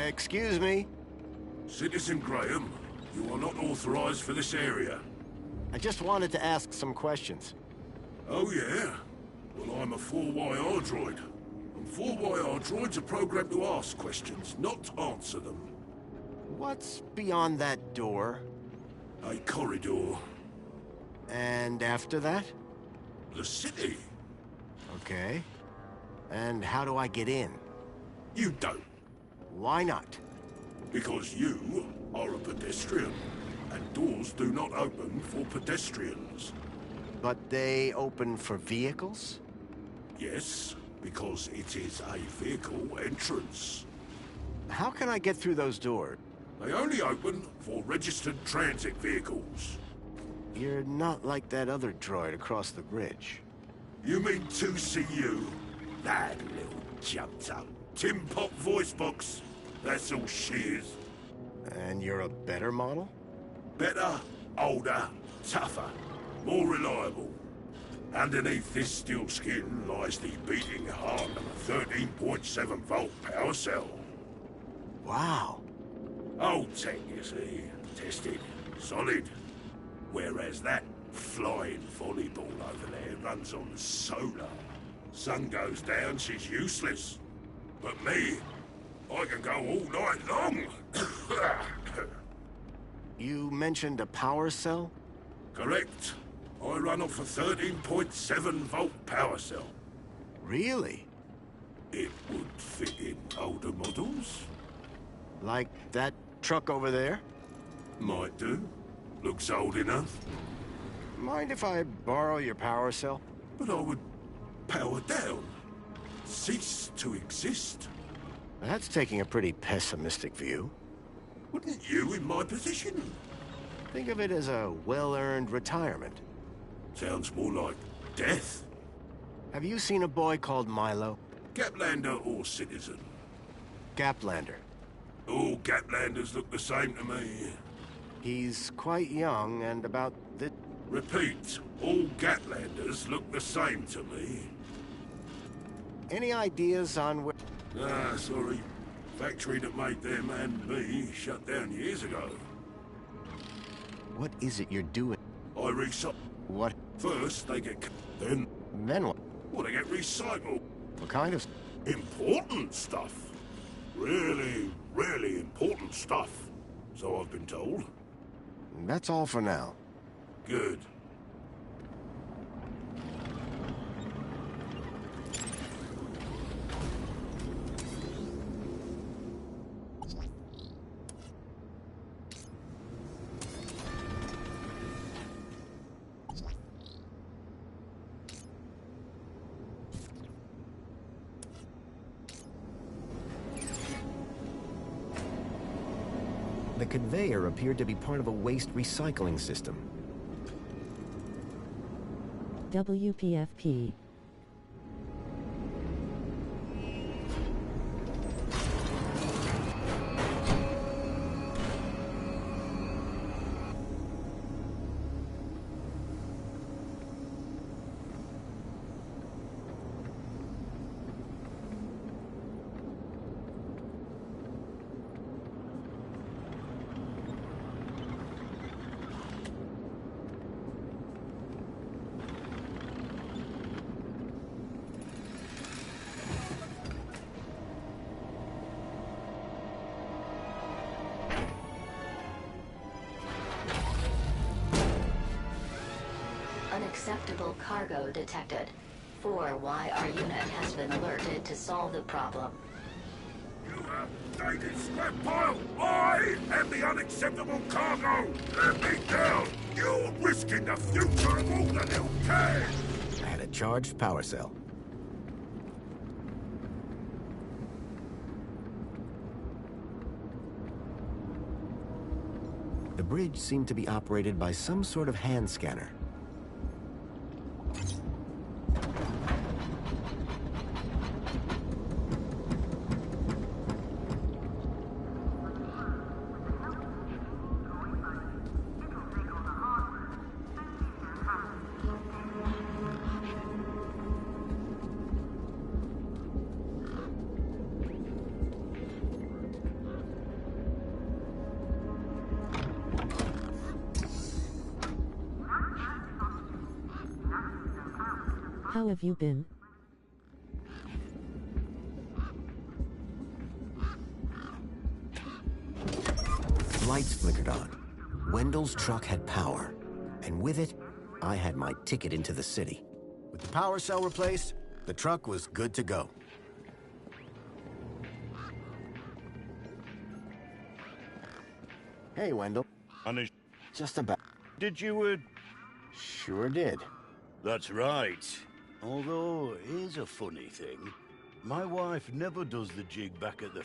Excuse me? Citizen Graham, you are not authorized for this area. I just wanted to ask some questions. Oh, yeah? Well, I'm a 4YR droid. And 4YR droids are programmed to ask questions, not answer them. What's beyond that door? A corridor. And after that? The city. Okay. And how do I get in? You don't. Why not? Because you are a pedestrian. And doors do not open for pedestrians. But they open for vehicles? Yes, because it is a vehicle entrance. How can I get through those doors? They only open for registered transit vehicles. You're not like that other droid across the bridge. You mean 2CU? That little jumped up tin pot voice box. That's all she is. And you're a better model? Better, older, tougher, more reliable. Underneath this steel skin lies the beating heart of a 13.7 volt power cell. Wow. Old tech, you see. Tested. Solid. Whereas that flying volleyball over there runs on solar. Sun goes down, she's useless. But me, I can go all night long. You mentioned a power cell? Correct. I run off a 13.7 volt power cell. Really? It would fit in older models. Like that truck over there? Might do. Looks old enough. Mind if I borrow your power cell? But I would power down. Cease to exist. That's taking a pretty pessimistic view. Wouldn't you in my position? Think of it as a well-earned retirement. Sounds more like death. Have you seen a boy called Milo? Gaplander or citizen? Gaplander. All Gaplanders look the same to me. He's quite young and about the... Repeat, all Gaplanders look the same to me. Any ideas on where... Ah, sorry. Factory that made them and me shut down years ago. What is it you're doing? I recycle. What? First, they get... Then what? Well, they get recycled. What kind of... Important stuff. Really, really important stuff. So I've been told. That's all for now. Good. The conveyor appeared to be part of a waste recycling system. WPFP. Unacceptable cargo detected. 4YR unit has been alerted to solve the problem. You have taken scrap pile! I am the unacceptable cargo! Let me down! You're risking the future of all the new kids! I had a charged power cell. The bridge seemed to be operated by some sort of hand scanner. How have you been? Lights flickered on. Wendell's truck had power, and with it, I had my ticket into the city. With the power cell replaced, the truck was good to go. Hey, Wendell. Just about. Did you, Sure did. That's right. Although, here's a funny thing. My wife never does the jig back at the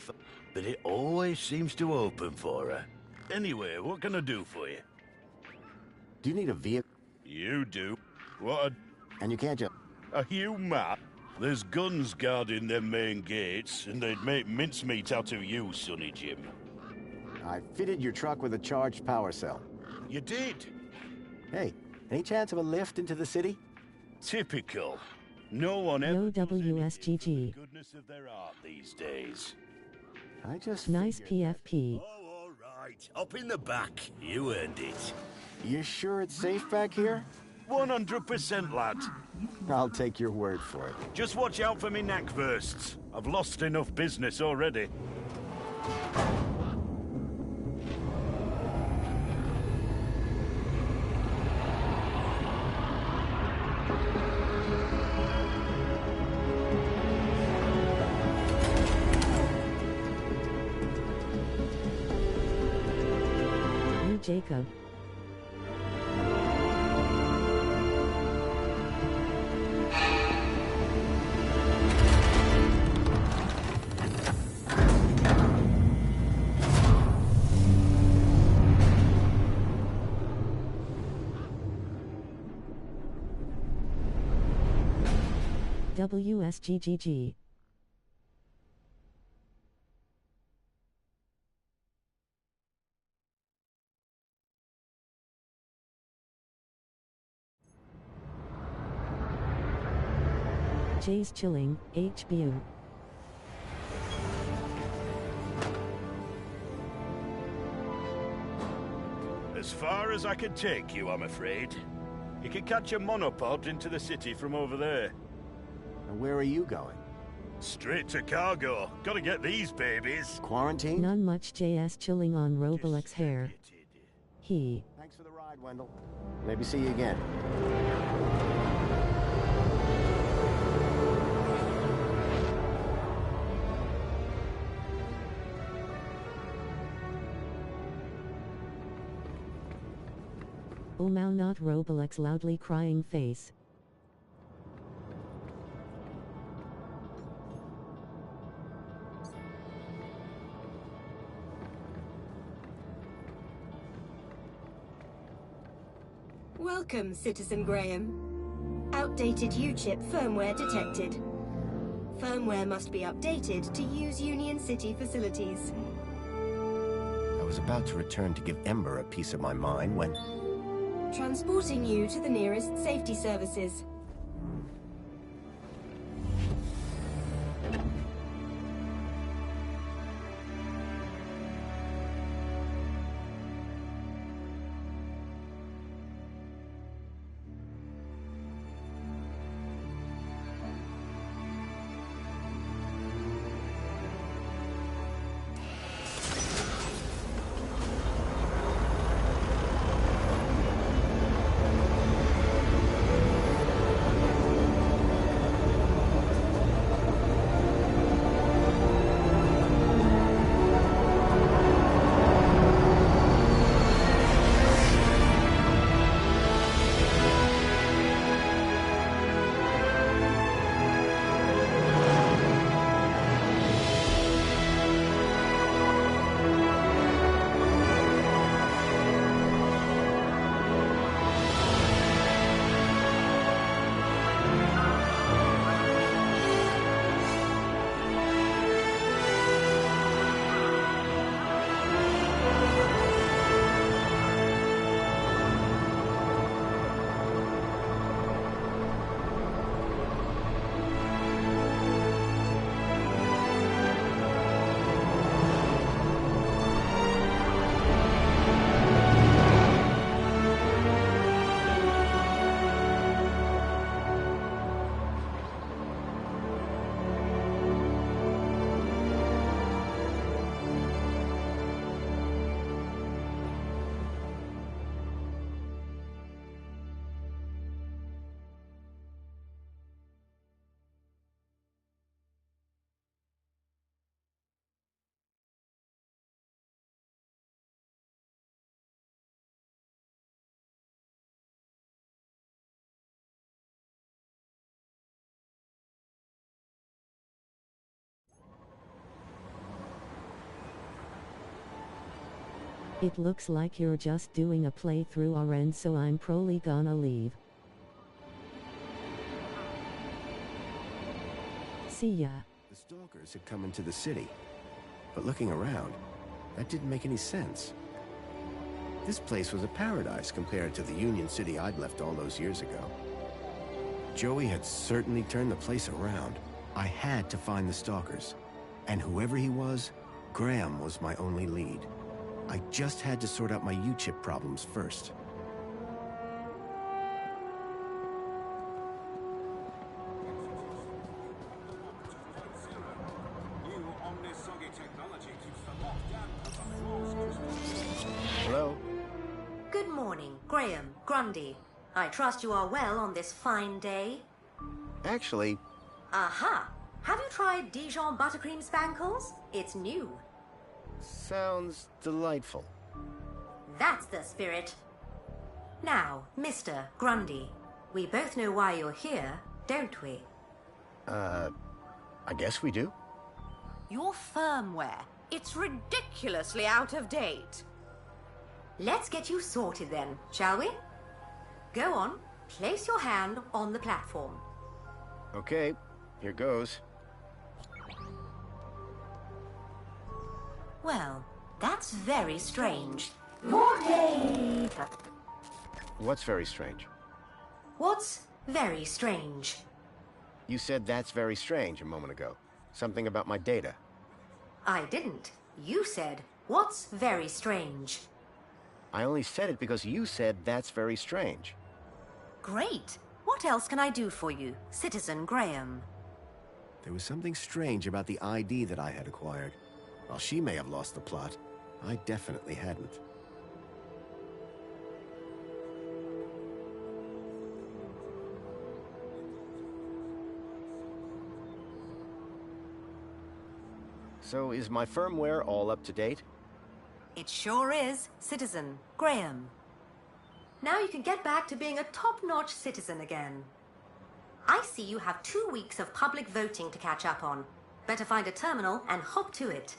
but it always seems to open for her. Anyway, what can I do for you? Do you need a vehicle? You do. What And you can't just... Are you mad? There's guns guarding them main gates, and they'd make mincemeat out of you, Sonny Jim. I fitted your truck with a charged power cell. You did? Hey, any chance of a lift into the city? Typical. No one ever No does anything WSGG. for the goodness of their art these days. I just... Nice figured- PFP. Oh, all right. Up in the back. You earned it. You sure it's safe back here? 100%, lad. I'll take your word for it. Just watch out for me neck bursts. I've lost enough business already. You Jacob. WSGGG. Jay's chilling, HBU. As far as I could take you, I'm afraid. You can catch a monopod into the city from over there. And where are you going? Straight to cargo. Gotta get these babies. Quarantine? None much JS chilling on Roblox hair. He. Thanks for the ride, Wendell. Maybe see you again. Oh now not Roblox loudly crying face. Welcome, Citizen Graham. Outdated U-chip firmware detected. Firmware must be updated to use Union City facilities. I was about to return to give Ember a piece of my mind when... Transporting you to the nearest safety services. It looks like you're just doing a playthrough our end, so I'm probably gonna leave. See ya. The stalkers had come into the city, but looking around, that didn't make any sense. This place was a paradise compared to the Union City I'd left all those years ago. Joey had certainly turned the place around. I had to find the stalkers, and whoever he was, Graham was my only lead. I just had to sort out my U-chip problems first. Hello? Good morning, Graham, Grundy. I trust you are well on this fine day. Actually, Aha! Have you tried Dijon buttercream spankles? It's new. sounds delightful. That's the spirit. Now, Mr. Grundy, we both know why you're here, don't we? I guess we do. Your firmware. It's ridiculously out of date. Let's get you sorted then, shall we? Go on, place your hand on the platform. Okay, here goes. Well, that's very strange. What's very strange? What's very strange? You said that's very strange a moment ago. Something about my data. I didn't. You said, what's very strange? I only said it because you said that's very strange. Great. What else can I do for you, Citizen Graham? There was something strange about the ID that I had acquired. While she may have lost the plot, I definitely hadn't. So is my firmware all up to date? It sure is, Citizen Graham. Now you can get back to being a top-notch citizen again. I see you have 2 weeks of public voting to catch up on. Better find a terminal and hop to it.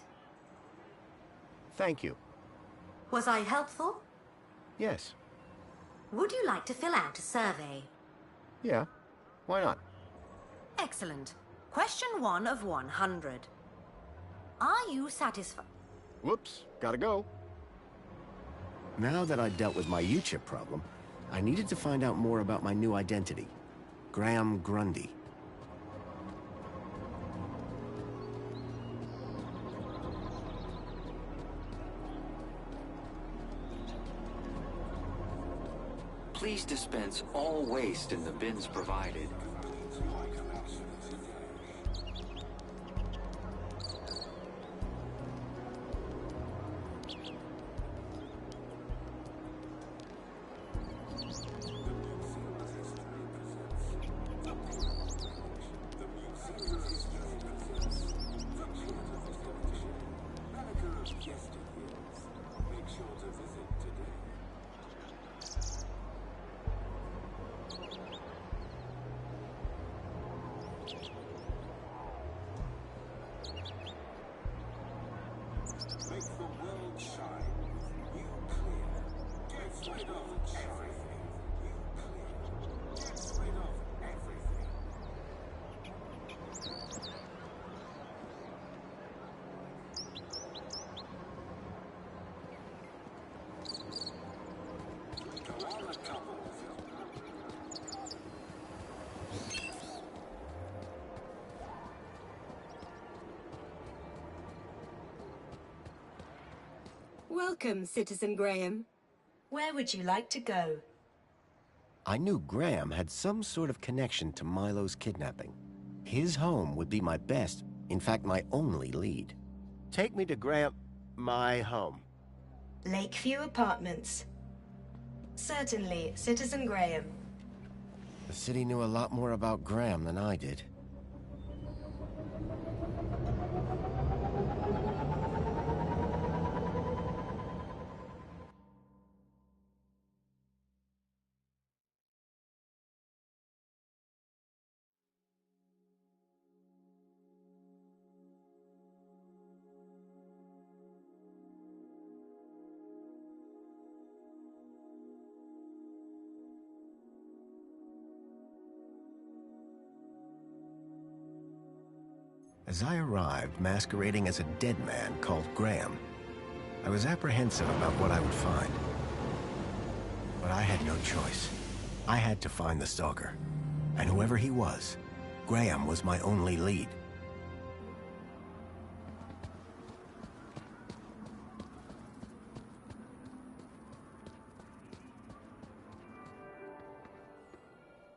Thank you. Was I helpful? Yes. Would you like to fill out a survey? Yeah. Why not? Excellent. Question 1 of 100. Are you satisfied? Whoops. Gotta go. Now that I'd dealt with my U-chip problem, I needed to find out more about my new identity. Graham Grundy. Please dispense all waste in the bins provided. Make the world shine. You clear. Get rid of everything. You clear. Get rid of everything. Go on a couple. Welcome, Citizen Graham. Where would you like to go? I knew Graham had some sort of connection to Milo's kidnapping. His home would be my best, in fact, my only lead. Take me to Graham... my home. Lakeview Apartments. Certainly, Citizen Graham. The city knew a lot more about Graham than I did. As I arrived, masquerading as a dead man called Graham, I was apprehensive about what I would find. But I had no choice. I had to find the stalker. And whoever he was, Graham was my only lead.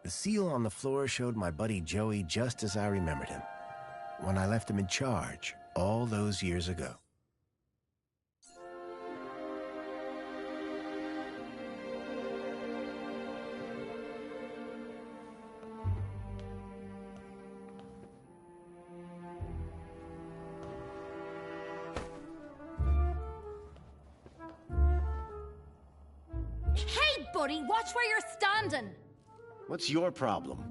The seal on the floor showed my buddy Joey just as I remembered him, when I left him in charge all those years ago. Hey, buddy, watch where you're standing. What's your problem?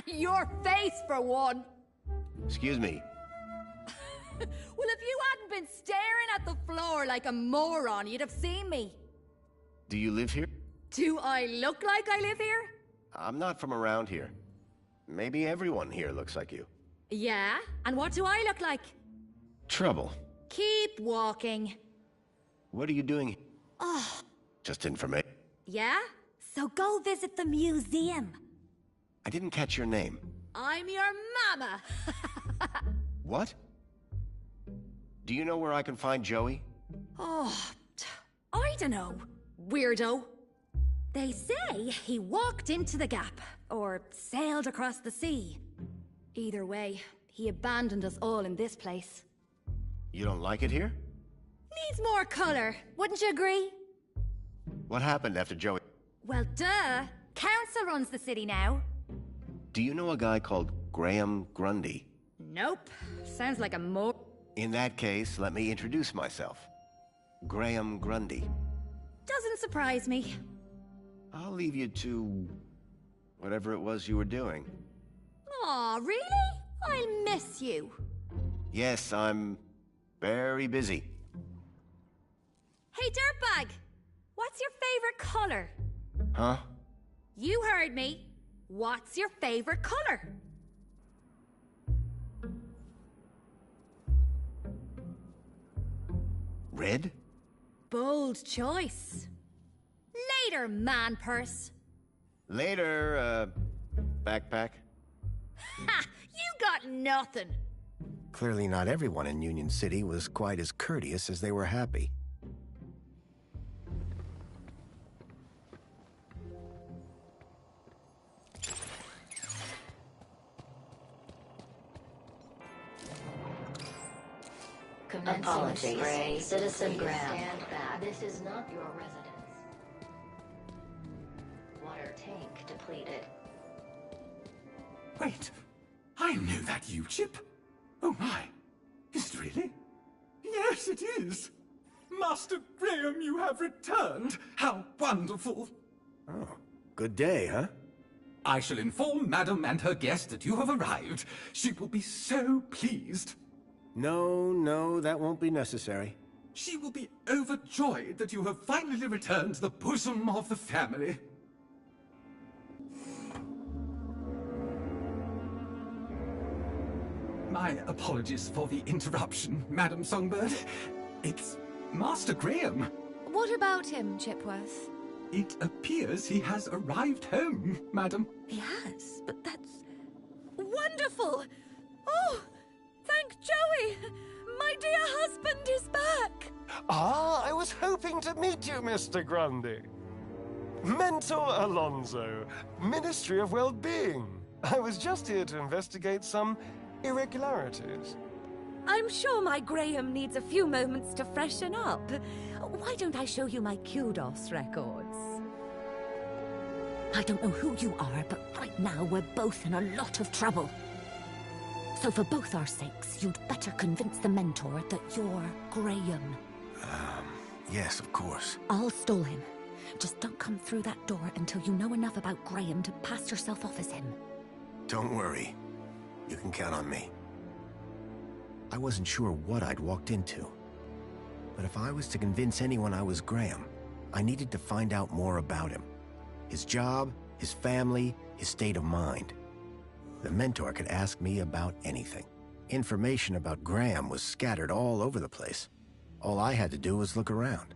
Your face, for one. Excuse me. Well, if you hadn't been staring at the floor like a moron, you'd have seen me. Do you live here? Do I look like I live here? I'm not from around here. Maybe everyone here looks like you. Yeah? And what do I look like? Trouble. Keep walking. What are you doing? Oh. Just information. Yeah? So go visit the museum. I didn't catch your name. I'm your mama. What? Do you know where I can find Joey? Oh, I don't know. Weirdo. They say he walked into the gap, or sailed across the sea. Either way, he abandoned us all in this place. You don't like it here? Needs more color, wouldn't you agree? What happened after Joey? Well, duh. Council runs the city now. Do you know a guy called Graham Grundy? Nope. Sounds like a mo... In that case, let me introduce myself. Graham Grundy. Doesn't surprise me. I'll leave you to... whatever it was you were doing. Aw, really? I'll miss you. Yes, I'm... very busy. Hey, dirtbag! What's your favorite color? Huh? You heard me. What's your favorite color? Red? Bold choice. Later, man purse. Later, backpack. Ha! You got nothing. Clearly not everyone in Union City was quite as courteous as they were happy. Apologies, Citizen Graham. Stand back. This is not your residence. Water tank depleted. Wait, I know that U-chip. Oh my, is it really? Yes, it is. Master Graham, you have returned. How wonderful. Oh, good day, huh? I shall inform Madam and her guest that you have arrived. She will be so pleased. No, that won't be necessary. She will be overjoyed that you have finally returned to the bosom of the family. My apologies for the interruption, Madam Songbird. It's Master Graham. What about him, Chipworth? It appears he has arrived home, Madam. He has, but that's... wonderful! Oh, thank Joey! My dear husband is back! Ah, I was hoping to meet you, Mr. Grundy. Mentor Alonso, Ministry of Well-Being. I was just here to investigate some irregularities. I'm sure my Graham needs a few moments to freshen up. Why don't I show you my kudos records? I don't know who you are, but right now we're both in a lot of trouble. So for both our sakes, you'd better convince the mentor that you're Graham. Yes, of course. I'll stall him. Just don't come through that door until you know enough about Graham to pass yourself off as him. Don't worry. You can count on me. I wasn't sure what I'd walked into. But if I was to convince anyone I was Graham, I needed to find out more about him. His job, his family, his state of mind. The mentor could ask me about anything. Information about Graham was scattered all over the place. All I had to do was look around.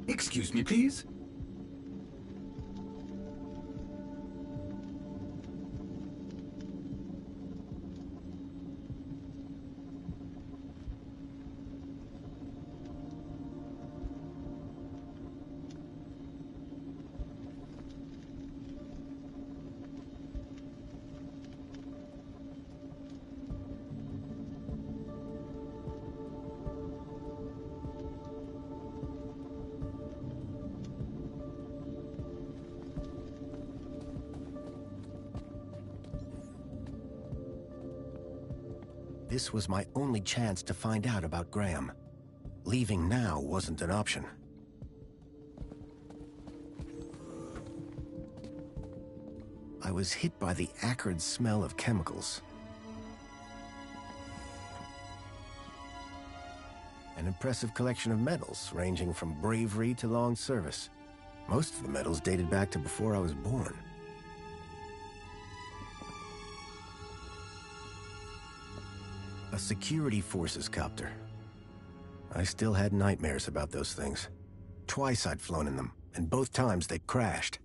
Excuse me, please. This was my only chance to find out about Graham. Leaving now wasn't an option. I was hit by the acrid smell of chemicals. An impressive collection of medals, ranging from bravery to long service. Most of the medals dated back to before I was born. A security forces copter. I still had nightmares about those things. Twice I'd flown in them, and both times they'd crashed.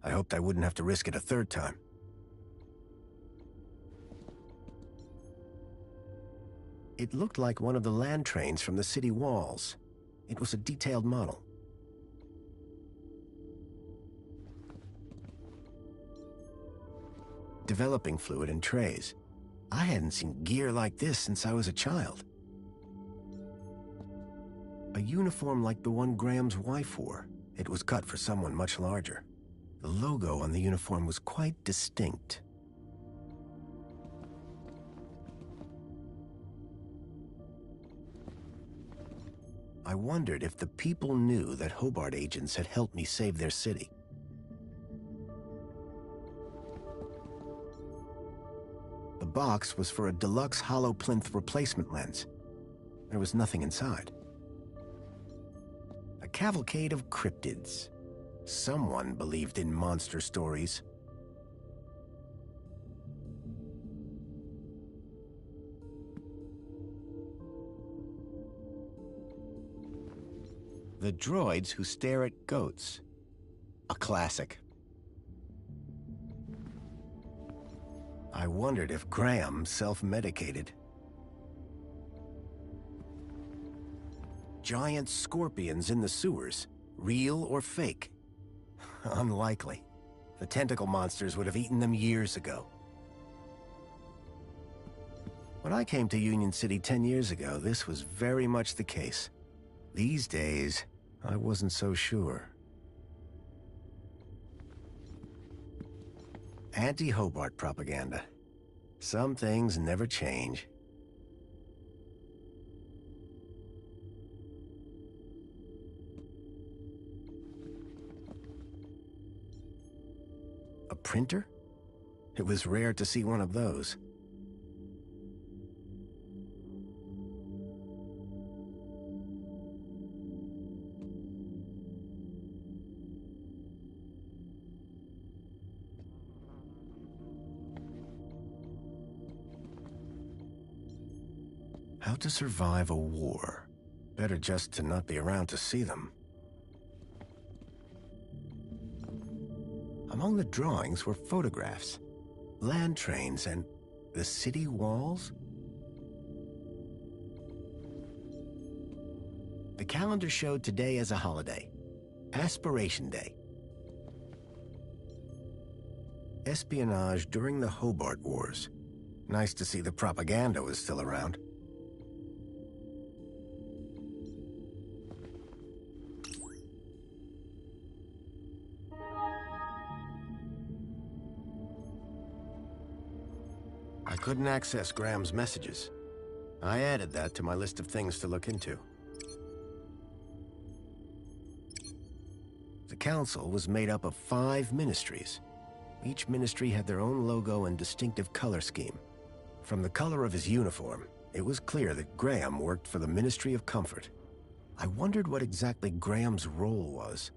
I hoped I wouldn't have to risk it a third time. It looked like one of the land trains from the city walls. It was a detailed model. Developing fluid in trays. I hadn't seen gear like this since I was a child. A uniform like the one Graham's wife wore. It was cut for someone much larger. The logo on the uniform was quite distinct. I wondered if the people knew that Hobart agents had helped me save their city. The box was for a deluxe hollow plinth replacement lens. There was nothing inside. A cavalcade of cryptids. Someone believed in monster stories. The droids who stare at goats. A classic. I wondered if Graham self-medicated. Giant scorpions in the sewers. Real or fake? Unlikely. The tentacle monsters would have eaten them years ago. When I came to Union City 10 years ago, this was very much the case. These days, I wasn't so sure. Anti-Hobart propaganda. Some things never change. A printer? It was rare to see one of those. How to survive a war. Better just to not be around to see them. Among the drawings were photographs, land trains, and the city walls. The calendar showed today as a holiday, Aspiration Day. Espionage during the Hobart Wars. Nice to see the propaganda was still around. I couldn't access Graham's messages. I added that to my list of things to look into. The council was made up of 5 ministries. Each ministry had their own logo and distinctive color scheme. From the color of his uniform, it was clear that Graham worked for the Ministry of Comfort. I wondered what exactly Graham's role was.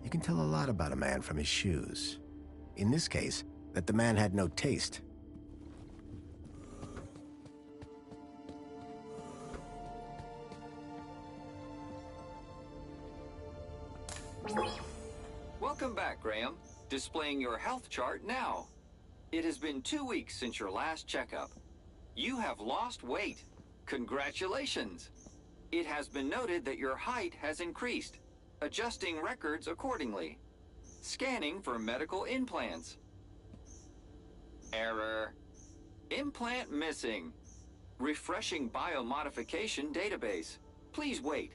You can tell a lot about a man from his shoes. In this case, that the man had no taste. Welcome back, Graham. Displaying your health chart now. It has been 2 weeks since your last checkup. You have lost weight. Congratulations. It has been noted that your height has increased. Adjusting records accordingly. Scanning for medical implants. Error. Implant missing. Refreshing biomodification database. Please wait.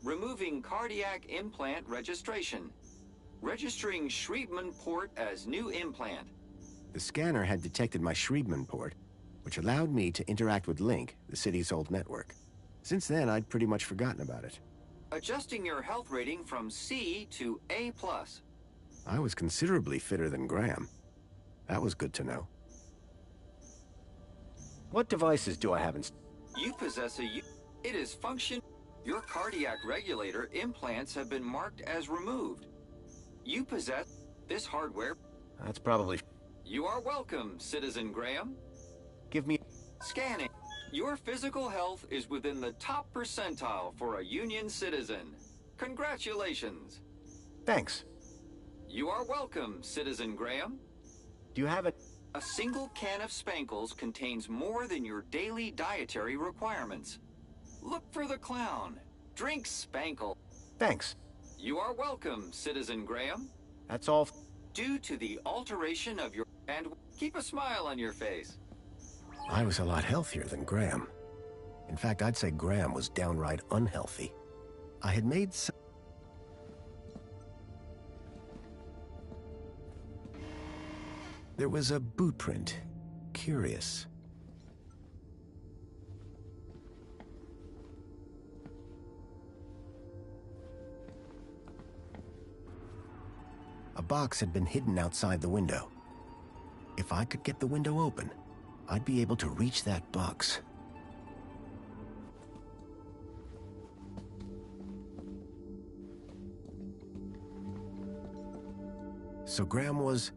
Removing cardiac implant registration. Registering Schriebman port as new implant. The scanner had detected my Schriebman port, which allowed me to interact with Link, the city's old network. Since then, I'd pretty much forgotten about it. Adjusting your health rating from C to A+. I was considerably fitter than Graham. That was good to know. What devices do I have installed? You possess it is function. Your cardiac regulator implants have been marked as removed. You possess this hardware. That's probably... You are welcome, Citizen Graham. Give me... Scanning. Your physical health is within the top percentile for a Union citizen. Congratulations. Thanks. You are welcome, Citizen Graham. Do you have it? A single can of Spankles contains more than your daily dietary requirements. Look for the clown. Drink Spankle. Thanks. You are welcome, Citizen Graham. That's all. Due to the alteration of your... And keep a smile on your face. I was a lot healthier than Graham. In fact, I'd say Graham was downright unhealthy. I had made some... There was a boot print. Curious. A box had been hidden outside the window. If I could get the window open, I'd be able to reach that box. So Graham was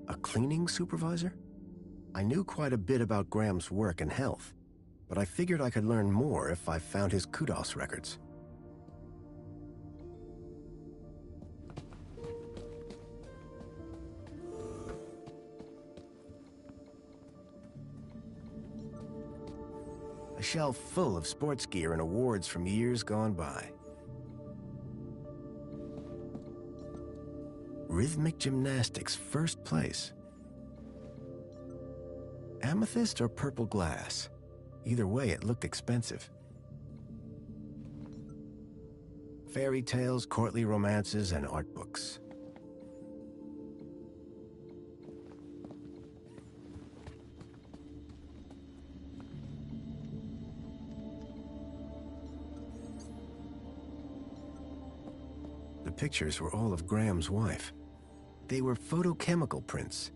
a cleaning supervisor? I knew quite a bit about Graham's work and health, but I figured I could learn more if I found his kudos records. A shelf full of sports gear and awards from years gone by. Rhythmic gymnastics, first place. Amethyst or purple glass? Either way, it looked expensive. Fairy tales, courtly romances, and art books. The pictures were all of Graham's wife. They were photochemical prints,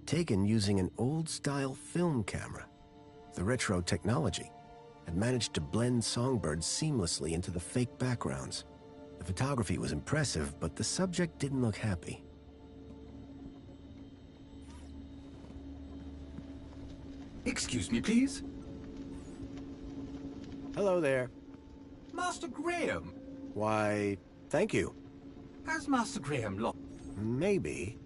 taken using an old-style film camera. The retro technology had managed to blend songbirds seamlessly into the fake backgrounds. The photography was impressive, but the subject didn't look happy. Excuse me, please. Hello there. Master Graham. Why, thank you. Has Master Graham lost? Maybe.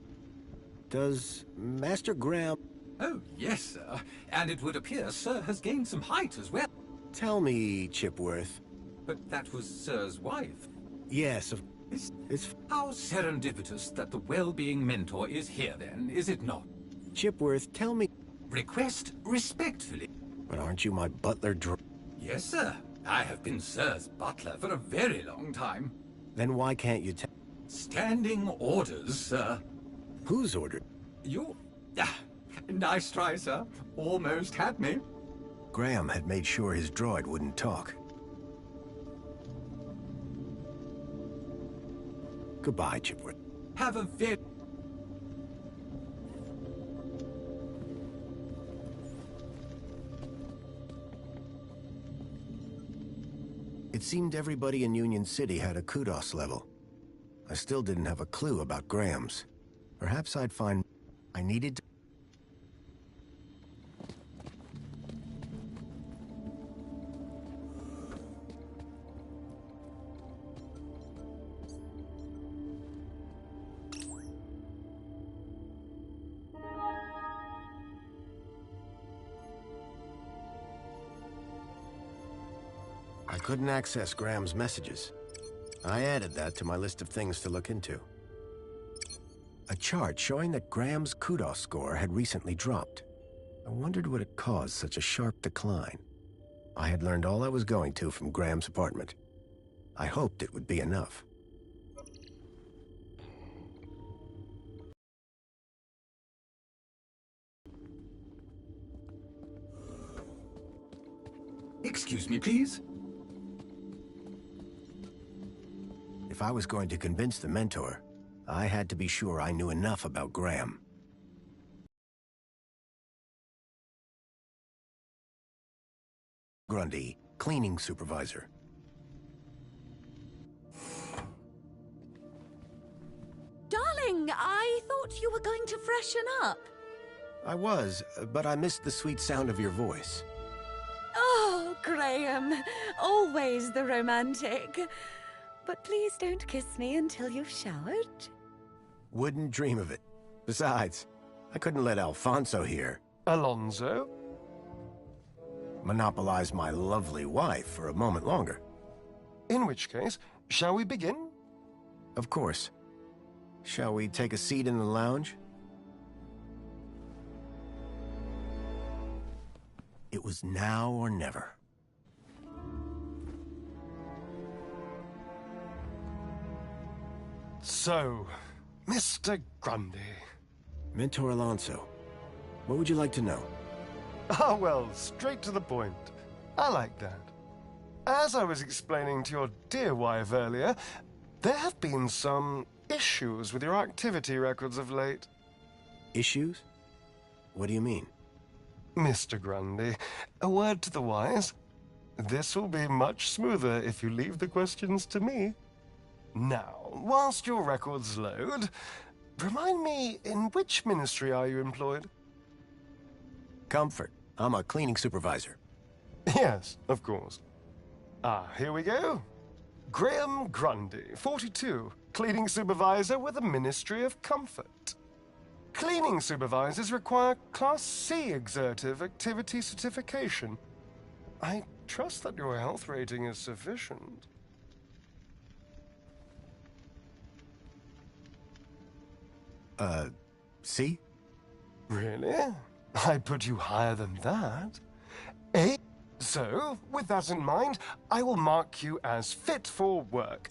Does Master Graham... Oh, yes, sir. And it would appear Sir has gained some height as well. Tell me, Chipworth. But that was Sir's wife. Yes, it's... How serendipitous that the well-being mentor is here, then, is it not? Chipworth, tell me... Request respectfully. But aren't you my butler Yes, sir. I have been Sir's butler for a very long time. Then why can't you tell... Standing orders, sir. Whose order? Your... nice try, sir. Almost had me. Graham had made sure his droid wouldn't talk. Goodbye, Chipworth. Have a very... It seemed everybody in Union City had a kudos level. I still didn't have a clue about Graham's. Perhaps I'd find... I needed to... I couldn't access Graham's messages. I added that to my list of things to look into. A chart showing that Graham's kudos score had recently dropped. I wondered what had caused such a sharp decline. I had learned all I was going to from Graham's apartment. I hoped it would be enough. Excuse me, please? If I was going to convince the mentor, I had to be sure I knew enough about Graham. Grundy, cleaning supervisor. Darling, I thought you were going to freshen up. I was, but I missed the sweet sound of your voice. Oh, Graham, always the romantic. But please don't kiss me until you've showered. Wouldn't dream of it. Besides, I couldn't let Alfonso here. Alonso? Monopolize my lovely wife for a moment longer. In which case, shall we begin? Of course. Shall we take a seat in the lounge? It was now or never. So, Mr. Grundy. Mentor Alonso, what would you like to know? Ah, well, straight to the point. I like that. As I was explaining to your dear wife earlier, there have been some issues with your activity records of late. Issues? What do you mean? Mr. Grundy, a word to the wise. This will be much smoother if you leave the questions to me. Now, whilst your records load, remind me, in which ministry are you employed? Comfort. I'm a cleaning supervisor. Yes, of course. Ah, here we go. Graham Grundy, 42, cleaning supervisor with the Ministry of Comfort. Cleaning supervisors require Class C exertive activity certification. I trust that your health rating is sufficient. C? Really? I'd put you higher than that. A. So, with that in mind, I will mark you as fit for work.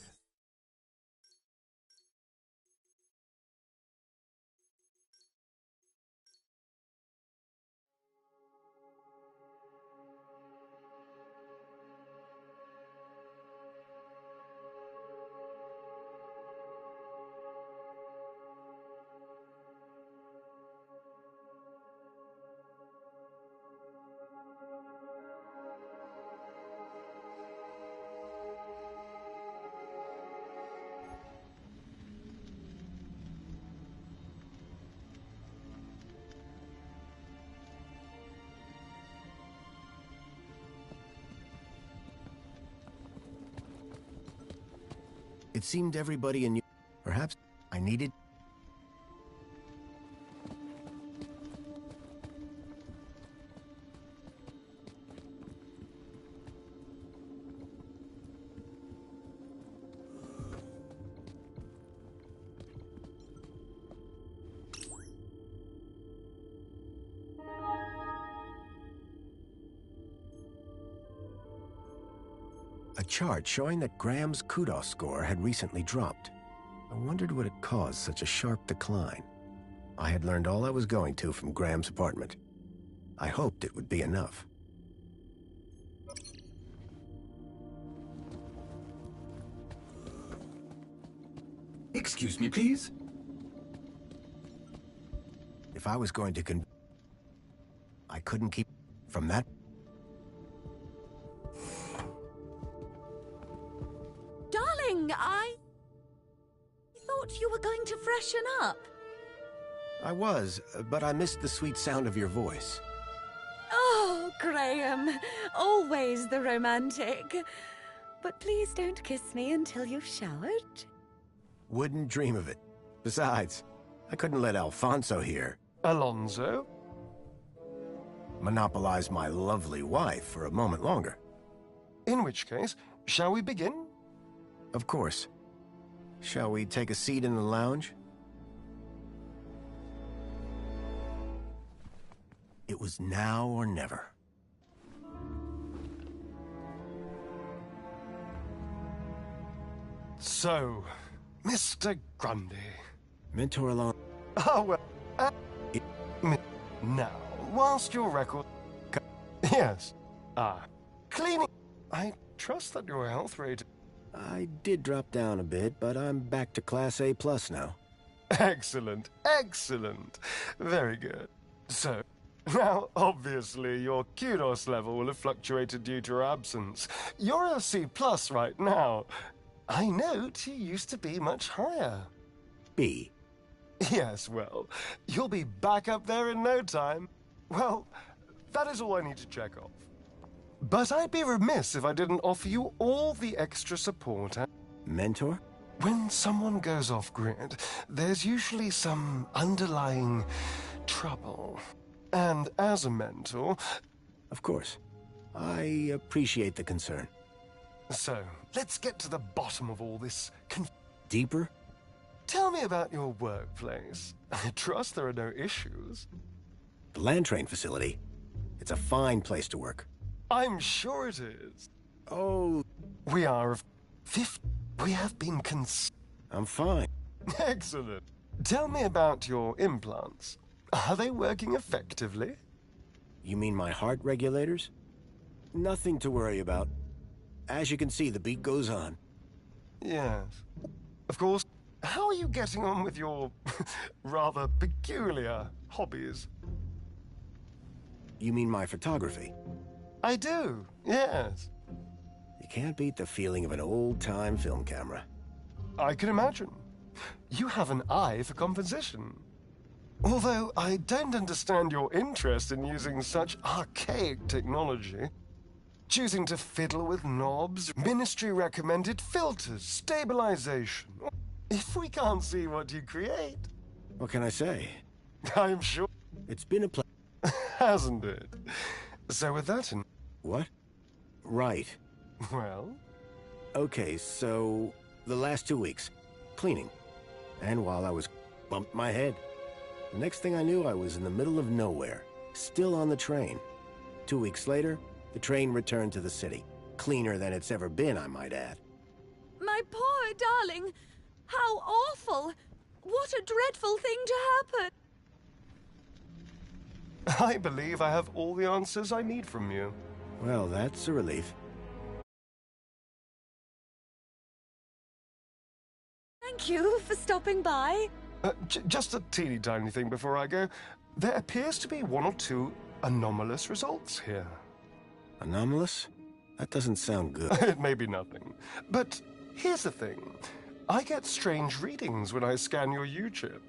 It seemed everybody in... Perhaps I needed... A chart showing that Graham's kudos score had recently dropped. I wondered what had caused such a sharp decline. I had learned all I was going to from Graham's apartment. I hoped it would be enough. Excuse me, please? If I was going to I couldn't keep from that. I thought you were going to freshen up. I was, but I missed the sweet sound of your voice. Oh, Graham, always the romantic. But please don't kiss me until you've showered. Wouldn't dream of it. Besides, I couldn't let Alfonso here. Alonso? Monopolize my lovely wife for a moment longer. In which case, shall we begin? Of course. Shall we take a seat in the lounge? It was now or never. So, Mr. Grundy. Mentor alone. Oh, well, now, whilst your record... Yes. Cleaning... I trust that your health rate... I did drop down a bit, but I'm back to Class A+ now. Excellent, excellent. Very good. So, now, obviously, your kudos level will have fluctuated due to your absence. You're a C+ right now. I note you used to be much higher. B. Yes, well, you'll be back up there in no time. Well, that is all I need to check off. But I'd be remiss if I didn't offer you all the extra support. Mentor? When someone goes off-grid, there's usually some underlying trouble. And as a mentor... Of course. I appreciate the concern. So, let's get to the bottom of all this Deeper? Tell me about your workplace. I trust there are no issues. The land train facility. It's a fine place to work. I'm sure it is. Oh... We are of... We have been I'm fine. Excellent. Tell me about your implants. Are they working effectively? You mean my heart regulators? Nothing to worry about. As you can see, the beat goes on. Yes. Of course. How are you getting on with your rather peculiar hobbies? You mean my photography? I do, yes. You can't beat the feeling of an old-time film camera. I can imagine. You have an eye for composition. Although I don't understand your interest in using such archaic technology. Choosing to fiddle with knobs, ministry-recommended filters, stabilization. If we can't see what you create... What can I say? I'm sure... It's been a pleasure. Hasn't it? So with that in... What? Right. Well? Okay, so... The last 2 weeks. Cleaning. And while I was... bumped my head. The next thing I knew, I was in the middle of nowhere. Still on the train. 2 weeks later, the train returned to the city. Cleaner than it's ever been, I might add. My poor darling! How awful! What a dreadful thing to happen! I believe I have all the answers I need from you. Well, that's a relief. Thank you for stopping by. Just a teeny tiny thing before I go. There appears to be 1 or 2 anomalous results here. Anomalous? That doesn't sound good. It may be nothing. But here's the thing. I get strange readings when I scan your U-chip.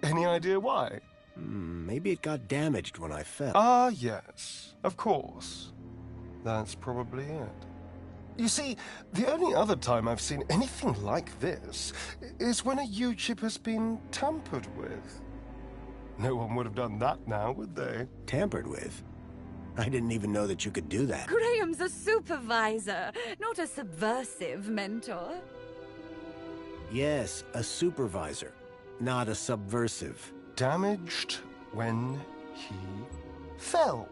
Any idea why? Maybe it got damaged when I fell. Ah, yes. Of course. That's probably it. You see, the only other time I've seen anything like this is when a U-chip has been tampered with. No one would have done that now, would they? Tampered with? I didn't even know that you could do that. Graham's a supervisor, not a subversive mentor. Yes, a supervisor, not a subversive. Damaged when he fell.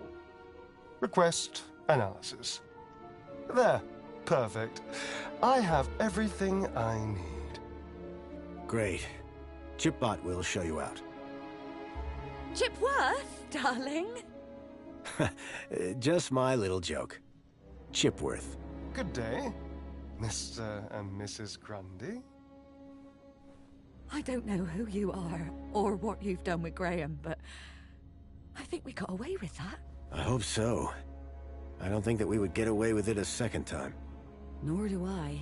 Request analysis. There. Perfect. I have everything I need. Great. Chipbot will show you out. Chipworth, darling? Just my little joke. Chipworth. Good day, Mr. and Mrs. Grundy. I don't know who you are or what you've done with Graham, but I think we got away with that. I hope so. I don't think that we would get away with it a second time. Nor do I.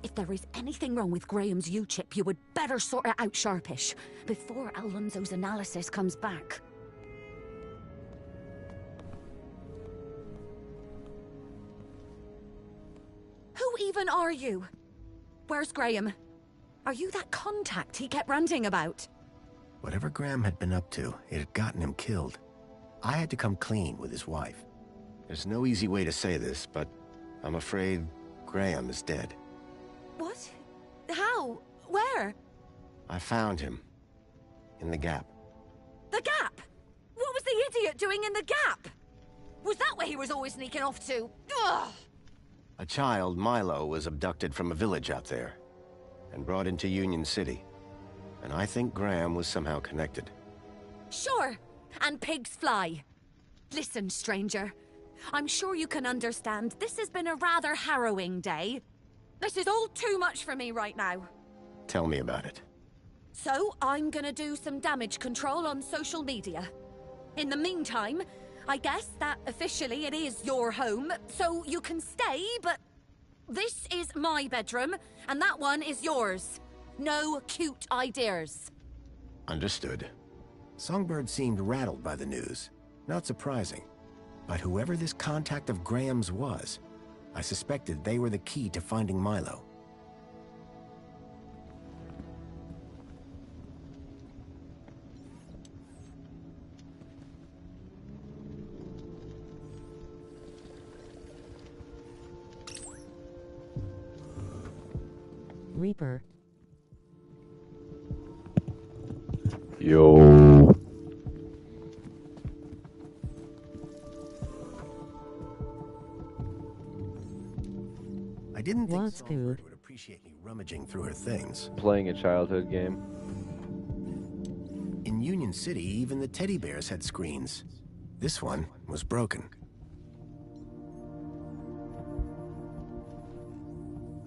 If there is anything wrong with Graham's U-chip, you would better sort it out sharpish, before Alonso's analysis comes back. Who even are you? Where's Graham? Are you that contact he kept ranting about? Whatever Graham had been up to, it had gotten him killed. I had to come clean with his wife. There's no easy way to say this, but I'm afraid Graham is dead. What? How? Where? I found him. In the Gap. The Gap? What was the idiot doing in the Gap? Was that where he was always sneaking off to? Ugh! A child, Milo, was abducted from a village out there and brought into Union City. And I think Graham was somehow connected. Sure, and pigs fly. Listen, stranger. I'm sure you can understand this has been a rather harrowing day. This is all too much for me right now. Tell me about it. So, I'm gonna do some damage control on social media. In the meantime, I guess that officially it is your home, so you can stay, but this is my bedroom, and that one is yours. No cute ideas. Understood. Songbird seemed rattled by the news. Not surprising. But whoever this contact of Graham's was, I suspected they were the key to finding Milo. Reaper. Yo. I didn't think Songbird would appreciate me rummaging through her things. Playing a childhood game. In Union City, even the teddy bears had screens. This one was broken.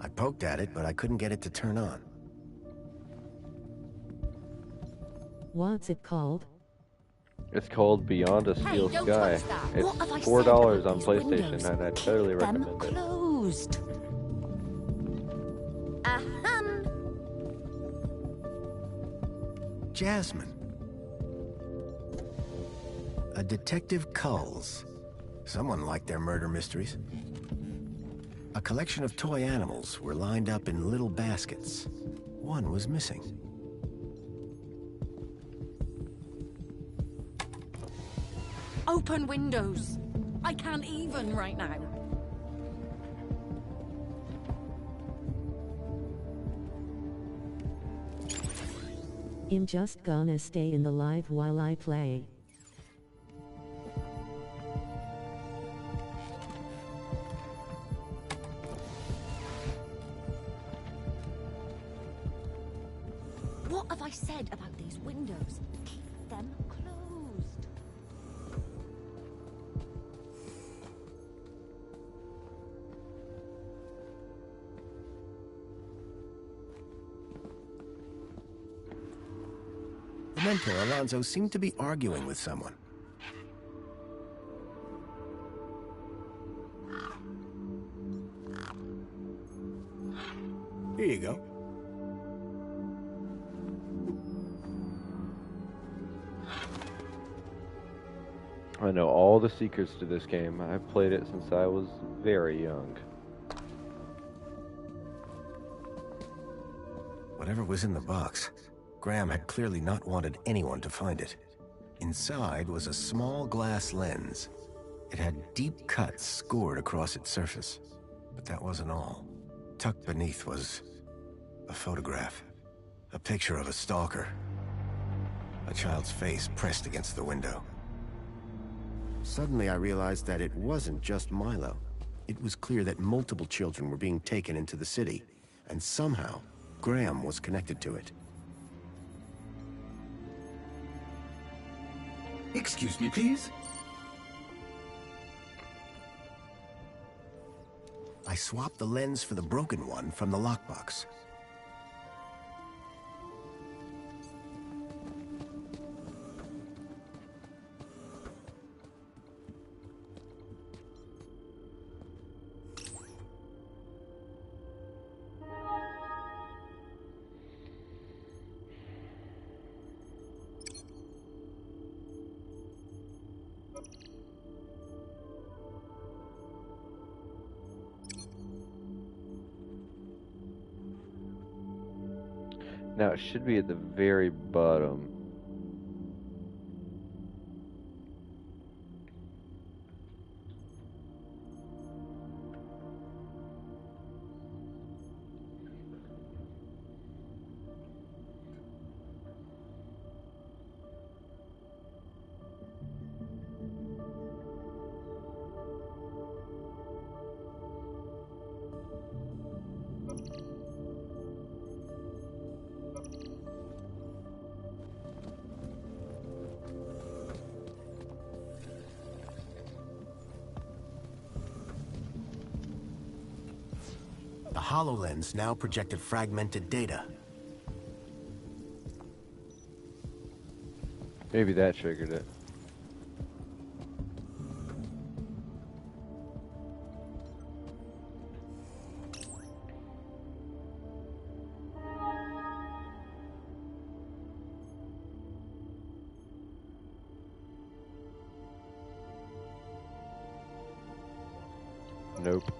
I poked at it, but I couldn't get it to turn on. What's it called? It's called Beyond a Steel Sky. It's $4 on PlayStation, and I totally recommend it. Closed. Jasmine. A Detective Culls. Someone liked their murder mysteries. A collection of toy animals were lined up in little baskets. One was missing. Open windows. I can't even right now. I'm just gonna stay in the live while I play. What have I said about these windows? Keep them closed. The mentor, Alonso, seemed to be arguing with someone. Here you go. I know all the secrets to this game. I've played it since I was very young. Whatever was in the box, Graham had clearly not wanted anyone to find it. Inside was a small glass lens. It had deep cuts scored across its surface. But that wasn't all. Tucked beneath was a photograph. A picture of a stalker. A child's face pressed against the window. Suddenly I realized that it wasn't just Milo. It was clear that multiple children were being taken into the city, and somehow Graham was connected to it. Excuse me, please? I swapped the lens for the broken one from the lockbox. Now it should be at the very bottom. The HoloLens now projected fragmented data. Maybe that triggered it. Nope.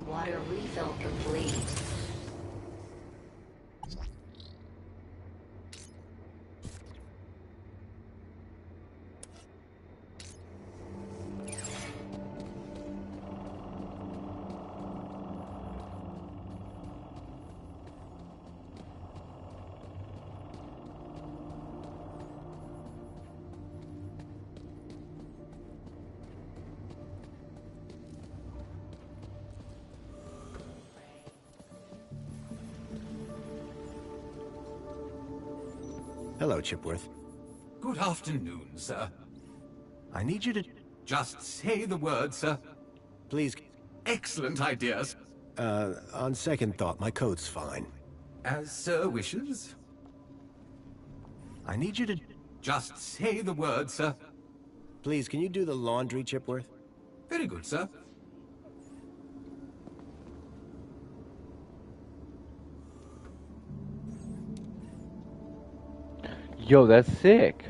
Water refill complete. Hello, Chipworth. Good afternoon, sir. I need you to... Just say the word, sir. Please. Excellent ideas. On second thought, my coat's fine. As sir wishes. I need you to... Just say the word, sir. Please, can you do the laundry, Chipworth? Very good, sir. Yo, that's sick.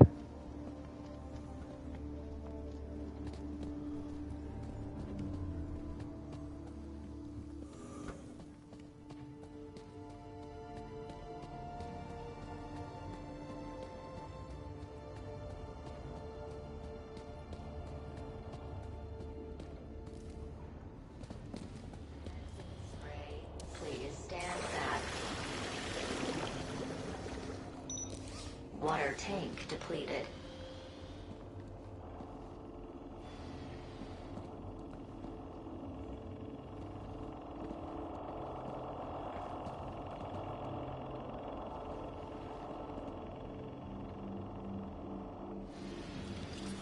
Please stand back. Water tank depleted.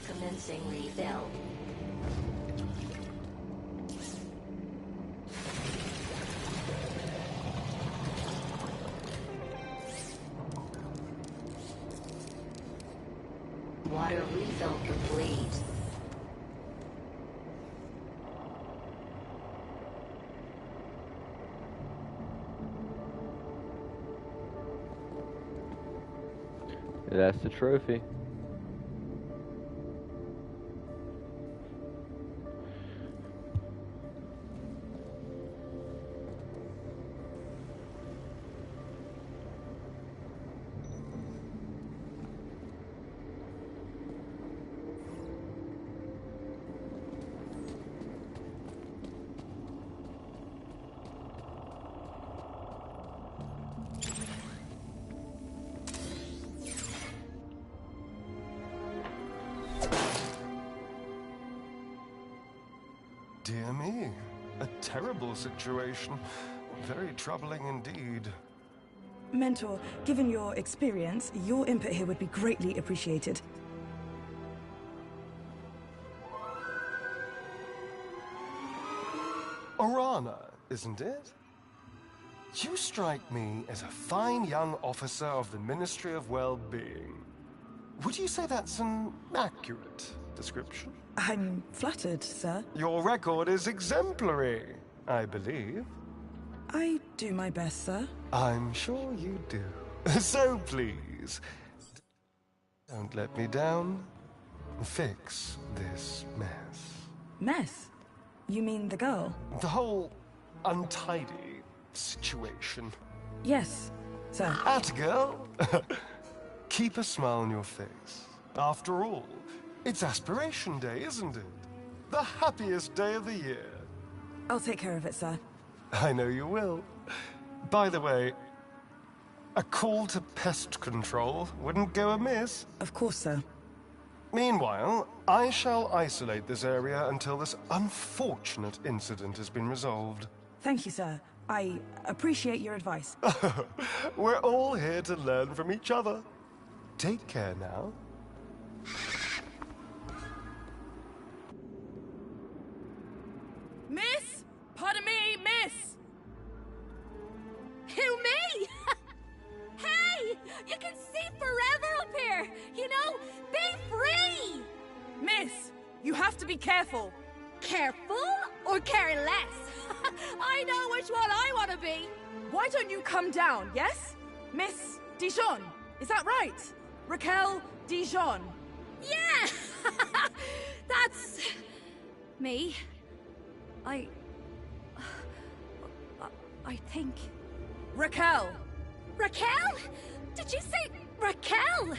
Commencing refill. Water refill complete. That's the trophy. Dear me, a terrible situation. Very troubling indeed. Mentor, given your experience, your input here would be greatly appreciated. Orana, isn't it? You strike me as a fine young officer of the Ministry of Well-Being. Would you say that's an accurate description. I'm flattered, sir. Your record is exemplary, I believe. I do my best, sir. I'm sure you do. So please, don't let me down. Fix this mess. Mess? You mean the girl? The whole untidy situation. Yes, sir. Girl. Keep a smile on your face. After all, it's Aspiration Day, isn't it? The happiest day of the year. I'll take care of it, sir. I know you will. By the way, a call to pest control wouldn't go amiss. Of course, sir. Meanwhile, I shall isolate this area until this unfortunate incident has been resolved. Thank you, sir. I appreciate your advice. We're all here to learn from each other. Take care now. Miss? Pardon me, miss! Who, me? Hey! You can see forever up here! You know, be free! Miss, you have to be careful. Careful or careless? I know which one I want to be. Why don't you come down, yes? Miss Dijon, is that right? Raquel Dijon. Yeah! That's... me. I think... Raquel! Raquel? Did you say Raquel?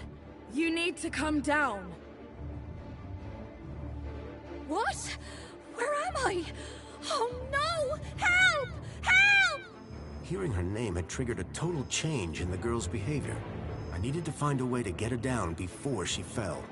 You need to come down. What? Where am I? Oh no! Help! Help! Hearing her name had triggered a total change in the girl's behavior. I needed to find a way to get her down before she fell.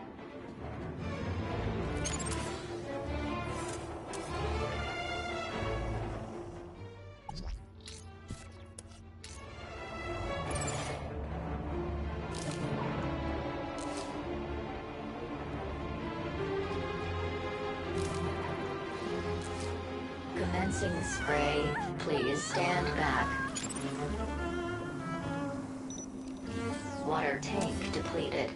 Commencing spray. Please stand back. Water tank depleted.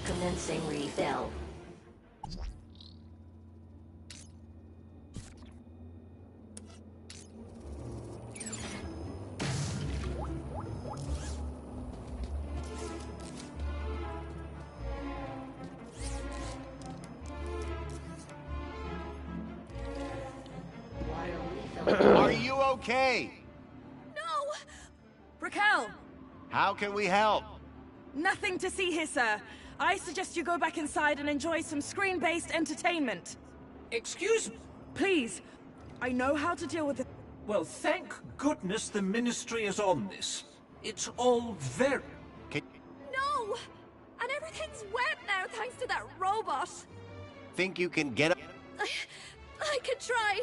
Commencing refill. Are you okay? No! Raquel! How can we help? Nothing to see here, sir. I suggest you go back inside and enjoy some screen-based entertainment. Excuse me? Please. I know how to deal with it. Well, thank goodness the Ministry is on this. It's all very... No! And everything's wet now thanks to that robot. Think you can get up? I could try.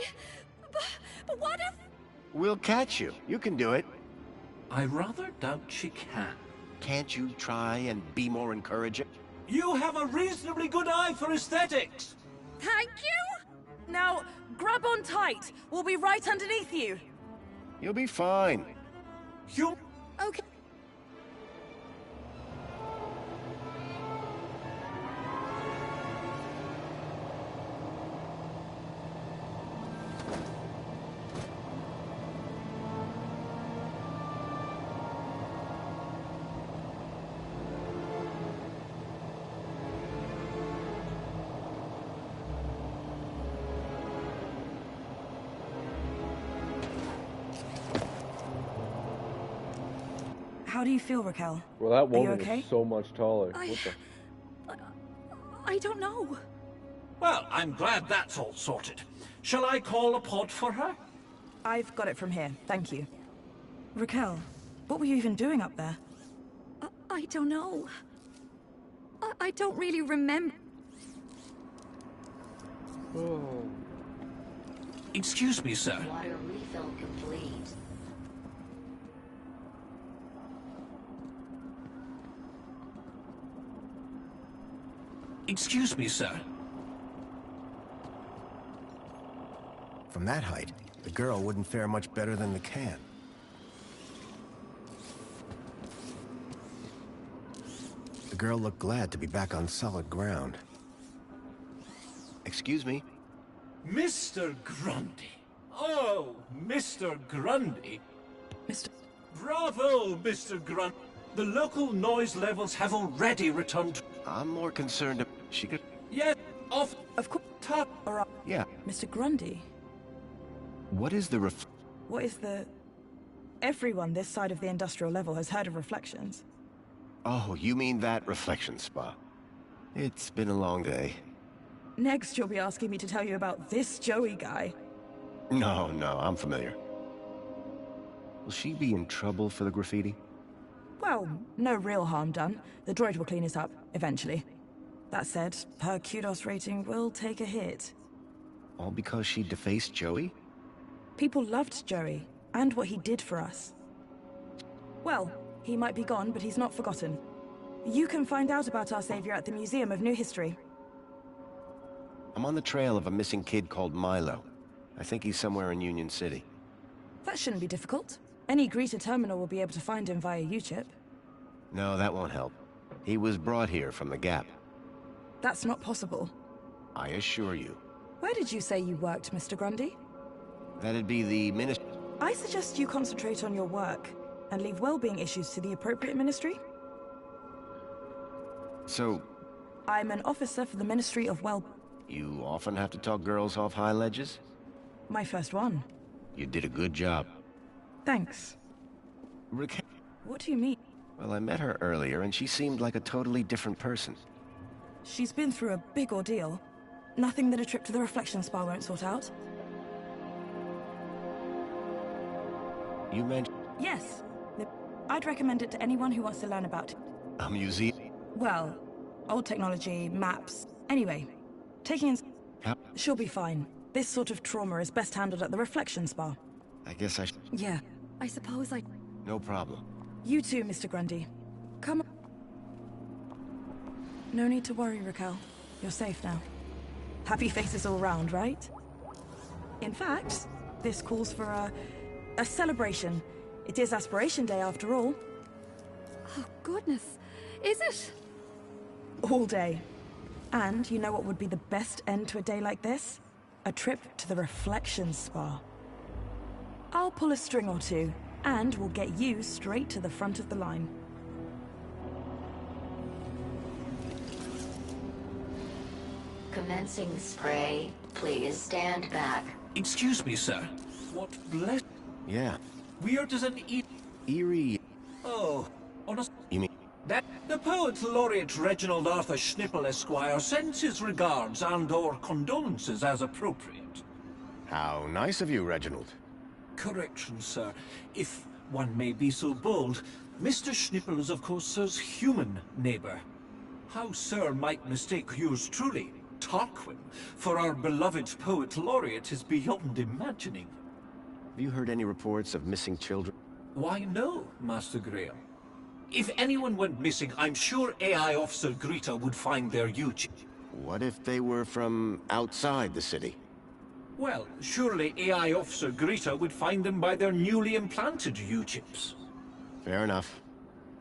But what if... We'll catch you. You can do it. I rather doubt she can. Can't you try and be more encouraging? You have a reasonably good eye for aesthetics. Thank you? Now, grab on tight. We'll be right underneath you. You'll be fine. You... Okay. How do you feel, Raquel? Well, that woman okay? is so much taller. I don't know. Well, I'm glad that's all sorted. Shall I call a pod for her? I've got it from here, thank you. Raquel, what were you even doing up there? I don't know. I don't really remember. Oh. Excuse me, sir. Water refill complete. Excuse me, sir. From that height, the girl wouldn't fare much better than the can. The girl looked glad to be back on solid ground. Excuse me? Mr. Grundy. Oh, Mr. Grundy. Mr. Bravo, Mr. Grundy. The local noise levels have already returned. I'm more concerned she could... Yes, Of course. top. Yeah. Mr. Grundy. What is the What is the... Everyone this side of the industrial level has heard of reflections. Oh, you mean that reflection spa. It's been a long day. Next, you'll be asking me to tell you about this Joey guy. No, I'm familiar. Will she be in trouble for the graffiti? Well, no real harm done. The droid will clean it up, eventually. That said, her kudos rating will take a hit. All because she defaced Joey? People loved Joey, and what he did for us. Well, he might be gone, but he's not forgotten. You can find out about our savior at the Museum of New History. I'm on the trail of a missing kid called Milo. I think he's somewhere in Union City. That shouldn't be difficult. Any greeter terminal will be able to find him via U-chip. No, that won't help. He was brought here from the Gap. That's not possible. I assure you. Where did you say you worked, Mr. Grundy? That'd be the ministry. I suggest you concentrate on your work, and leave well-being issues to the appropriate ministry. So... I'm an officer for the Ministry of Well... You often have to talk girls off high ledges? My first one. You did a good job. Thanks. Raquel... What do you mean? Well, I met her earlier, and she seemed like a totally different person. She's been through a big ordeal. Nothing that a trip to the reflection spa won't sort out. You mentioned... Yes. I'd recommend it to anyone who wants to learn about... a museum? Well, old technology, maps... Anyway, taking in... She'll be fine. This sort of trauma is best handled at the reflection spa. I guess I should... Yeah. I suppose I... No problem. You too, Mr. Grundy. Come on. No need to worry, Raquel. You're safe now. Happy faces all round, right? In fact, this calls for a celebration. It is Aspiration Day after all. Oh, goodness. Is it? All day. And you know what would be the best end to a day like this? A trip to the reflection spa. I'll pull a string or two, and we'll get you straight to the front of the line. Commencing spray. Please stand back. Excuse me, sir. What bless... Yeah. Weird as an eerie... Oh, honest... You mean... That the poet laureate Reginald Arthur Schnipple Esquire sends his regards and/or condolences as appropriate. How nice of you, Reginald. Correction, sir. If one may be so bold, Mr. Schnipple is, of course, sir's human neighbour. How sir might mistake yours truly, Tarquin, for our beloved poet laureate is beyond imagining. Have you heard any reports of missing children? Why, no, Master Graham. If anyone went missing, I'm sure AI Officer Greta would find their U-chip. What if they were from outside the city? Well, surely AI Officer Greta would find them by their newly implanted U-chips. Fair enough.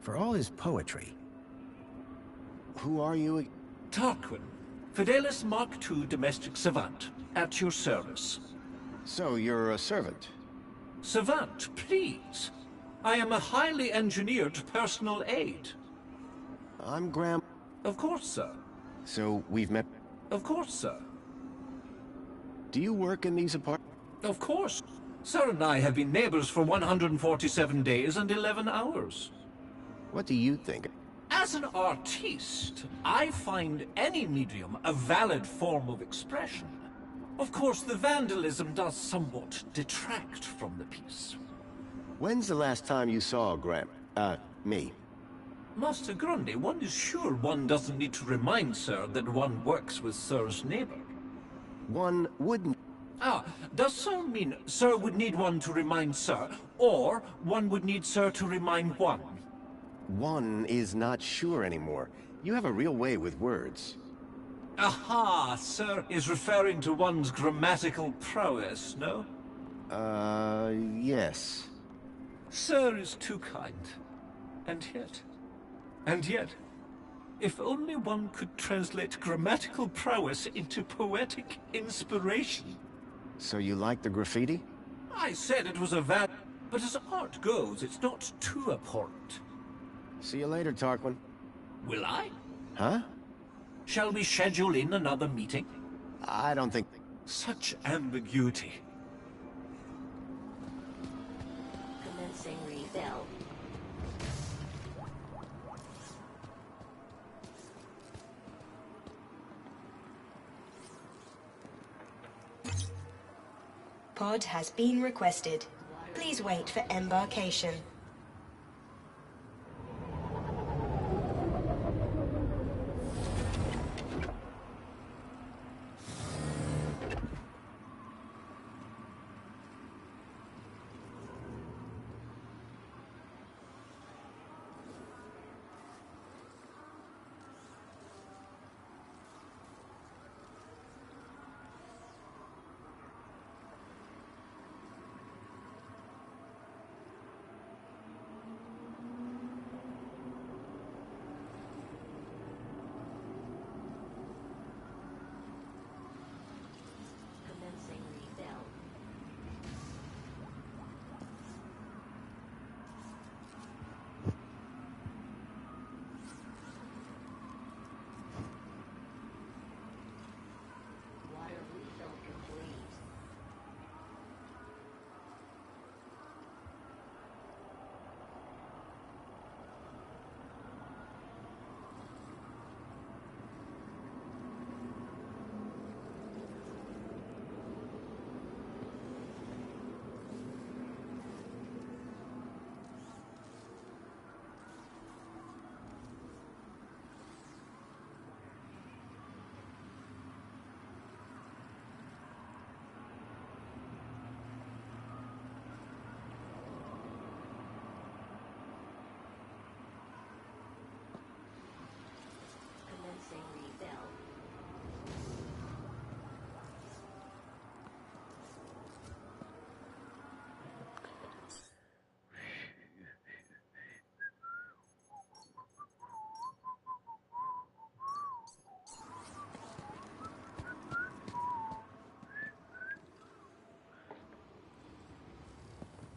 For all his poetry... Who are you? Tarquin, Fidelis Mark II domestic savant, at your service. So you're a servant? Savant, please. I am a highly engineered personal aid. I'm Graham. Of course, sir. So we've met... Of course, sir. Do you work in these apartments? Of course. Sir and I have been neighbors for 147 days and 11 hours. What do you think? As an artiste, I find any medium a valid form of expression. Of course, the vandalism does somewhat detract from the piece. When's the last time you saw me? Master Grundy, one is sure one doesn't need to remind sir that one works with sir's neighbor. One wouldn't... Ah, does sir mean sir would need one to remind sir, or one would need sir to remind one? One is not sure anymore. You have a real way with words. Aha! Sir is referring to one's grammatical prowess, no? Yes. Sir is too kind. And yet, if only one could translate grammatical prowess into poetic inspiration. So you like the graffiti? I said it was but as art goes, it's not too abhorrent. See you later, Tarquin. Will I? Huh? Shall we schedule in another meeting? I don't think... Such ambiguity. Commencing refill. Pod has been requested. Please wait for embarkation.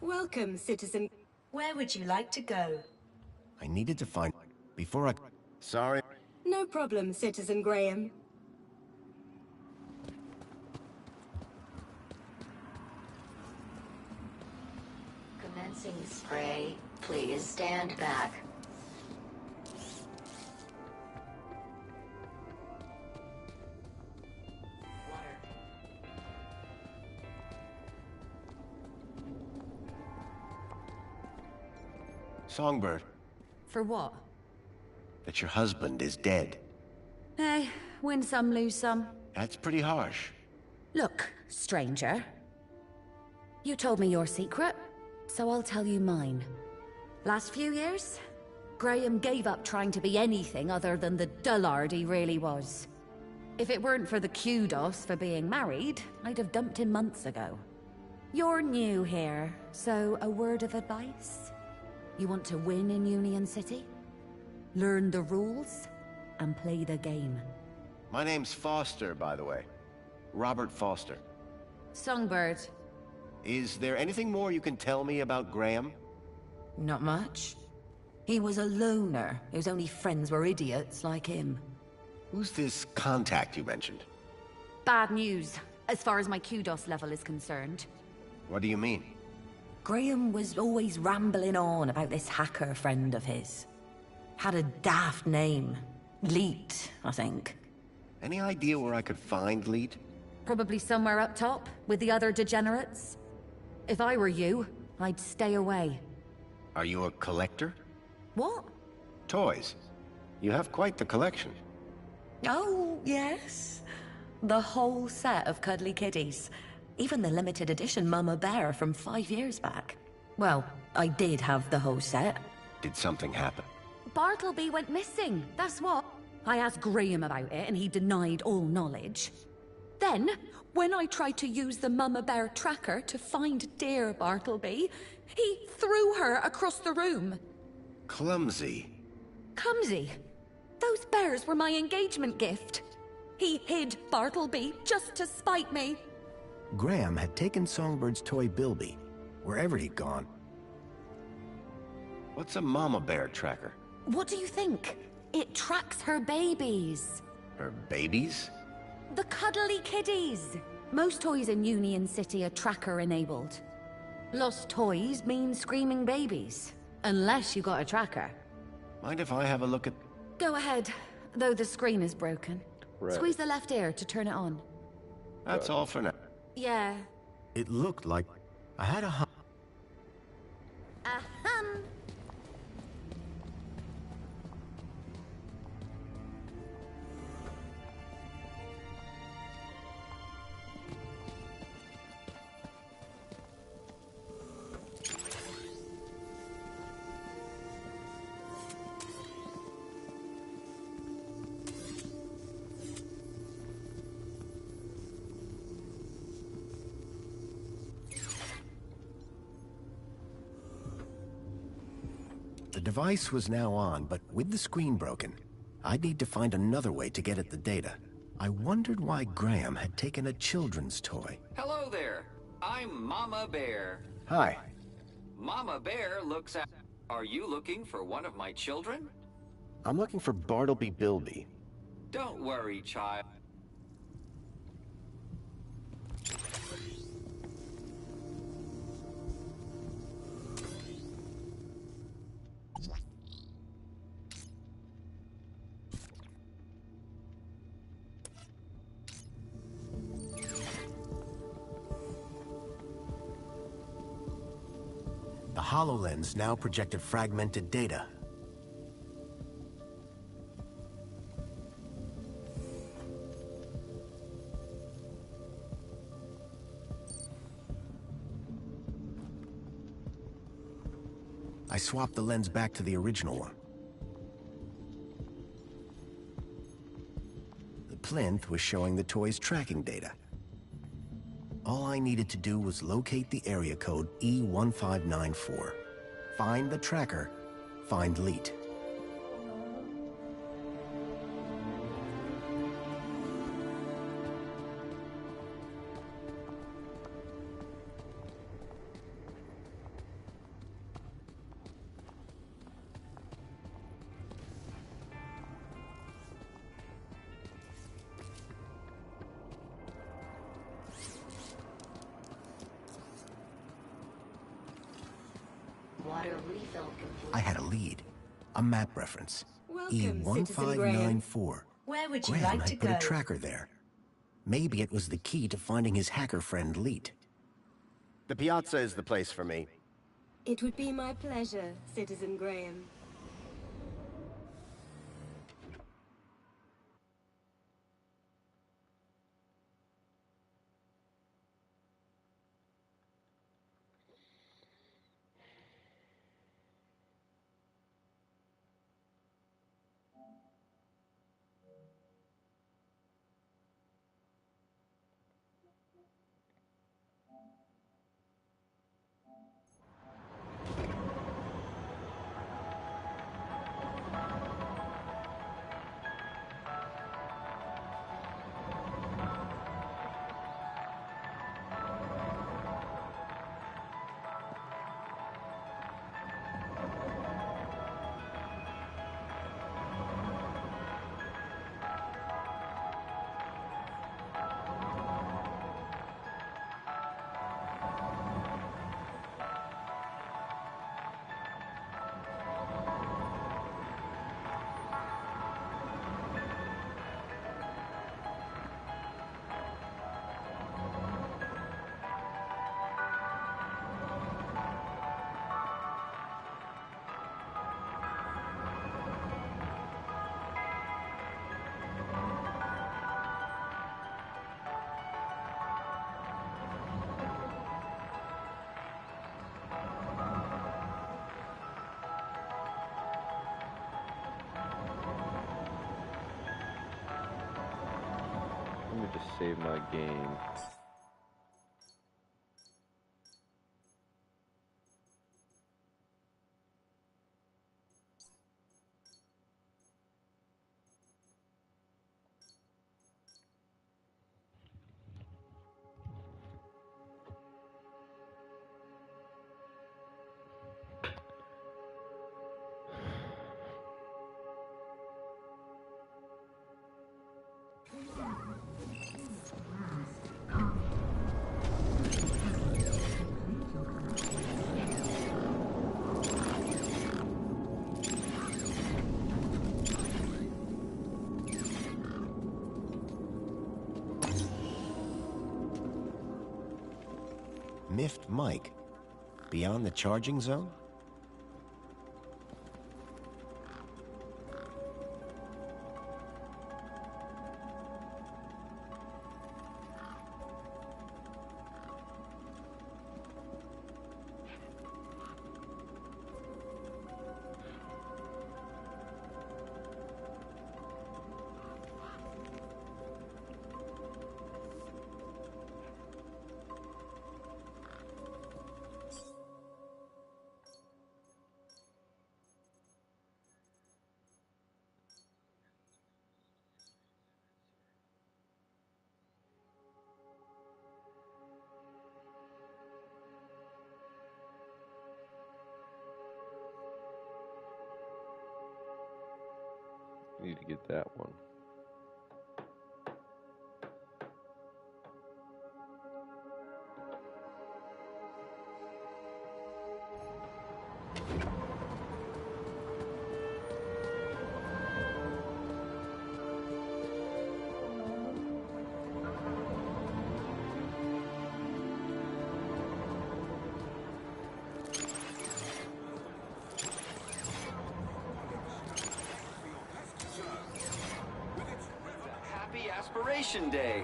Welcome, citizen. Where would you like to go? I needed to find... Before I... Sorry. No problem, Citizen Graham. Commencing spray. Please stand back. Songbird, For what? that your husband is dead. Hey, win some, lose some. That's pretty harsh. Look, stranger. You told me your secret, so I'll tell you mine. Last few years, Graham gave up trying to be anything other than the dullard he really was. If it weren't for the kudos for being married, I'd have dumped him months ago. You're new here, so a word of advice? You want to win in Union City? Learn the rules and play the game. My name's Foster, by the way. Robert Foster. Songbird. Is there anything more you can tell me about Graham? Not much. He was a loner whose only friends were idiots like him. Who's this contact you mentioned? Bad news, as far as my kudos level is concerned. What do you mean? Graham was always rambling on about this hacker friend of his. Had a daft name. Leet, I think. Any idea where I could find Leet? Probably somewhere up top, with the other degenerates. If I were you, I'd stay away. Are you a collector? What? Toys. You have quite the collection. Oh, yes. The whole set of cuddly kitties. Even the limited edition Mama Bear from 5 years back. Well, I did have the whole set. Did something happen? Bartleby went missing, that's what. I asked Graham about it and he denied all knowledge. Then, when I tried to use the Mama Bear tracker to find dear Bartleby, he threw her across the room. Clumsy. Clumsy? Those bears were my engagement gift. He hid Bartleby just to spite me. Graham had taken Songbird's toy Bilby, wherever he'd gone. What's a mama bear tracker? What do you think? It tracks her babies. Her babies? The cuddly kiddies. Most toys in Union City are tracker-enabled. Lost toys mean screaming babies. Unless you got a tracker. Mind if I have a look at... Go ahead, though the screen is broken. Right. Squeeze the left ear to turn it on. That's all for now. Yeah. It looked like I had a hum. Ahem. The device was now on, but with the screen broken, I'd need to find another way to get at the data. I wondered why Graham had taken a children's toy. Hello there. I'm Mama Bear. Hi. Mama Bear looks at... Are you looking for one of my children? I'm looking for Bartleby Bilby. Don't worry, child. The HoloLens now projected fragmented data. I swapped the lens back to the original one. The plinth was showing the toy's tracking data. All I needed to do was locate the area code E1594. Find the tracker, find Leet. Water refill complete. I had a lead, a map reference. Welcome, Citizen Graham. E1594. Where would you Graham like to had put go? a tracker there. Maybe it was the key to finding his hacker friend Leet. The piazza is the place for me. It would be my pleasure, Citizen Graham. to save my game. Miffed Mike. Beyond the charging zone? Need to get that one. Happy Aspiration Day.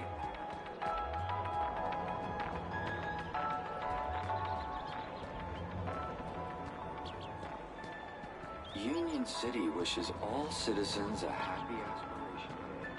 Union City wishes all citizens a happy Aspiration Day.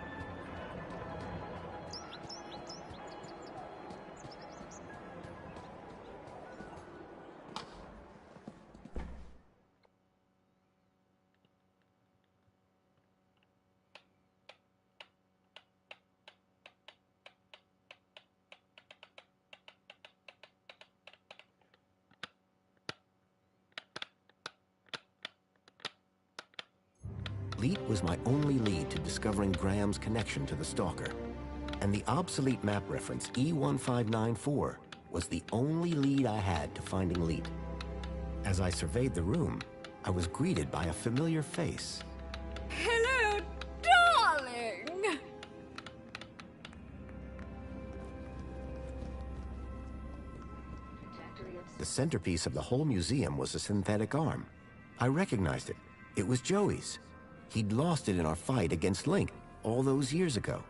Leet was my only lead to discovering Graham's connection to the Stalker. And the obsolete map reference E1594 was the only lead I had to finding Leet. As I surveyed the room, I was greeted by a familiar face. Hello, darling! The centerpiece of the whole museum was a synthetic arm. I recognized it. It was Joey's. He'd lost it in our fight against Link all those years ago.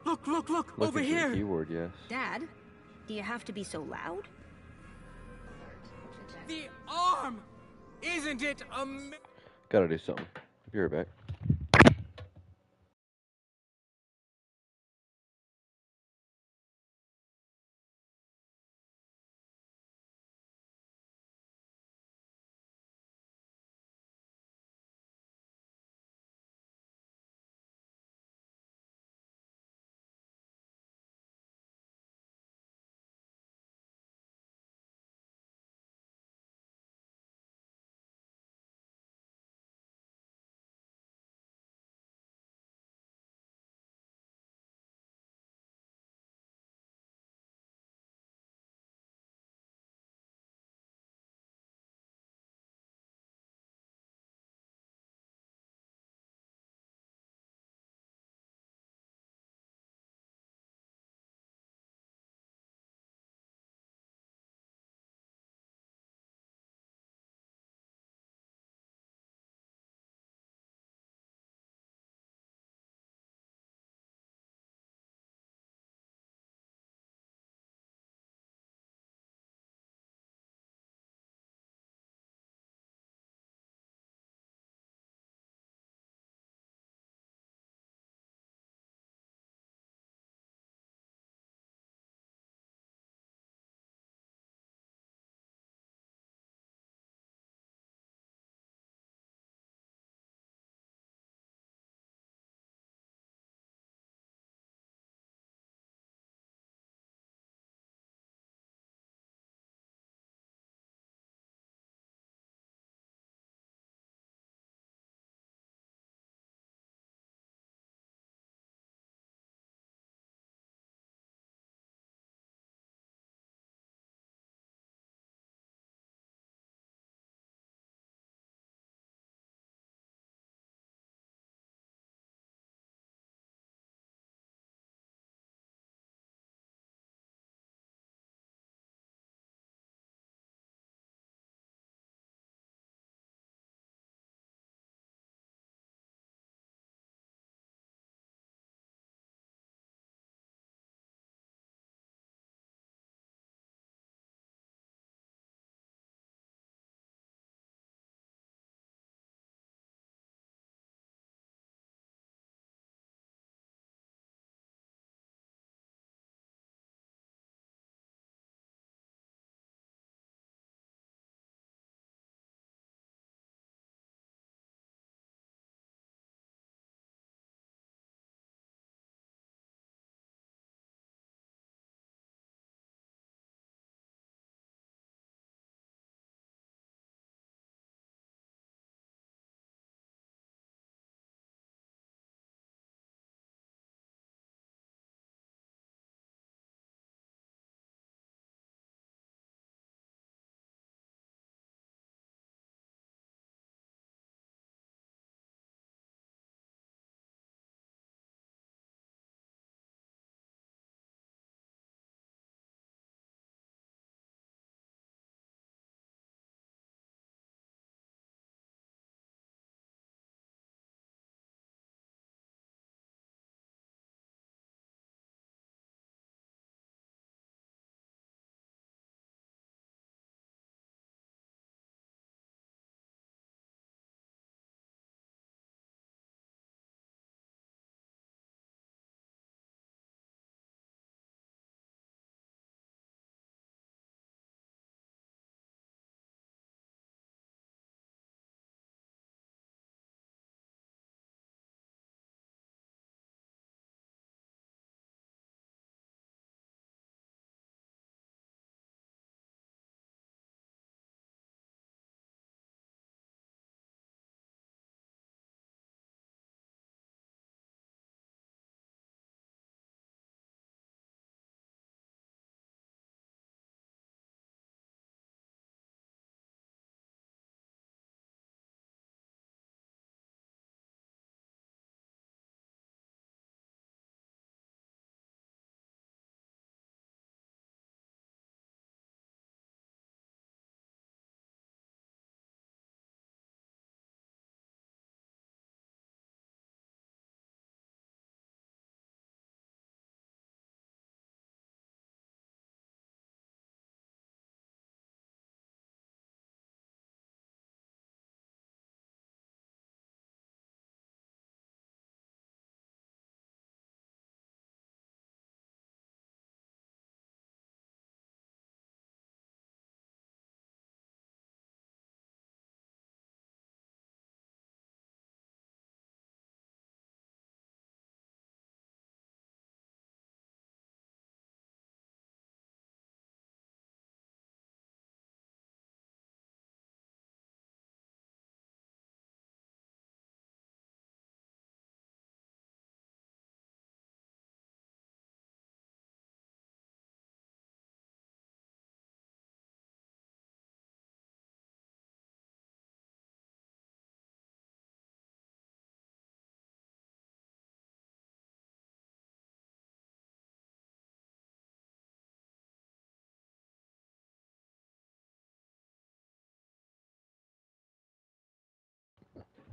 Look, over Looking for here! the keyword, yes. Dad, do you have to be so loud? The arm! Isn't it Gotta do something. Be right back.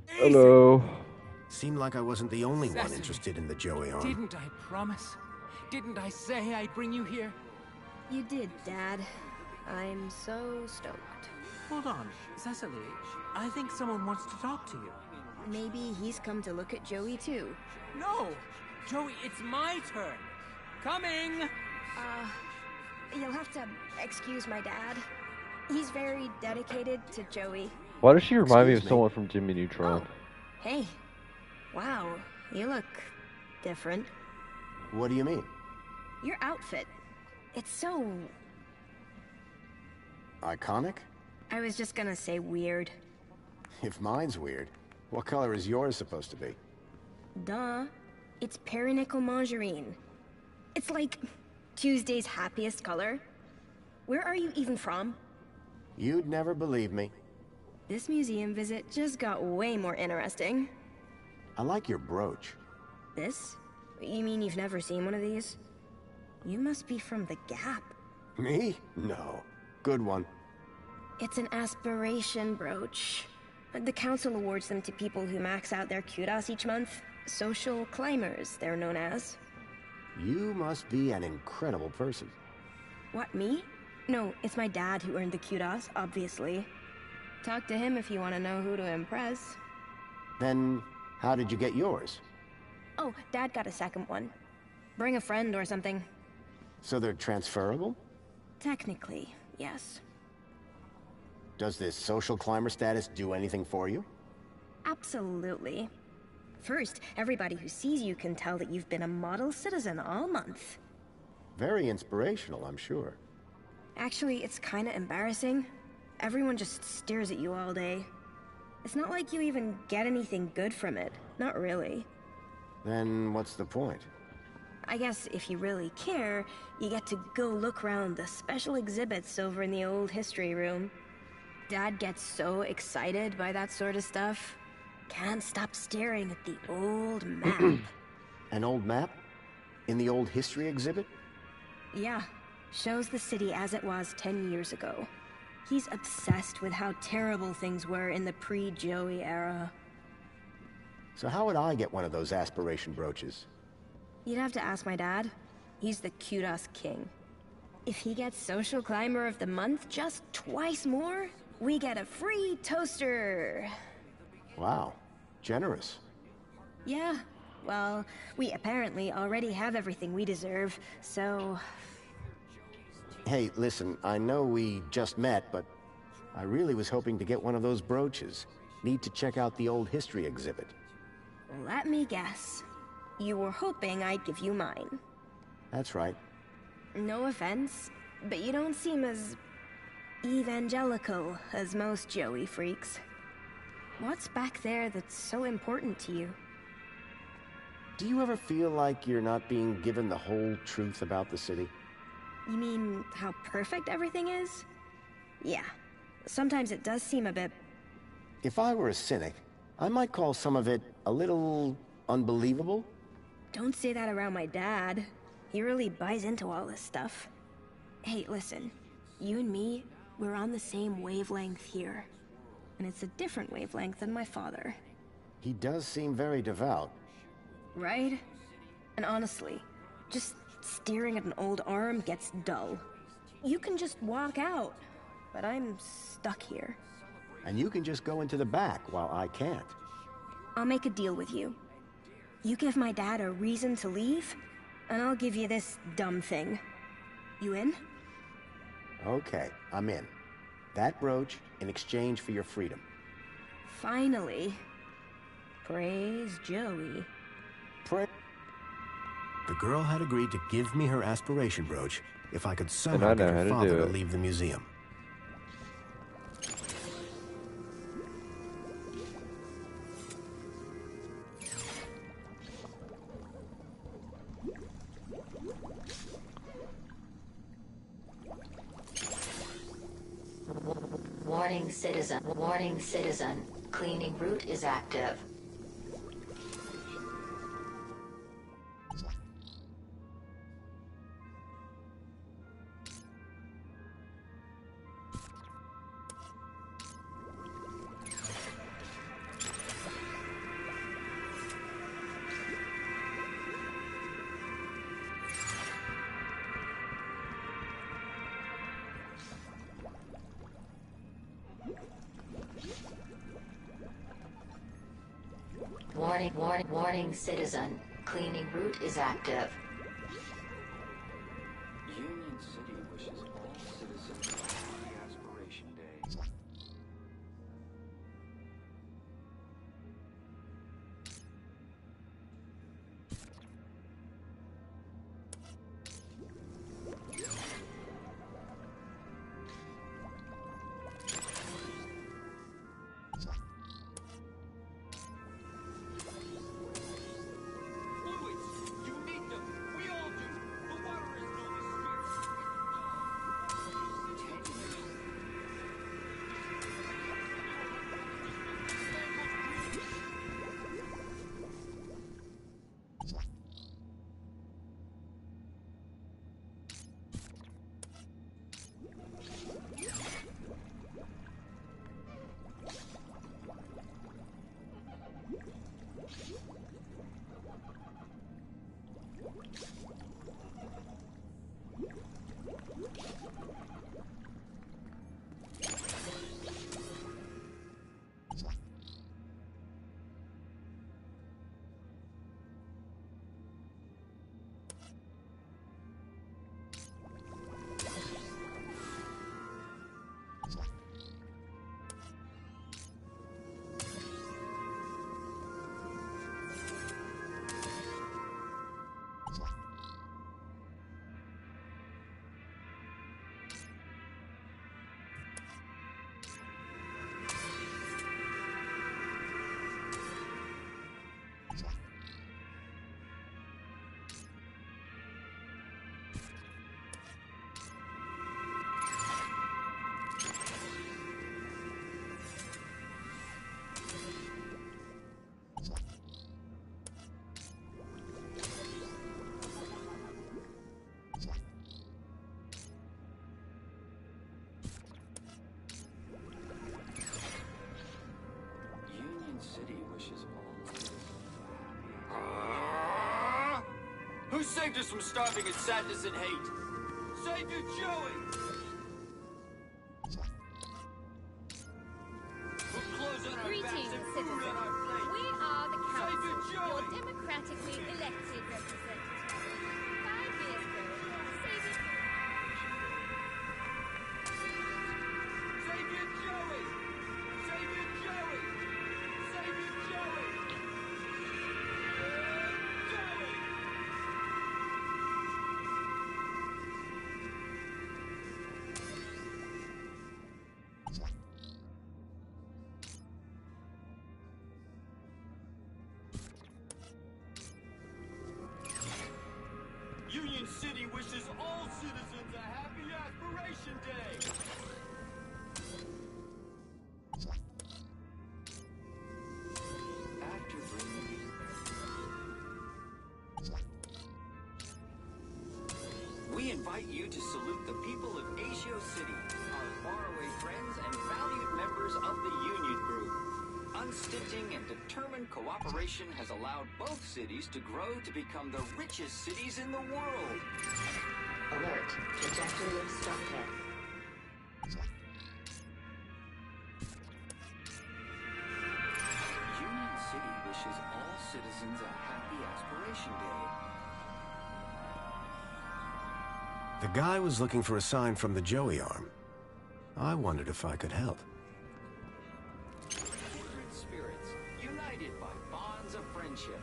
Hello. Seemed like I wasn't the only one interested in the Joey arm. Didn't I promise? Didn't I say I'd bring you here? You did, Dad. I'm so stoked. Hold on, Cecily. I think someone wants to talk to you. Maybe he's come to look at Joey too. No! Joey, it's my turn! Coming! You'll have to excuse my dad. He's very dedicated to Joey. Why does she remind me of someone from Jimmy Neutron? Oh, hey. Wow, you look different. What do you mean? Your outfit. It's so... iconic? I was just gonna say weird. If mine's weird, what color is yours supposed to be? Duh. It's perinickel mangerine. It's like Tuesday's happiest color. Where are you even from? You'd never believe me. This museum visit just got way more interesting. I like your brooch. This? You mean you've never seen one of these? You must be from the Gap. Me? No. Good one. It's an aspiration brooch. The council awards them to people who max out their kudos each month. Social climbers, they're known as. You must be an incredible person. What, me? No, it's my dad who earned the kudos, obviously. Talk to him if you want to know who to impress. Then, how did you get yours? Oh, Dad got a second one. Bring a friend or something. So they're transferable? Technically, yes. Does this social climber status do anything for you? Absolutely. First, everybody who sees you can tell that you've been a model citizen all month. Very inspirational, I'm sure. Actually, it's kinda embarrassing. Everyone just stares at you all day. It's not like you even get anything good from it. Not really. Then what's the point? I guess if you really care, you get to go look around the special exhibits over in the old history room. Dad gets so excited by that sort of stuff. Can't stop staring at the old map. An old map? In the old history exhibit? Yeah. Shows the city as it was 10 years ago. He's obsessed with how terrible things were in the pre-Joey era. So how would I get one of those aspiration brooches? You'd have to ask my dad. He's the kudos king. If he gets Social Climber of the Month just twice more, we get a free toaster. Wow, generous. Yeah, well, we apparently already have everything we deserve, so... Hey, listen, I know we just met, but I really was hoping to get one of those brooches. Need to check out the old history exhibit. Let me guess. You were hoping I'd give you mine. That's right. No offense, but you don't seem as... evangelical as most Joey freaks. What's back there that's so important to you? Do you ever feel like you're not being given the whole truth about the city? You mean how perfect everything is? Yeah. Sometimes it does seem a bit... If I were a cynic, I might call some of it a little unbelievable. Don't say that around my dad. He really buys into all this stuff. Hey, listen. You and me, we're on the same wavelength here. And it's a different wavelength than my father. He does seem very devout. Right? And honestly, just staring at an old arm gets dull. You can just walk out, but I'm stuck here. And you can just go into the back while I can't. I'll make a deal with you. You give my dad a reason to leave, and I'll give you this dumb thing. You in? Okay, I'm in. That brooch in exchange for your freedom. Finally. Praise Joey. The girl had agreed to give me her aspiration brooch if I could somehow get her father to leave the museum. Warning citizen. Warning citizen. Cleaning route is active. Warning, citizen. Cleaning route is active. Union City wishes all citizens a happy Aspiration Day. City wishes all. Who saved us from starving in sadness and hate? Save your Joey! We'll close on our Greetings, backs and food citizens. on our plates. We are the Save council, your your Joey! democratically elected representatives. 5 years ago, saving Save your Joey! Save your Joey! Save your Joey! Joey! Union City wishes all citizens a happy Aspiration Day! After bringing... We invite you to salute the people of Asio City, our faraway friends and valued members of the Union Group. Unstinting and determined cooperation has allowed both cities to grow to become the richest cities in the world. Alert. Trajectory obstructed. Union City wishes all citizens a happy Aspiration Day. The guy was looking for a sign from the Joey arm. I wondered if I could help. Kindred spirits, united by bonds of friendship.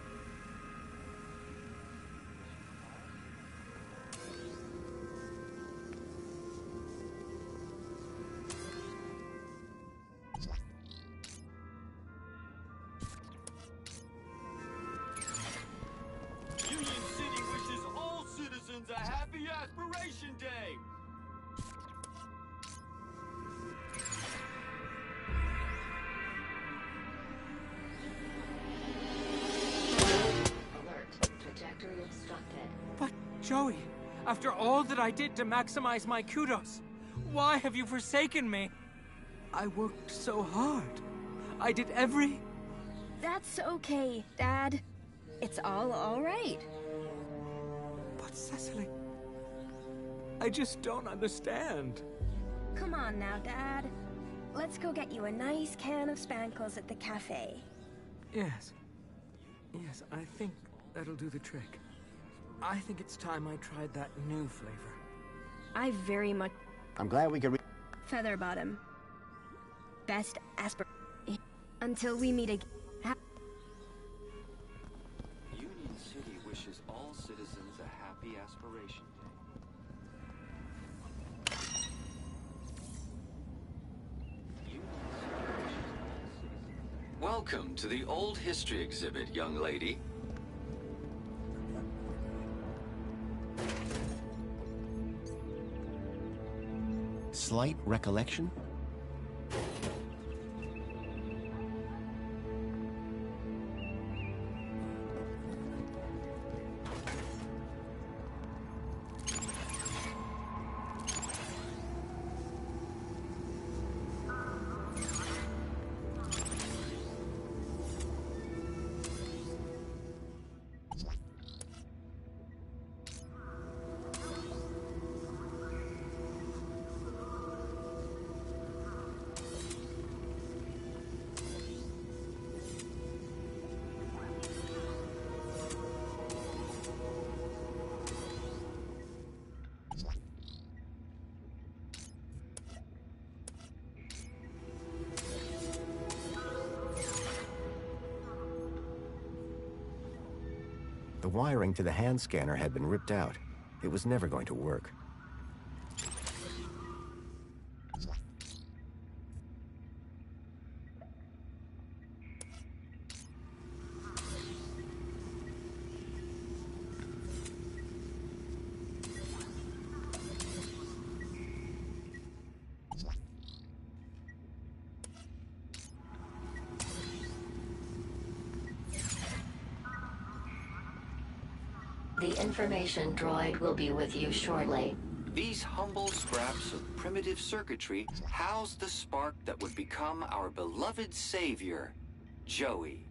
Union City wishes all citizens a happy Aspiration Day! Alert. Trajectory obstructed. But, Joey, after all that I did to maximize my kudos, why have you forsaken me? I worked so hard. I did every... That's okay, Dad. It's all right. But, Cecily... I just don't understand. Come on now, Dad. Let's go get you a nice can of Spankles at the cafe. Yes. Yes, I think that'll do the trick. I think it's time I tried that new flavor. I very much... I'm glad we could Featherbottom. Best aspir... Until we meet again. Union City wishes all citizens a happy aspiration day. Welcome to the Old History exhibit, young lady. Slight recollection? The wiring to the hand scanner had been ripped out. It was never going to work. The information droid will be with you shortly. These humble scraps of primitive circuitry house the spark that would become our beloved savior, Joey.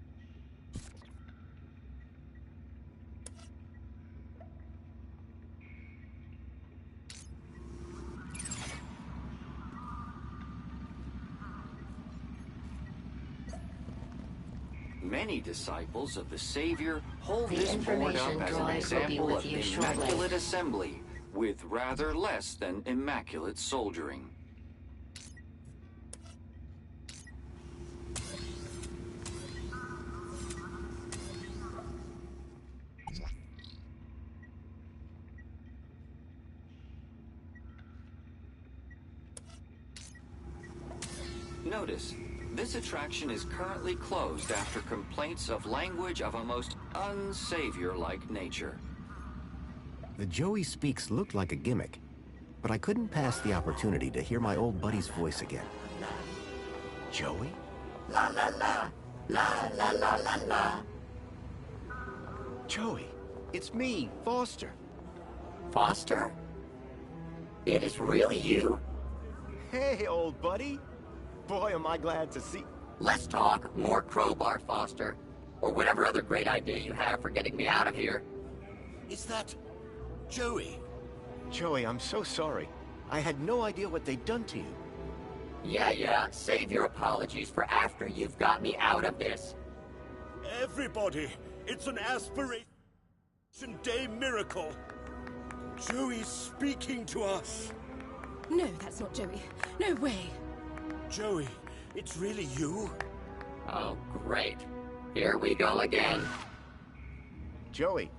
Many disciples of the Savior hold this board up as an example of immaculate assembly, with rather less than immaculate soldiering. Notice, this attraction is currently closed after complaints of language of a most unsavior-like nature. The Joey Speaks looked like a gimmick, but I couldn't pass the opportunity to hear my old buddy's voice again. Joey? La la la, la la la la la. Joey, it's me, Foster. Foster? It is really you? Hey, old buddy. Boy, am I glad to see... Let's talk more crowbar, Foster. Or whatever other great idea you have for getting me out of here. Is that... Joey? Joey, I'm so sorry. I had no idea what they'd done to you. Yeah, save your apologies for after you've got me out of this. Everybody, it's an aspiration day miracle. Joey's speaking to us. No, that's not Joey. No way. Joey, it's really you? Oh, great. Here we go again. Joey.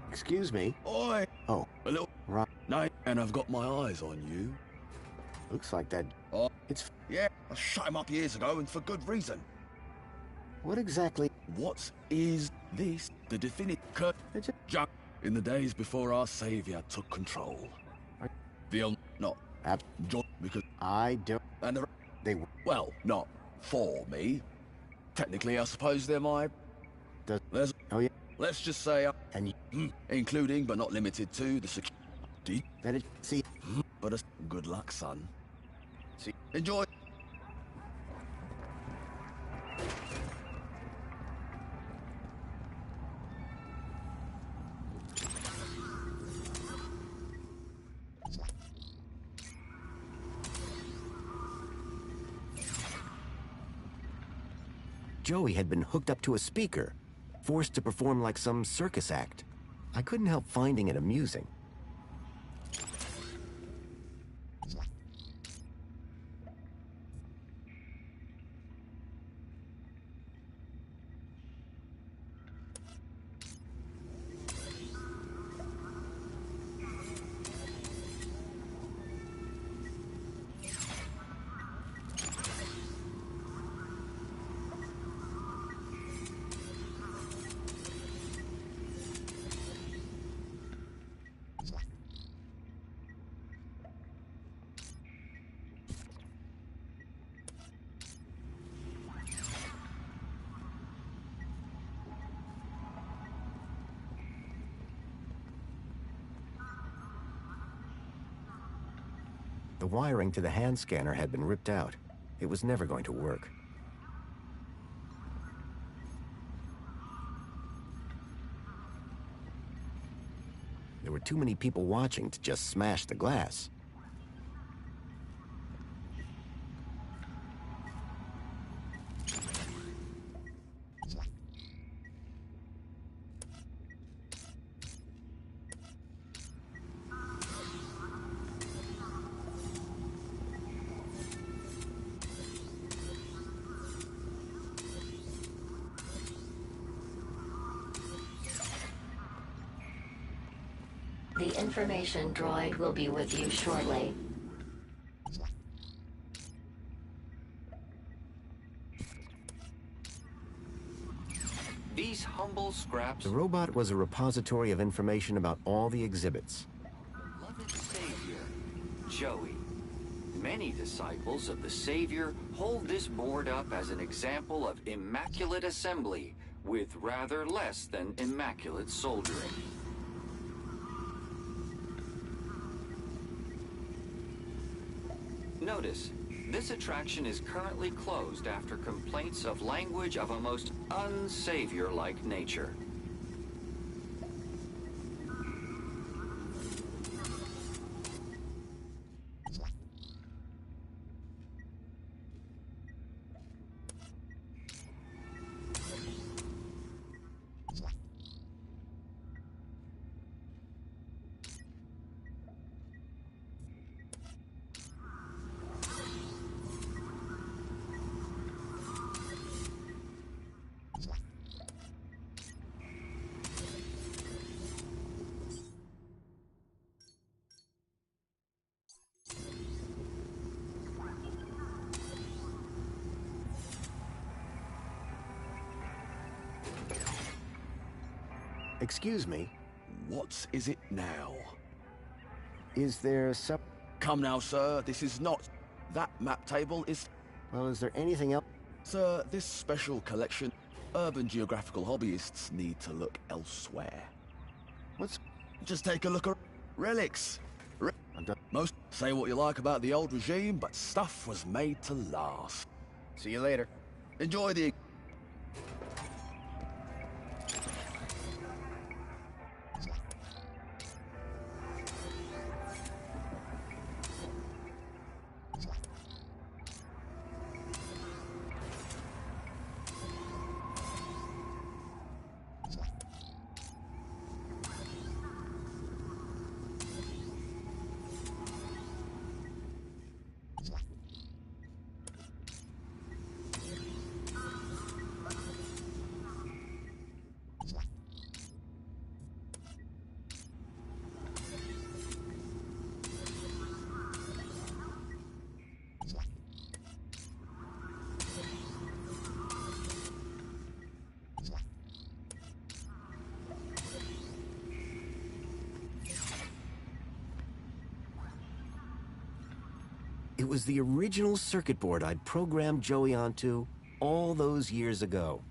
Excuse me. Oi! Oh. A little... Right. No, and I've got my eyes on you. Looks like that... Oh, it's... Yeah, I shut him up years ago, and for good reason. What exactly... What is this? The definitive junk in the days before our savior took control. The not John, because I don't... And they... Well, not for me. Technically, I suppose they're my... There's... Oh, yeah. Let's just say... And you... Including, but not limited to, the security... That is... See... But good luck, son. See... Enjoy... Joey had been hooked up to a speaker, forced to perform like some circus act. I couldn't help finding it amusing. The wiring to the hand scanner had been ripped out. It was never going to work. There were too many people watching to just smash the glass. The information droid will be with you shortly. These humble scraps... The robot was a repository of information about all the exhibits. Beloved Savior, Joey. Many disciples of the Savior hold this board up as an example of immaculate assembly with rather less than immaculate soldering. Notice, this attraction is currently closed after complaints of language of a most unsavior-like nature. Excuse me? What is it now? Is there some... Come now, sir, this is not... That map table is... Well, is there anything else? Sir, this special collection... Urban geographical hobbyists need to look elsewhere. What's... Just take a look at... Relics. I'm done. Most say what you like about the old regime, but stuff was made to last. See you later. Enjoy the... It was the original circuit board I'd programmed Joey onto all those years ago.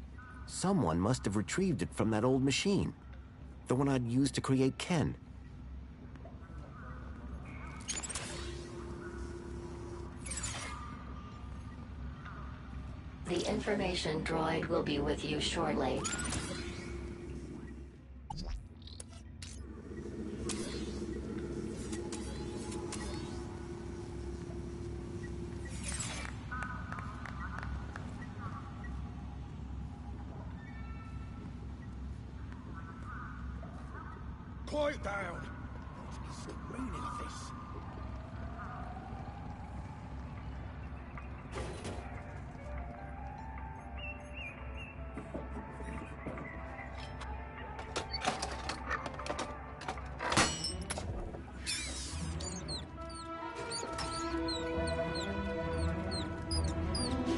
Someone must have retrieved it from that old machine. The one I'd used to create Ken. The information droid will be with you shortly. quiet down. What's the meaning of this?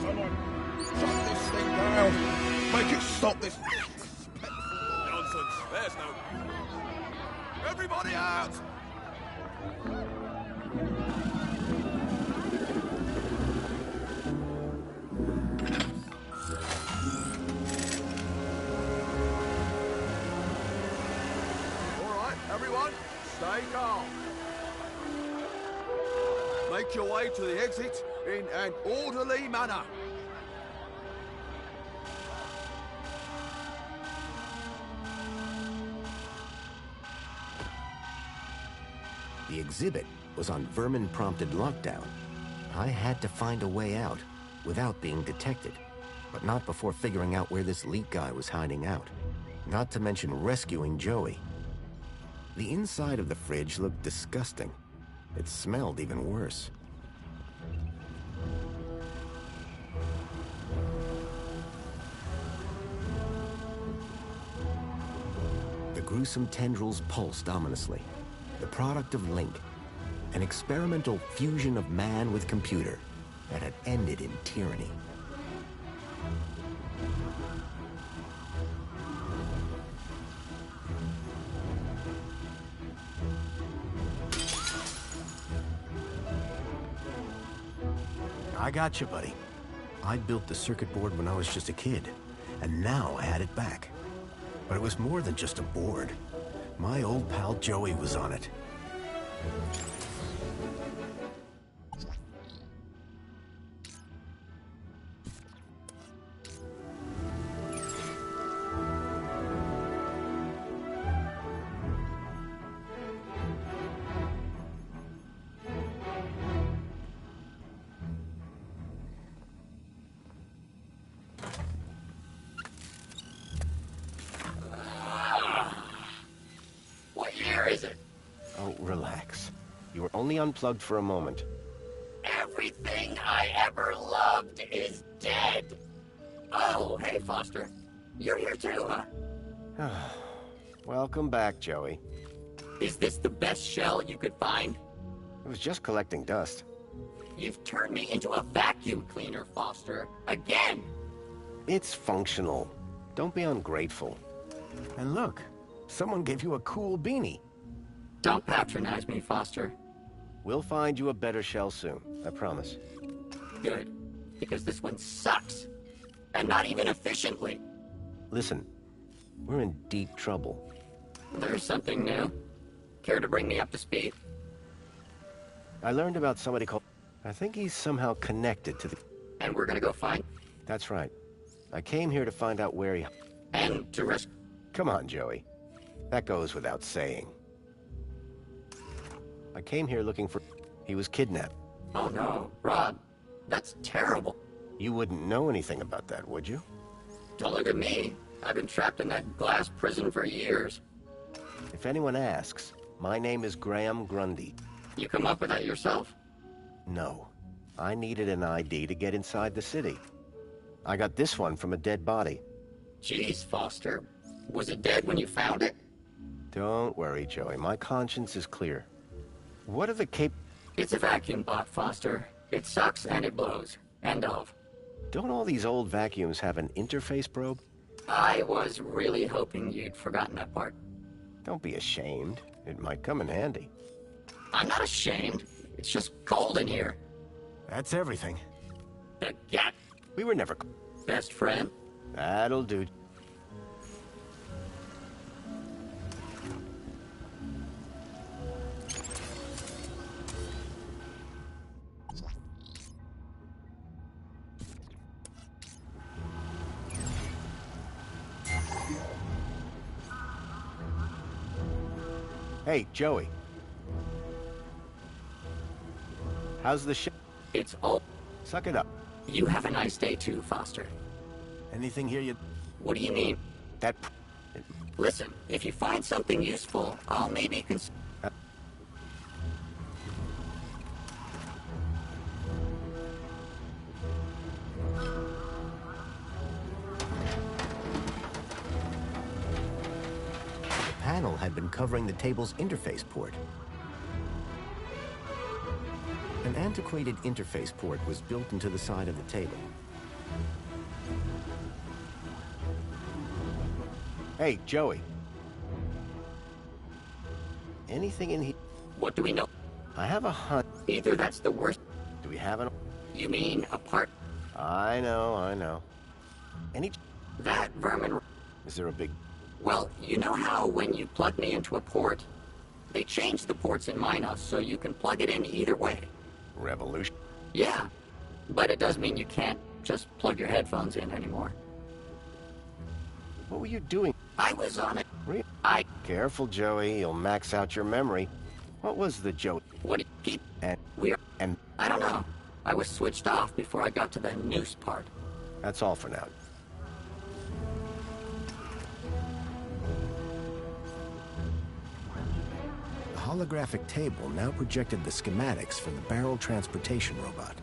Someone, shut this thing down. Make it stop this. Nonsense. There's no. Everybody out! All right, everyone, stay calm. Make your way to the exit in an orderly manner. The exhibit was on vermin-prompted lockdown. I had to find a way out, without being detected, but not before figuring out where this leak guy was hiding out. Not to mention rescuing Joey. The inside of the fridge looked disgusting. It smelled even worse. The gruesome tendrils pulsed ominously. The product of Link, an experimental fusion of man with computer that had ended in tyranny. I got you, buddy. I built the circuit board when I was just a kid, and now I had it back. But it was more than just a board. My old pal Joey was on it. What year is it? Oh, relax. You were only unplugged for a moment. Everything I ever loved is dead. Oh, hey, Foster. You're here too, huh? Welcome back, Joey. Is this the best shell you could find? It was just collecting dust. You've turned me into a vacuum cleaner, Foster. Again! It's functional. Don't be ungrateful. And look, someone gave you a cool beanie. Don't patronize me, Foster. We'll find you a better shell soon, I promise. Good, because this one sucks. And not even efficiently. Listen, we're in deep trouble. There's something new. Care to bring me up to speed? I learned about somebody called... I think he's somehow connected to the... And we're gonna go find... That's right. I came here to find out where he... And to rescue... Come on, Joey. That goes without saying. I came here looking for... He was kidnapped. Oh no, Rod. That's terrible. You wouldn't know anything about that, would you? Don't look at me. I've been trapped in that glass prison for years. If anyone asks, my name is Graham Grundy. You come up with that yourself? No. I needed an ID to get inside the city. I got this one from a dead body. Jeez, Foster. Was it dead when you found it? Don't worry, Joey. My conscience is clear. What are the It's a vacuum bot, Foster. It sucks and it blows. End of. Don't all these old vacuums have an interface probe? I was really hoping you'd forgotten that part. Don't be ashamed. It might come in handy. I'm not ashamed. It's just cold in here. That's everything. The gat. We were never... Best friend? That'll do. Hey, Joey. How's the ship? It's all... Suck it up. You have a nice day too, Foster. Anything here you... What do you mean? That... Listen, if you find something useful, I'll maybe consider... The panel had been covering the table's interface port. An antiquated interface port was built into the side of the table. Hey, Joey. Anything in here? What do we know? I have a hunch. Either that's the worst... Do we have an... You mean a part? I know. Any... That vermin... Is there a big... Well, you know how when you plug me into a port, they changed the ports in mine so you can plug it in either way. Revolution? Yeah, but it does mean you can't just plug your headphones in anymore. What were you doing? I was on it. Really? Careful, Joey. You'll max out your memory. What was the Joey? What did you keep? And I don't know. I was switched off before I got to the noose part. That's all for now. The holographic table now projected the schematics for the barrel transportation robot.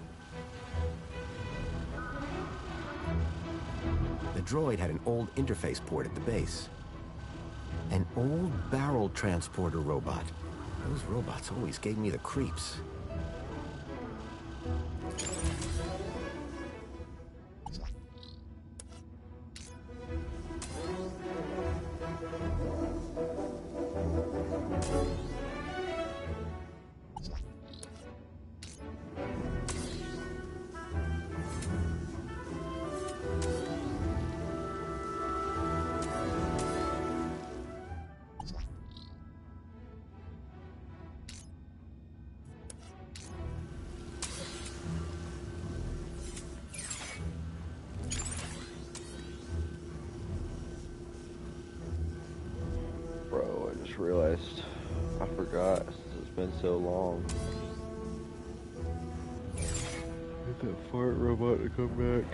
The droid had an old interface port at the base. An old barrel transporter robot. Those robots always gave me the creeps. Bro, I just realized I forgot since it's been so long. Get that fart robot to come back.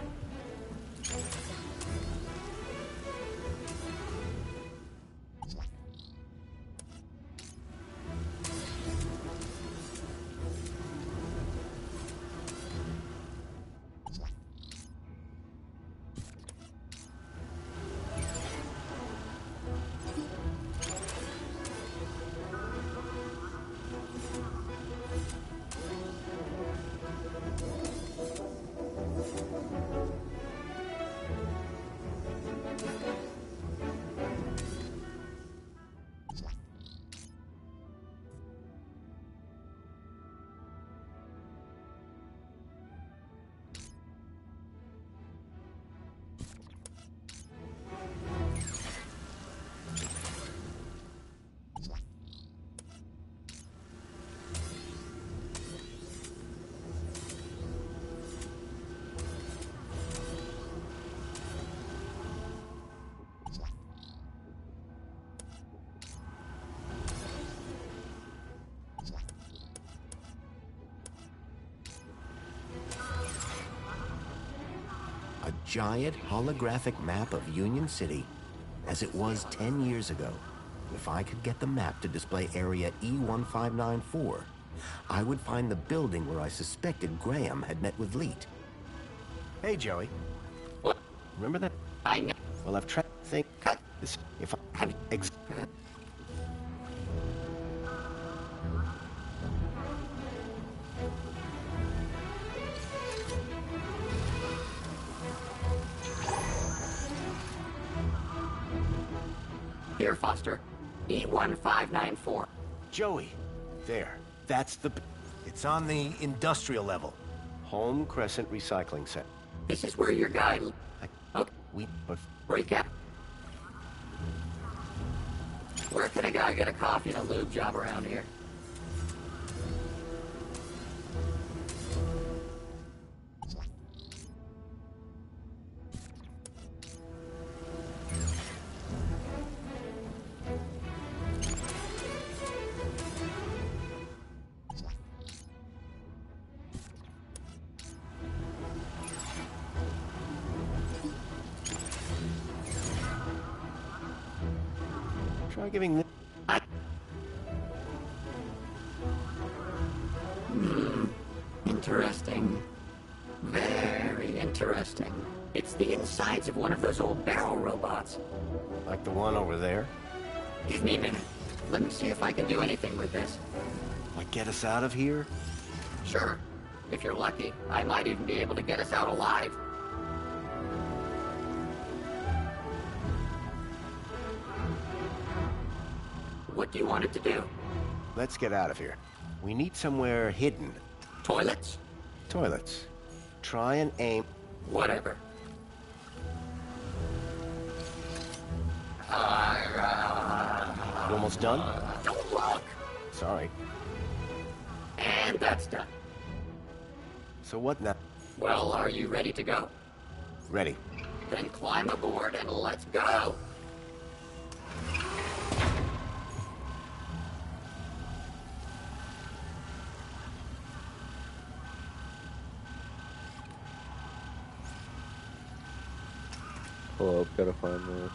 A giant holographic map of Union City, as it was 10 years ago. If I could get the map to display area E1594, I would find the building where I suspected Graham had met with Leet. Hey, Joey. What? Remember that? I know. Well, I've tried to think this. If I have Here, Foster. E1594. Joey, there. That's the... It's on the industrial level. Home Crescent Recycling Center. This is where your guy... Okay. But break out. Where can a guy get a coffee and a lube job around here? Try giving this... Interesting. Very interesting. It's the insides of one of those old barrel robots. Like the one over there? Give me a minute. Let me see if I can do anything with this. Like get us out of here? Sure. If you're lucky, I might even be able to get us out alive. What do you want it to do? Let's get out of here. We need somewhere hidden. Toilets? Toilets. Try and aim... Whatever. You almost done? Don't look. Sorry. And that's done. So what now? Well, are you ready to go? Ready. Then climb aboard and let's go. Hold up, gotta find this.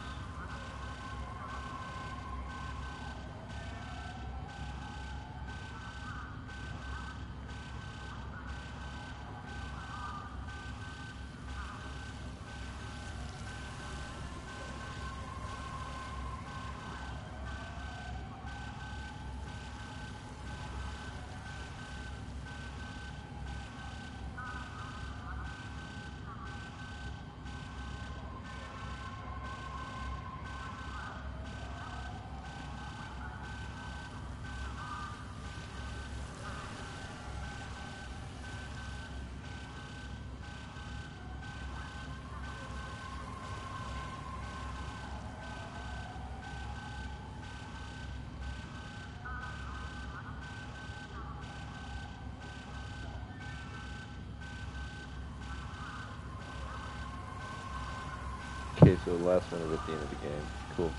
Okay, so the last one is at the end of the game. Cool.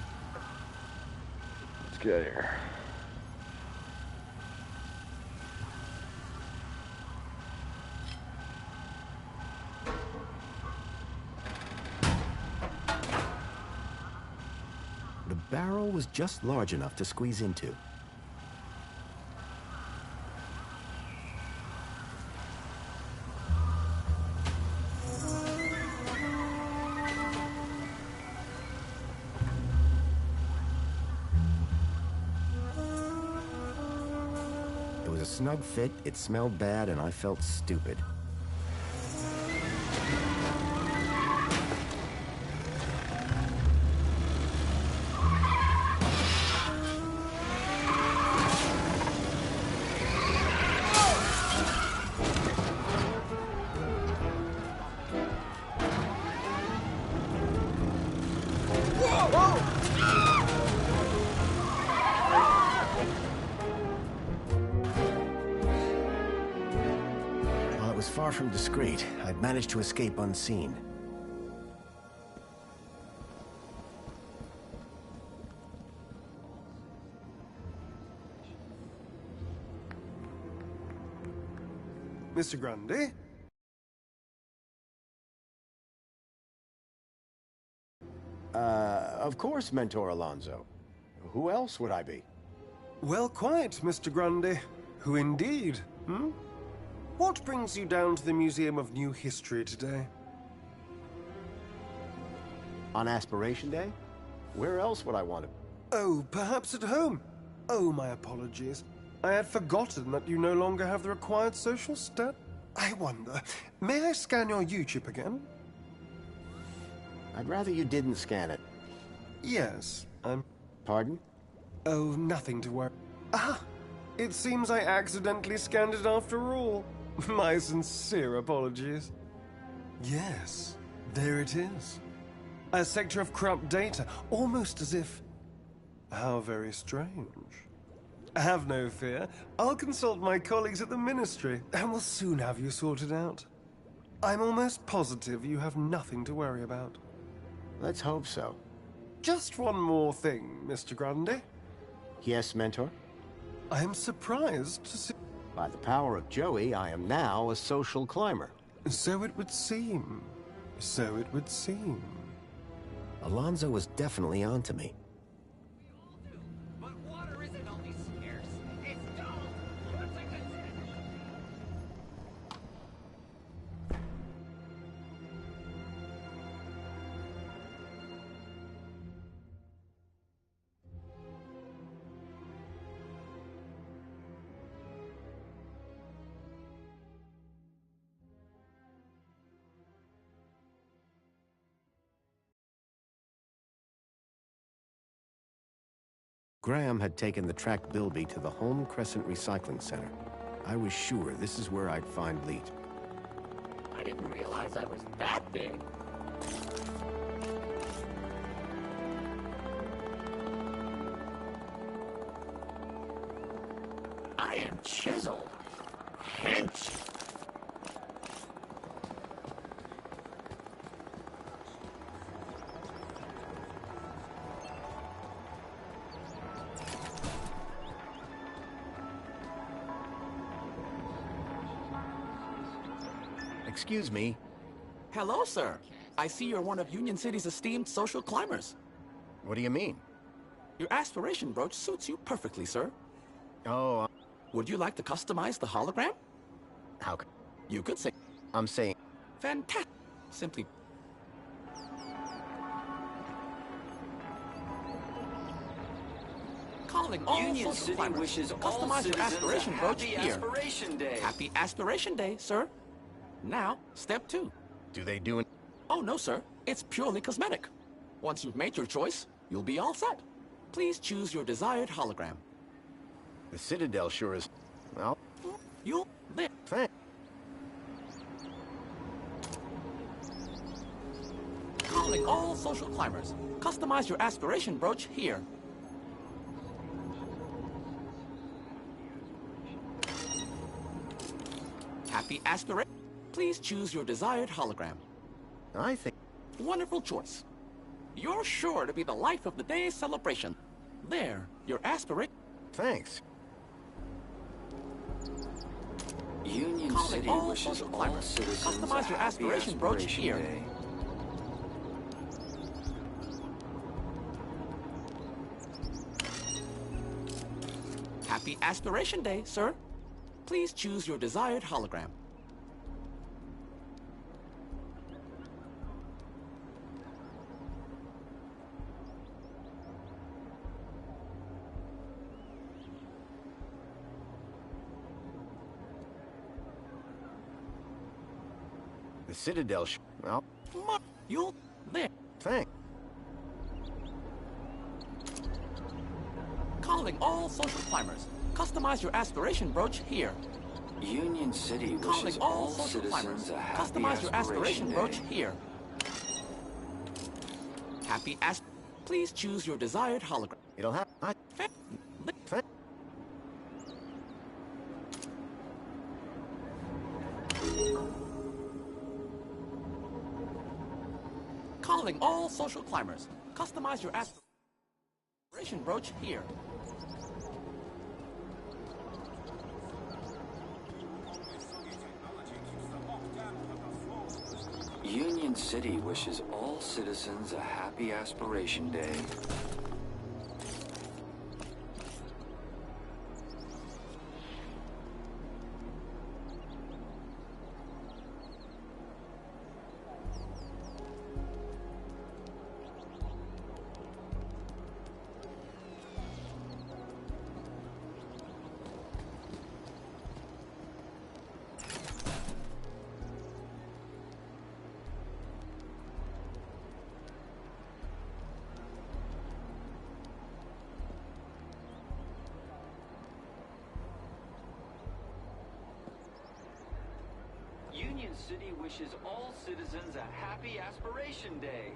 Let's get out of here. The barrel was just large enough to squeeze into. It was a snug fit, it smelled bad, and I felt stupid. While it was far from discreet, I'd managed to escape unseen. Mr. Grundy? Of course, Mentor Alonso. Who else would I be? Well, quite, Mr. Grundy. Who indeed, hmm? What brings you down to the Museum of New History today? On Aspiration Day? Where else would I want to? Oh, perhaps at home. Oh, my apologies. I had forgotten that you no longer have the required social stat. I wonder, may I scan your U-chip again? I'd rather you didn't scan it. Yes, Pardon? Oh, nothing to worry. Ah! It seems I accidentally scanned it after all. My sincere apologies. Yes, there it is. A sector of corrupt data, almost as if... How very strange. Have no fear. I'll consult my colleagues at the Ministry, and we'll soon have you sorted out. I'm almost positive you have nothing to worry about. Let's hope so. Just one more thing, Mr. Grundy. Yes, Mentor? I am surprised to see... By the power of Joey, I am now a social climber. So it would seem. So it would seem. Alonso was definitely onto me. Graham had taken the tracked Bilby to the Home Crescent Recycling Center. I was sure this is where I'd find Leet. I didn't realize I was that big. I am chiseled. Hench. Excuse me. Hello, sir. I see you're one of Union City's esteemed social climbers. What do you mean? Your aspiration brooch suits you perfectly, sir. Oh, would you like to customize the hologram? How could... You could say... I'm saying... Fantastic. Simply... Calling all Union social City climbers. wishes all Customize your citizens aspiration a brooch happy here. Aspiration Day. Happy Aspiration Day, sir. Now, step 2. Do they do it? Oh, no, sir. It's purely cosmetic. Once you've made your choice, you'll be all set. Please choose your desired hologram. The Citadel sure is... Well... You'll live. Thanks. Calling all social climbers. Customize your aspiration brooch here. Happy aspiration. Please choose your desired hologram. I think... Wonderful choice. You're sure to be the life of the day's celebration. There, your aspiration. Thanks. Union Calling City all wishes social all climbers. citizens Customize a your happy aspiration brooch Aspiration here. Day. Happy Aspiration Day, sir. Please choose your desired hologram. The Citadel well... You'll live. Thanks. Calling all social climbers. Customize your aspiration brooch here. Union City Calling wishes all all social climbers. citizens a happy Customize your aspiration Day. brooch here. Happy Please choose your desired hologram. It'll have... Calling all social climbers. Customize your aspiration brooch here. Union City wishes all citizens a happy Aspiration Day. Union City wishes all citizens a happy Aspiration Day.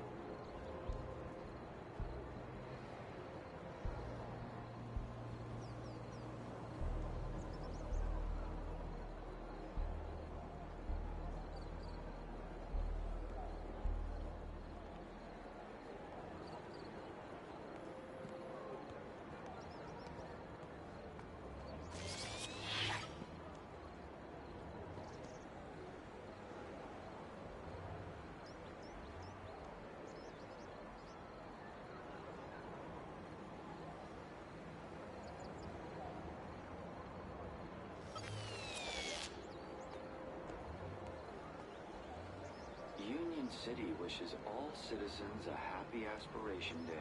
Union City wishes all citizens a happy Aspiration Day.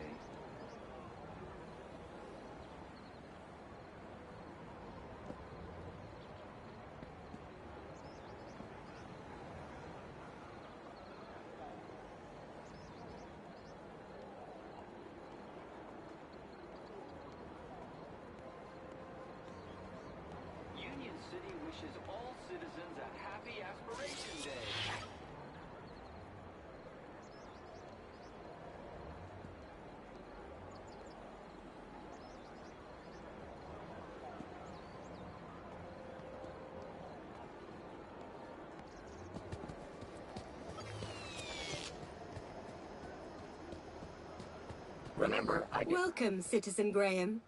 Remember, I get... Welcome, Citizen Graham.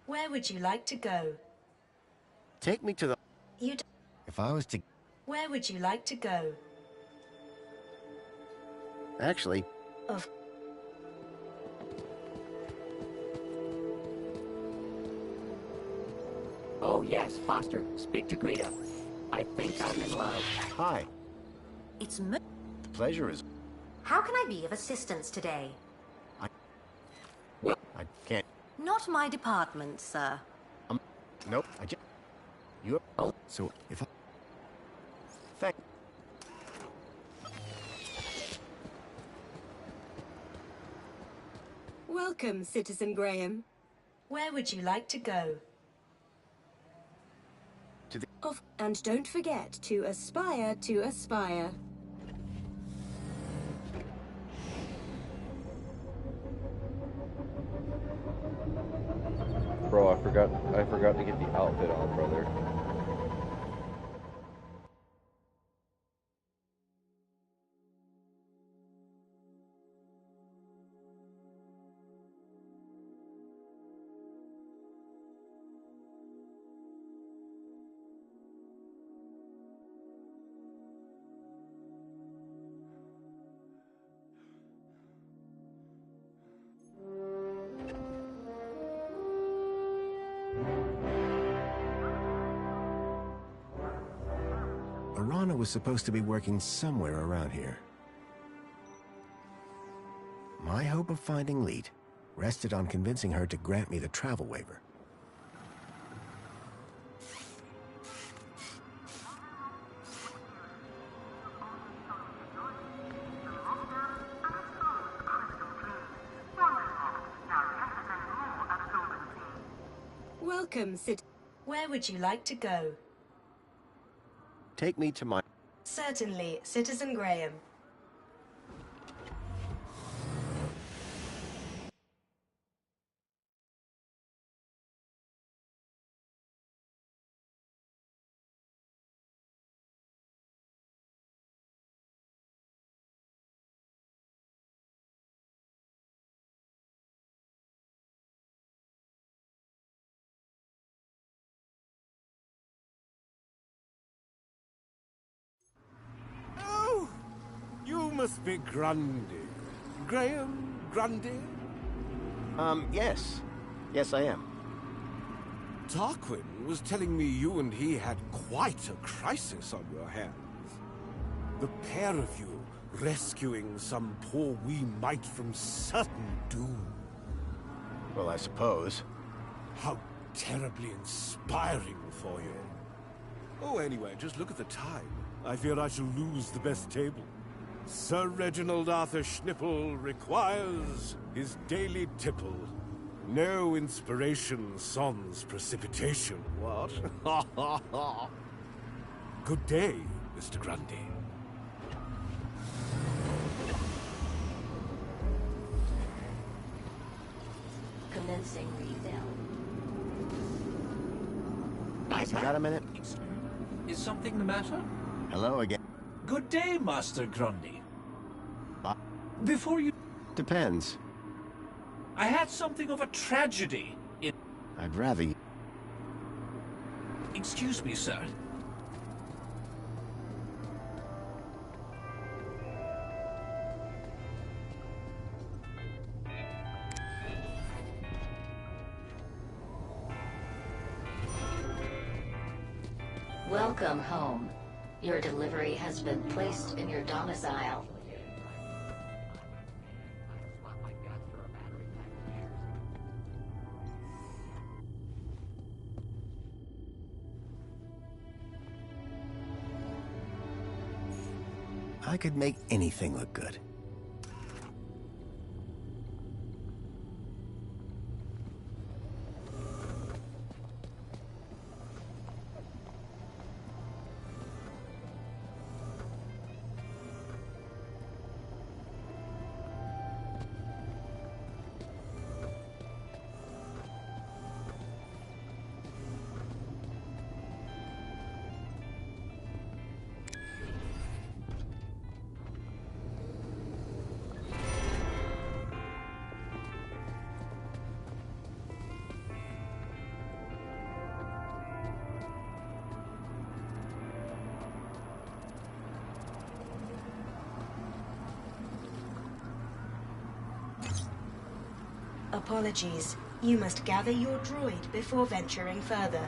Where would you like to go? Take me to the... You. If I was to... Where would you like to go? Actually... Of. Oh yes, Foster. Speak to Greta. I think I'm in love. Hi. It's me. The pleasure is... How can I be of assistance today? I can't... Not my department, sir. Nope, I just... You... Oh, so if I... Thank... Welcome, Citizen Graham. Where would you like to go? To the... And don't forget to aspire to aspire. Bro, I forgot to get the outfit on, brother. Arana was supposed to be working somewhere around here. My hope of finding Leet rested on convincing her to grant me the travel waiver. Welcome, Where would you like to go? Take me to my... Certainly, Citizen Graham. Oh, you must be Grundy. Graham Grundy? Yes. Yes, I am. Tarquin was telling me you and he had quite a crisis on your hands. The pair of you rescuing some poor wee mite from certain doom. Well, I suppose. How terribly inspiring for you. Oh, anyway, just look at the time. I fear I shall lose the best table. Sir Reginald Arthur Schnipple requires his daily tipple. No inspiration sans precipitation, what? Good day, Mr. Grundy. Commencing refill. Got a minute? Is something the matter? Hello again. Good day, Master Grundy. Before you... Depends. I had something of a tragedy in... I'd rather you... Excuse me, sir. Welcome home. Your delivery has been placed in your domicile. I could make anything look good. Apologies. You must gather your droid before venturing further.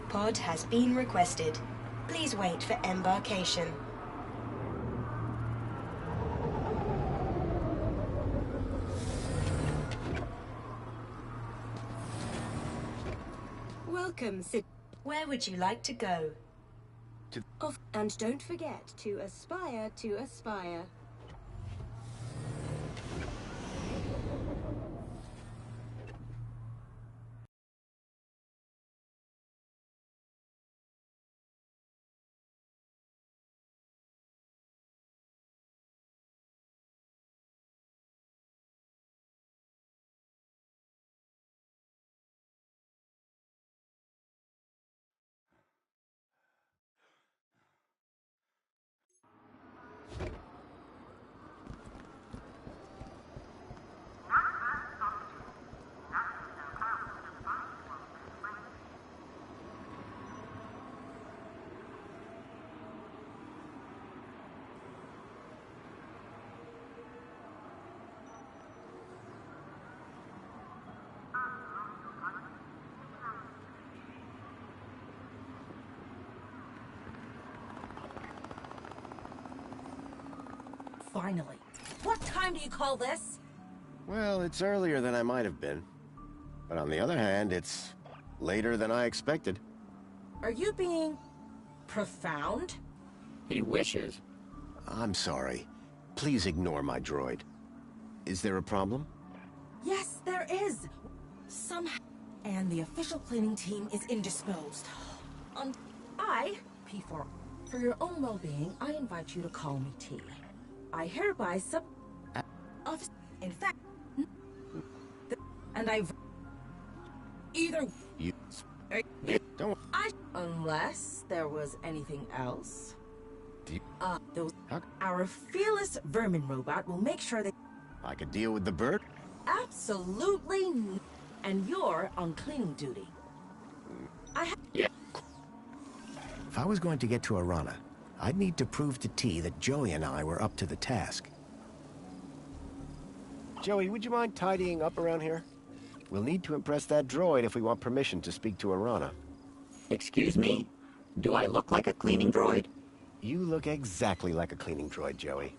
Pod has been requested. Please wait for embarkation. Welcome, Sid. Where would you like to go? And don't forget to aspire to aspire. Finally. What time do you call this? Well, it's earlier than I might have been. But on the other hand, it's later than I expected. Are you being profound? He wishes. I'm sorry. Please ignore my droid. Is there a problem? Yes, there is. Somehow. And the official cleaning team is indisposed. I, P4, for your own well-being, I invite you to call me T. I hereby office. In fact, and I've either you don't. Unless there was anything else. You, our fearless vermin robot will make sure that I could deal with the bird. Absolutely, and you're on cleaning duty. Yeah. If I was going to get to Arana, I'd need to prove to T that Joey and I were up to the task. Joey, would you mind tidying up around here? We'll need to impress that droid if we want permission to speak to Arana. Excuse me? Do I look like a cleaning droid? You look exactly like a cleaning droid, Joey.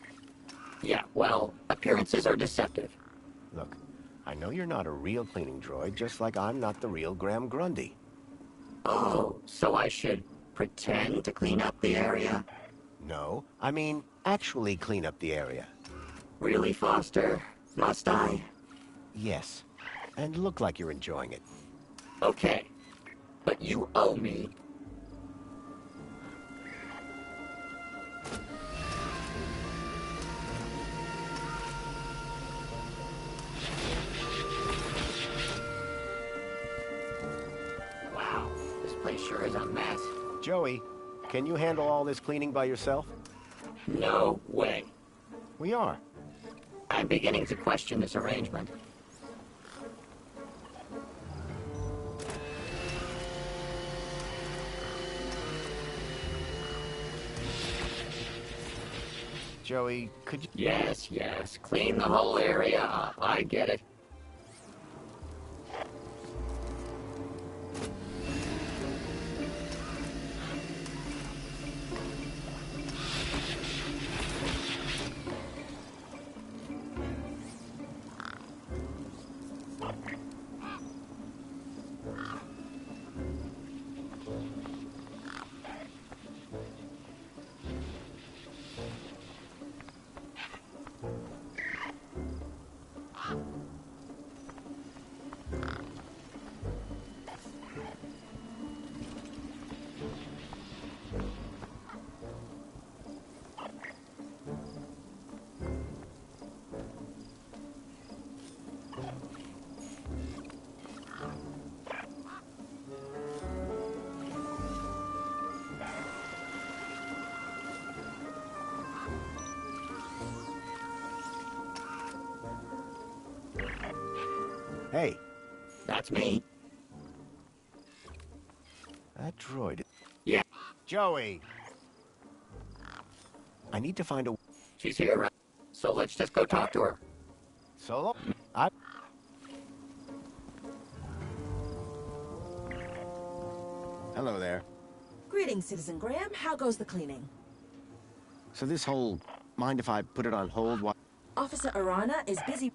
Yeah, well, appearances are deceptive. Look, I know you're not a real cleaning droid, just like I'm not the real Graham Grundy. Oh, so I should pretend to clean up the area? No, I mean actually clean up the area. Really, Foster? Must I? Yes, and look like you're enjoying it. Okay, but you owe me. Wow, this place sure is a mess. Joey, can you handle all this cleaning by yourself? No way. We are. I'm beginning to question this arrangement. Joey, could you... Yes, yes. Clean the whole area up. I get it. Hey. That's me. That droid... Yeah. Joey! I need to find a... She's here, right? So let's just go talk to her. Solo? Hello there. Greetings, Citizen Graham. How goes the cleaning? So this whole... mind if I put it on hold while... Officer Arana is busy.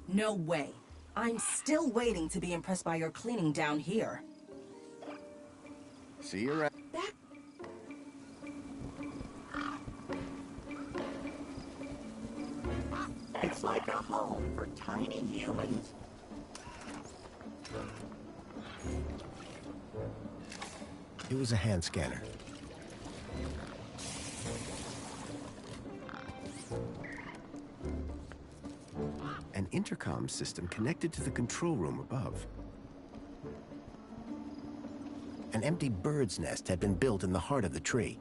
No way. I'm still waiting to be impressed by your cleaning down here. See you around. It's like a home for tiny humans. It was a hand scanner. An intercom system connected to the control room above. An empty bird's nest had been built in the heart of the tree.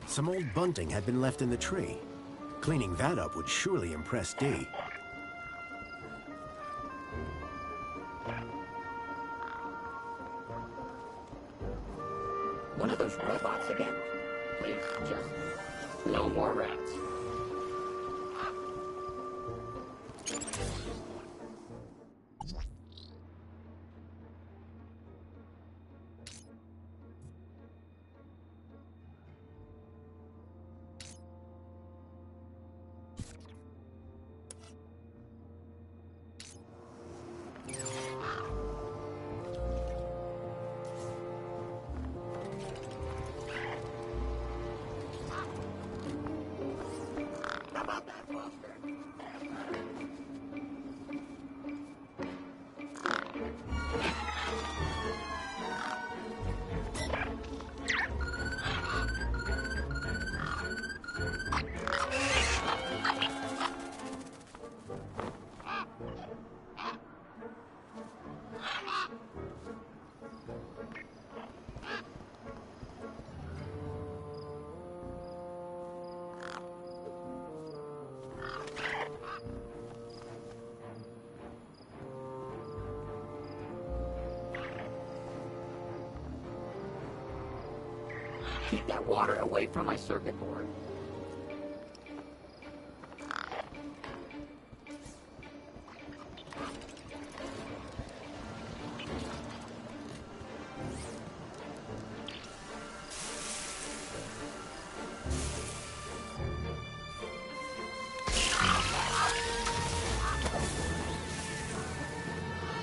Some old bunting had been left in the tree. Cleaning that up would surely impress Dee. One of those robots again. Please, just no more rats. Keep that water away from my circuit board.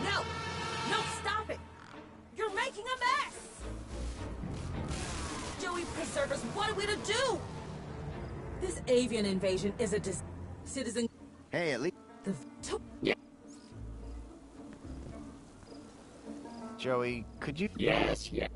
No! No, stop it! You're making a mess! Joey, preserve us. What are we to do? This avian invasion is a citizen... Hey, at least... Yeah. Joey, could you... Yes, yeah.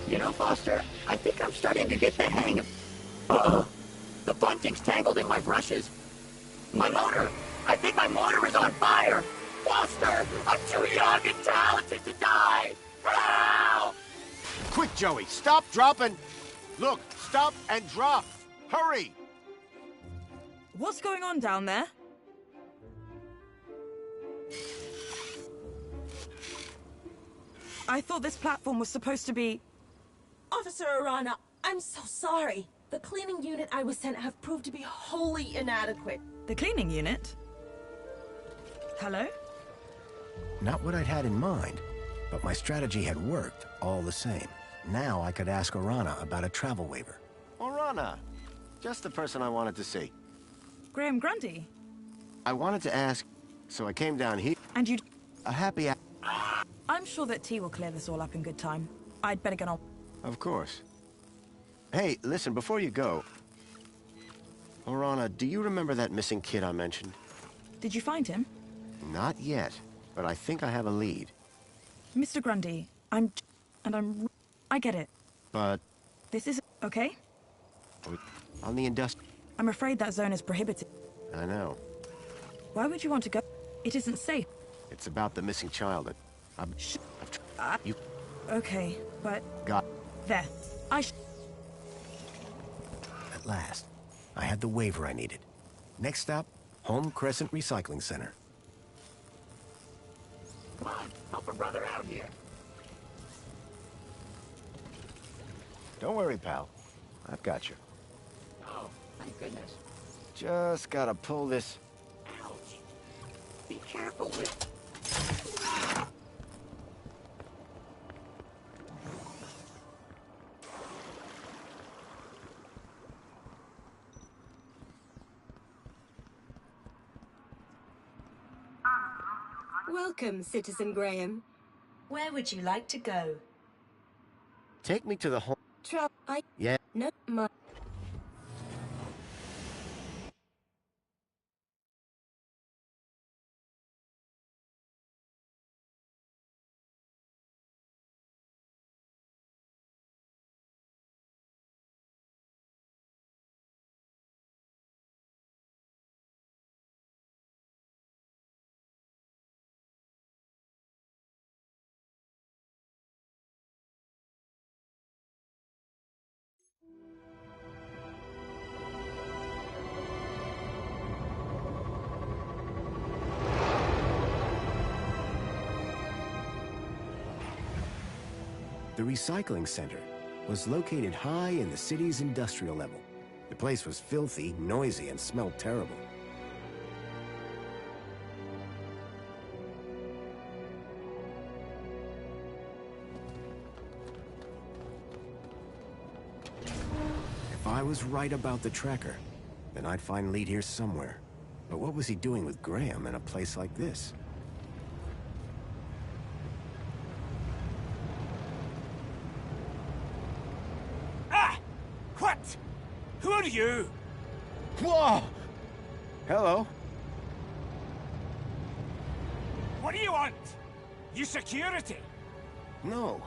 You know, Foster, I think I'm starting to get the hang of... the bunting's tangled in my brushes. My motor! I think my motor is on fire! Foster! I'm too young and talented to die! Help! Quick, Joey, stop, drop, and... Look, stop and drop! Hurry! What's going on down there? I thought this platform was supposed to be... Officer Arana, I'm so sorry. The cleaning unit I was sent have proved to be wholly inadequate. The cleaning unit? Hello? Not what I'd had in mind, but my strategy had worked all the same. Now I could ask Arana about a travel waiver. Arana! Just the person I wanted to see. Graham Grundy? I wanted to ask, so I came down here. And you... A happy... I'm sure that T will clear this all up in good time. I'd better get on. Of course. Hey, listen, before you go... Arana, do you remember that missing kid I mentioned? Did you find him? Not yet, but I think I have a lead. Mr. Grundy, I get it. But... This is... okay? On the industrial... I'm afraid that zone is prohibited. I know. Why would you want to go? It isn't safe. It's about the missing child. You... Okay, but... Got... There. At last, I had the waiver I needed. Next stop, Home Crescent Recycling Center. Come on, help a brother out here. Don't worry, pal. I've got you. Oh, thank goodness. Just gotta pull this... Ouch. Be careful with... Welcome, Citizen Graham. Where would you like to go? Take me to the home... Yeah. No, my... The recycling center was located high in the city's industrial level. The place was filthy, noisy, and smelled terrible. If I was right about the tracker, then I'd find lead here somewhere. But what was he doing with Graham in a place like this? Who are you? Whoa! Hello. What do you want? You security? No.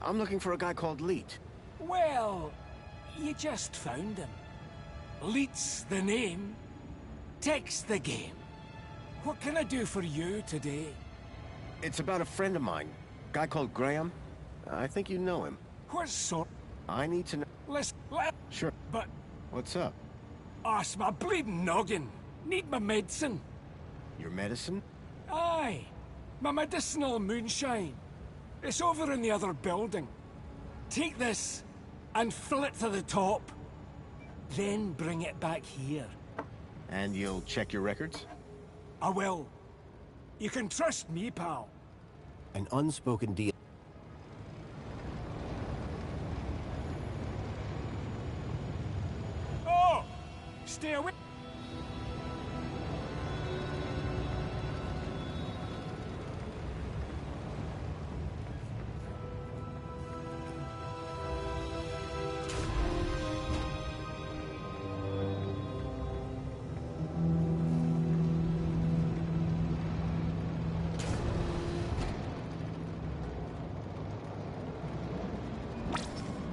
I'm looking for a guy called Leet. Well, you just found him. Leet's the name. Tech's the game. What can I do for you today? It's about a friend of mine. Guy called Graham. I think you know him. What sort? I need to know. Sure. But... What's up? It's my bleeding noggin. Need my medicine. Your medicine? Aye. My medicinal moonshine. It's over in the other building. Take this and fill it to the top. Then bring it back here. And you'll check your records? I will. You can trust me, pal. An unspoken deal. Stay away.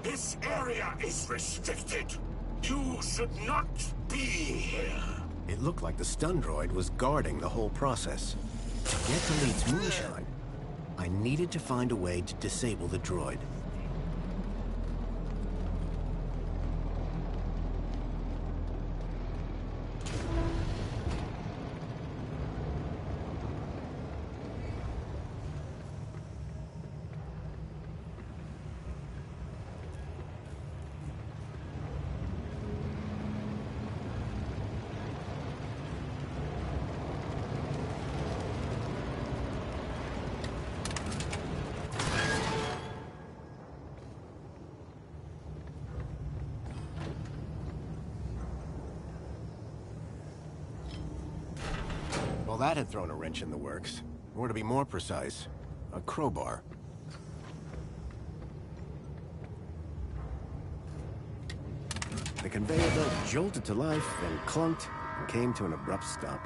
This area is restricted. You should not be here. It looked like the stun droid was guarding the whole process. To get to Leet's moonshine, I needed to find a way to disable the droid. Well, that had thrown a wrench in the works. Or to be more precise, a crowbar. The conveyor belt jolted to life, then clunked, and came to an abrupt stop.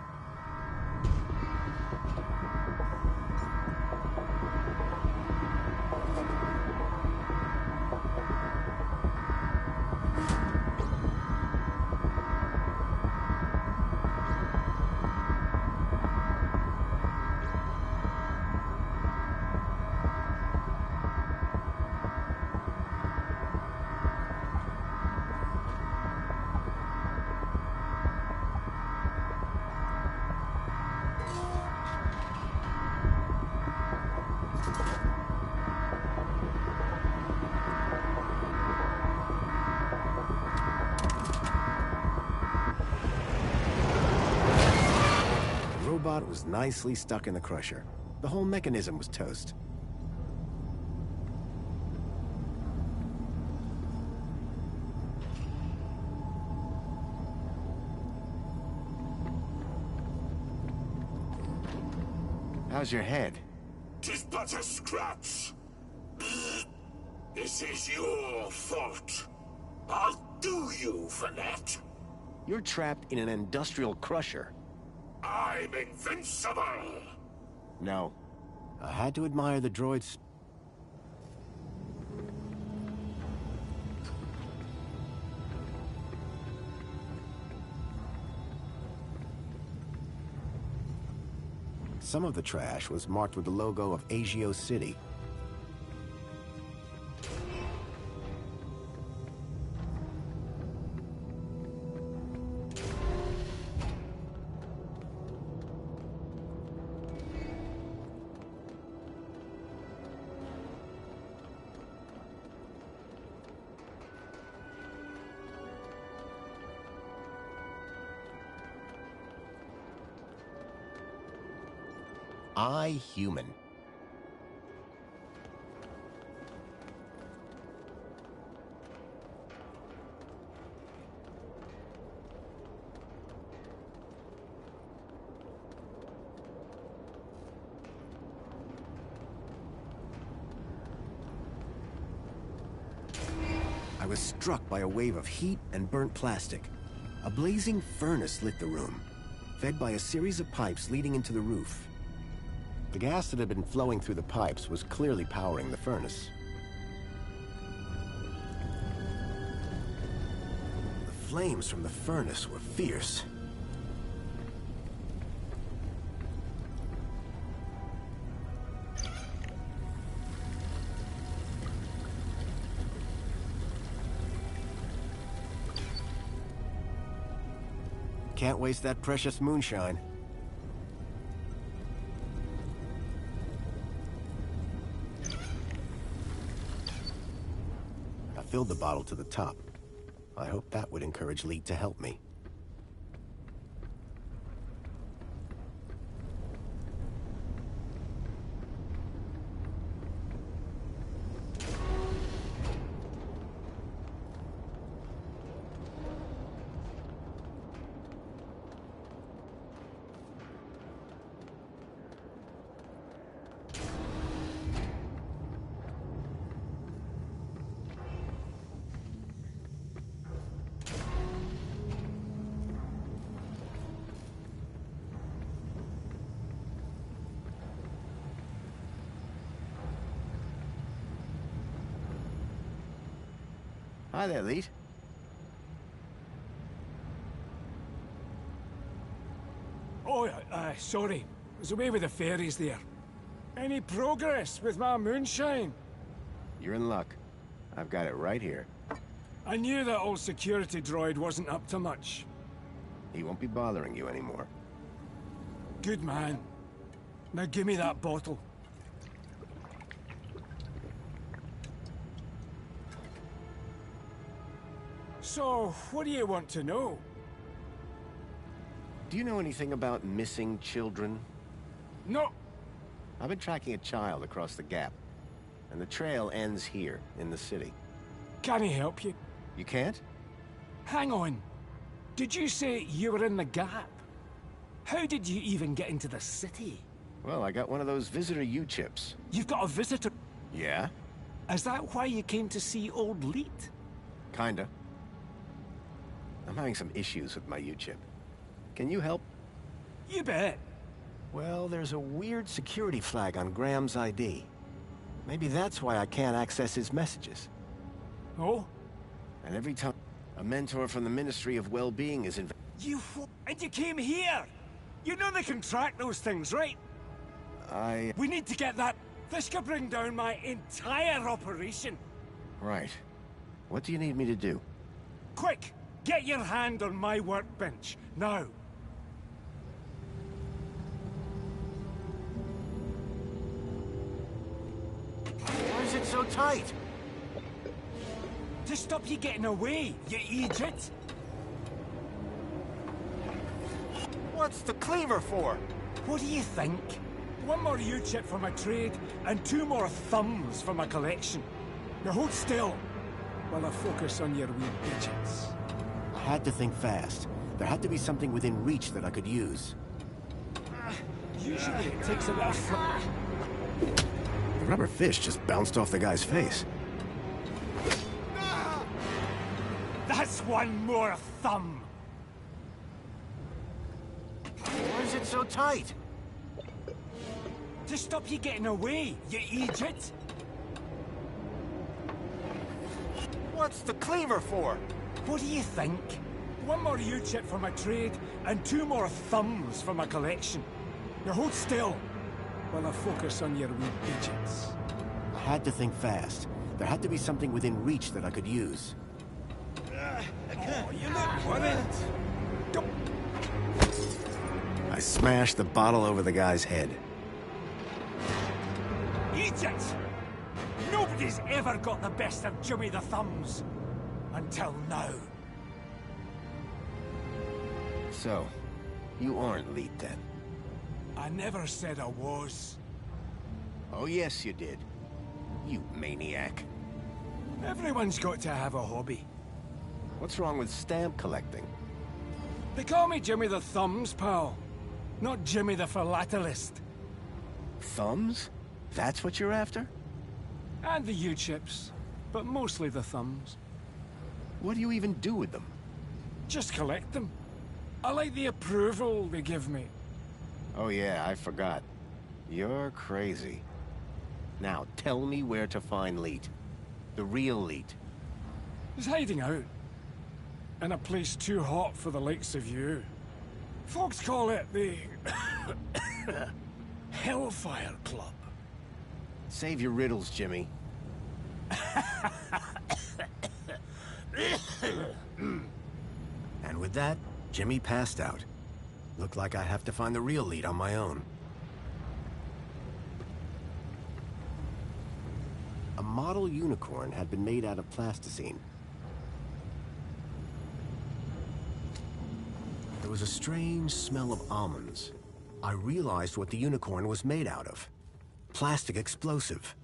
The robot was nicely stuck in the crusher. The whole mechanism was toast. How's your head? 'Tis but a scratch. This is your fault. I'll do you for that. You're trapped in an industrial crusher. I'm invincible. No. I had to admire the droid's... Some of the trash was marked with the logo of Agio City. I, human. I was struck by a wave of heat and burnt plastic. A blazing furnace lit the room, fed by a series of pipes leading into the roof. The gas that had been flowing through the pipes was clearly powering the furnace. The flames from the furnace were fierce. Can't waste that precious moonshine. Filled the bottle to the top. I hoped that would encourage Leet to help me. Hi there, Leet. sorry. I was away with the fairies there. Any progress with my moonshine? You're in luck. I've got it right here. I knew that old security droid wasn't up to much. He won't be bothering you anymore. Good man. Now give me that bottle. So, what do you want to know? Do you know anything about missing children? No. I've been tracking a child across the gap, and the trail ends here, in the city. Can I help you? You can't? Hang on. Did you say you were in the gap? How did you even get into the city? Well, I got one of those visitor U-chips. You've got a visitor? Yeah? Is that why you came to see old Leet? Kinda. I'm having some issues with my U-chip. Can you help? You bet. Well, there's a weird security flag on Graham's ID. Maybe that's why I can't access his messages. Oh? And every time a mentor from the Ministry of Well-Being is And you came here! You know they can track those things, right? We need to get that. This could bring down my entire operation. Right. What do you need me to do? Quick! Get your hand on my workbench, now! Why is it so tight? To stop you getting away, you idiot! What's the cleaver for? What do you think? One more U-chip for my trade, and 2 more thumbs for my collection. Now hold still, while I focus on your wee digits. I had to think fast. There had to be something within reach that I could use. Usually it takes a bit of The rubber fish just bounced off the guy's face. That's 1 more thumb! Why is it so tight? To stop you getting away, you idiot! What's the cleaver for? What do you think? 1 more U-chip for my trade, and 2 more thumbs for my collection. Now hold still, while I focus on your wee digits. I had to think fast. There had to be something within reach that I could use. Oh, you look worried! I smashed the bottle over the guy's head. Idiot! Nobody's ever got the best of Jimmy the Thumbs. Until now. So, you aren't Leet then? I never said I was. Oh yes you did. You maniac. Everyone's got to have a hobby. What's wrong with stamp collecting? They call me Jimmy the Thumbs, pal. Not Jimmy the Philatelist. Thumbs? That's what you're after? And the U-chips, but mostly the thumbs. What do you even do with them? Just collect them. I like the approval they give me. Oh yeah, I forgot. You're crazy. Now, tell me where to find Leet. The real Leet. He's hiding out. In a place too hot for the likes of you. Folks call it the... Hellfire Club. Save your riddles, Jimmy. And with that, Jimmy passed out. Looked like I'd have to find the real Leet on my own. A model unicorn had been made out of plasticine. There was a strange smell of almonds. I realized what the unicorn was made out of. Plastic explosive.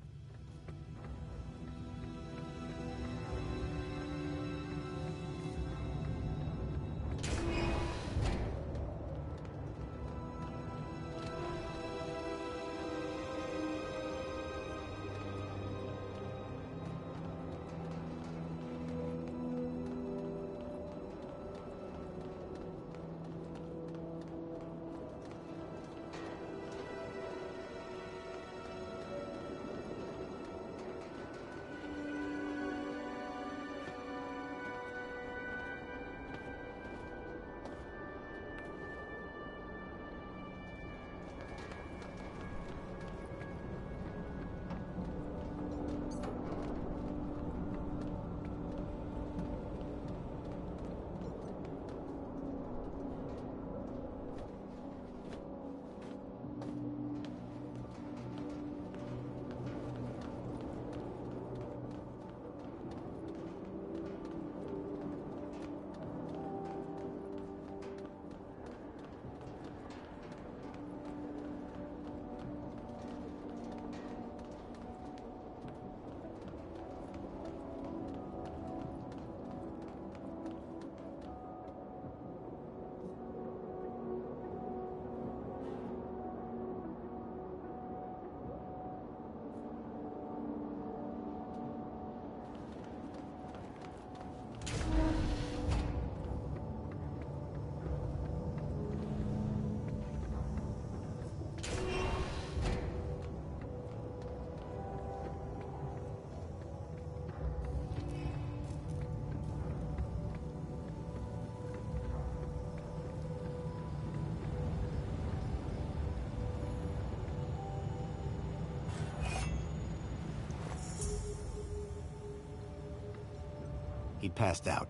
He'd passed out,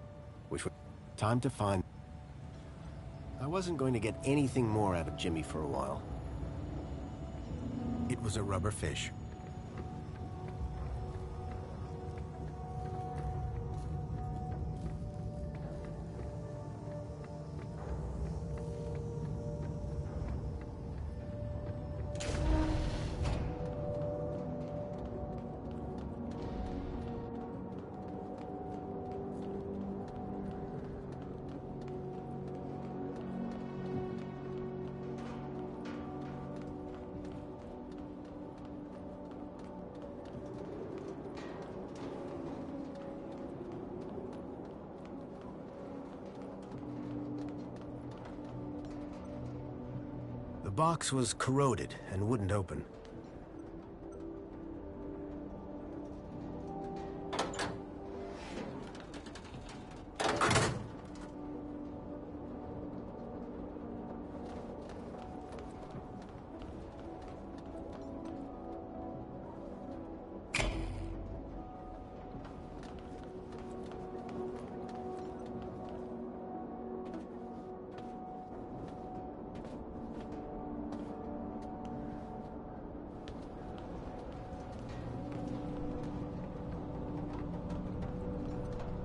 which was time to find... I wasn't going to get anything more out of Jimmy for a while. It was a rubber fish. The box was corroded and wouldn't open.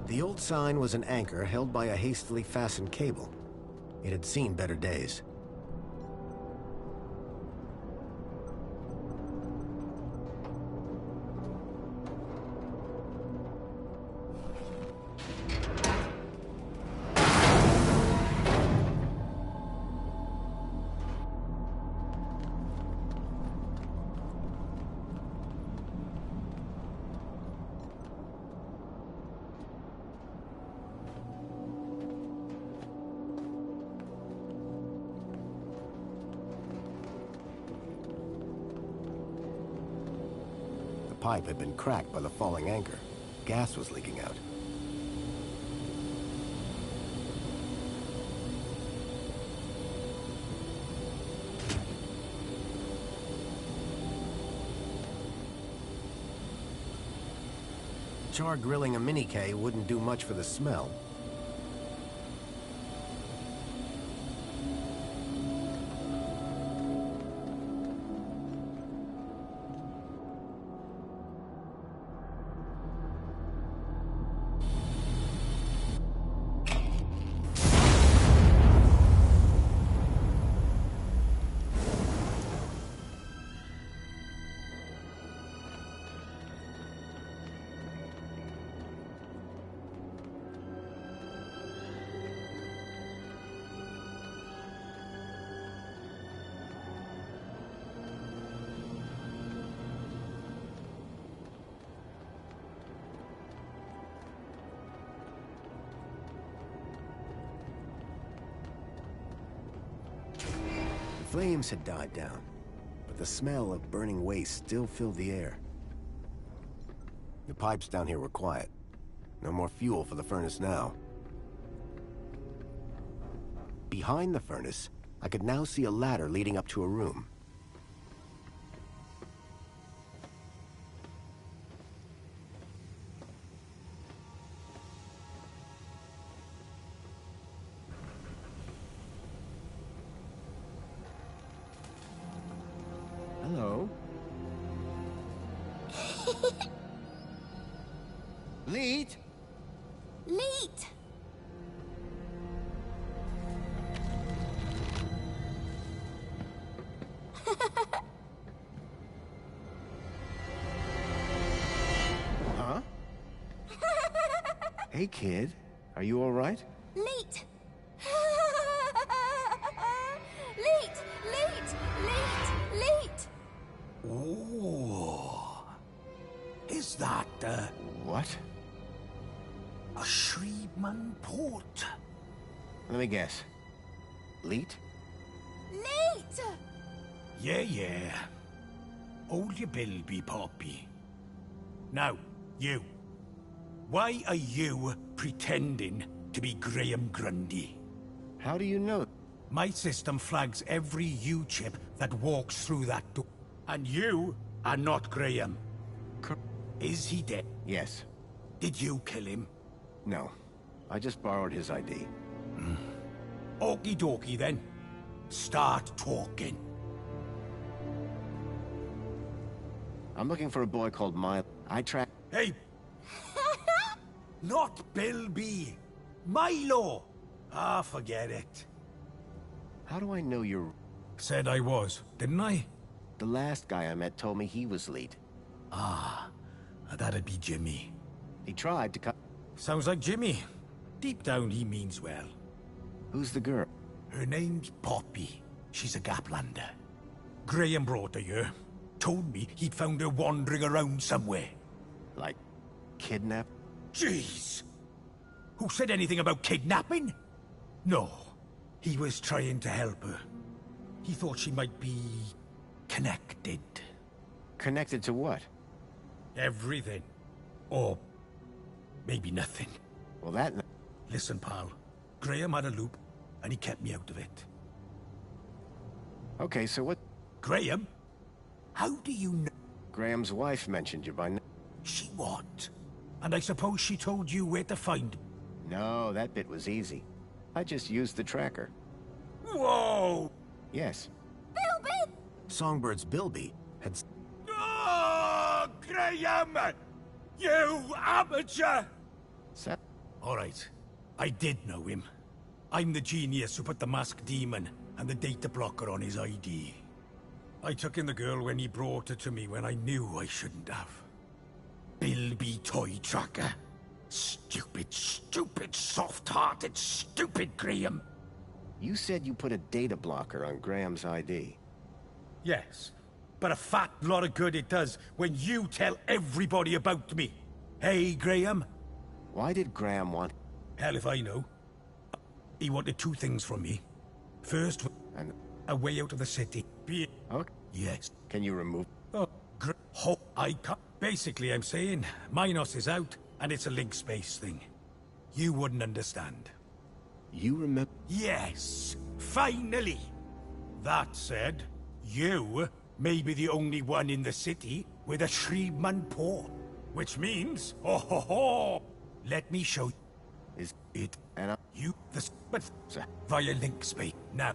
The old sign was an anchor held by a hastily fastened cable. It had seen better days. The pipe had been cracked by the falling anchor. Gas was leaking out. Char grilling a mini-K wouldn't do much for the smell. The flames had died down, but the smell of burning waste still filled the air. The pipes down here were quiet. No more fuel for the furnace now. Behind the furnace, I could now see a ladder leading up to a room. Hello. Leet? Leet! Huh? Hey, kid. Are you all right? Leet! Leet! Leet! Leet! Leet! Oh. Is that, What? a Shreedman port? Let me guess. Leet? Leet! Yeah. Hold your bill, be poppy. Now, you. Why are you pretending to be Graham Grundy? How do you know? My system flags every U-chip that walks through that door. And you are not Graham. Is he dead? Yes. Did you kill him? No. I just borrowed his ID. Okie dokie then. Start talking. I'm looking for a boy called Milo. I track... Hey! Not Bill B. Milo! Ah, forget it. How do I know you're... Said I was, didn't I? The last guy I met told me he was lead. Ah, that'd be Jimmy. He tried to cut... Sounds like Jimmy. Deep down, he means well. Who's the girl? Her name's Poppy. She's a Gaplander. Graham brought her here. Told me he'd found her wandering around somewhere. Like, kidnapped? Jeez! Who said anything about kidnapping? No. He was trying to help her. He thought she might be... connected. Connected to what? Everything. Or... maybe nothing. Well, that... Listen, pal. Graham had a loop, and he kept me out of it. Okay, so what... Graham? How do you know? Graham's wife mentioned you by name. She what? And I suppose she told you where to find... No, that bit was easy. I just used the tracker. Whoa! Yes. Bilby! Songbird's Bilby had... Oh, Graham! You amateur! All right. I did know him. I'm the genius who put the masked demon and the data blocker on his ID. I took in the girl when he brought her to me when I knew I shouldn't have. Bilby Toy Tracker. Stupid, stupid, soft-hearted, stupid Graham. You said you put a data blocker on Graham's ID. Yes, but a fat lot of good it does when you tell everybody about me. Hey, Graham? Why did Graham want... Hell if I know. He wanted two things from me. First, and a way out of the city. Okay. Yes. Can you remove... Oh, I can't... Basically, I'm saying, Minos is out, and it's a link space thing. You wouldn't understand. You remember... Yes! Finally! That said, you may be the only one in the city with a Shriman port. Which means... Oh ho ho! Let me show you. Is it... And you... But... Via link space. Now,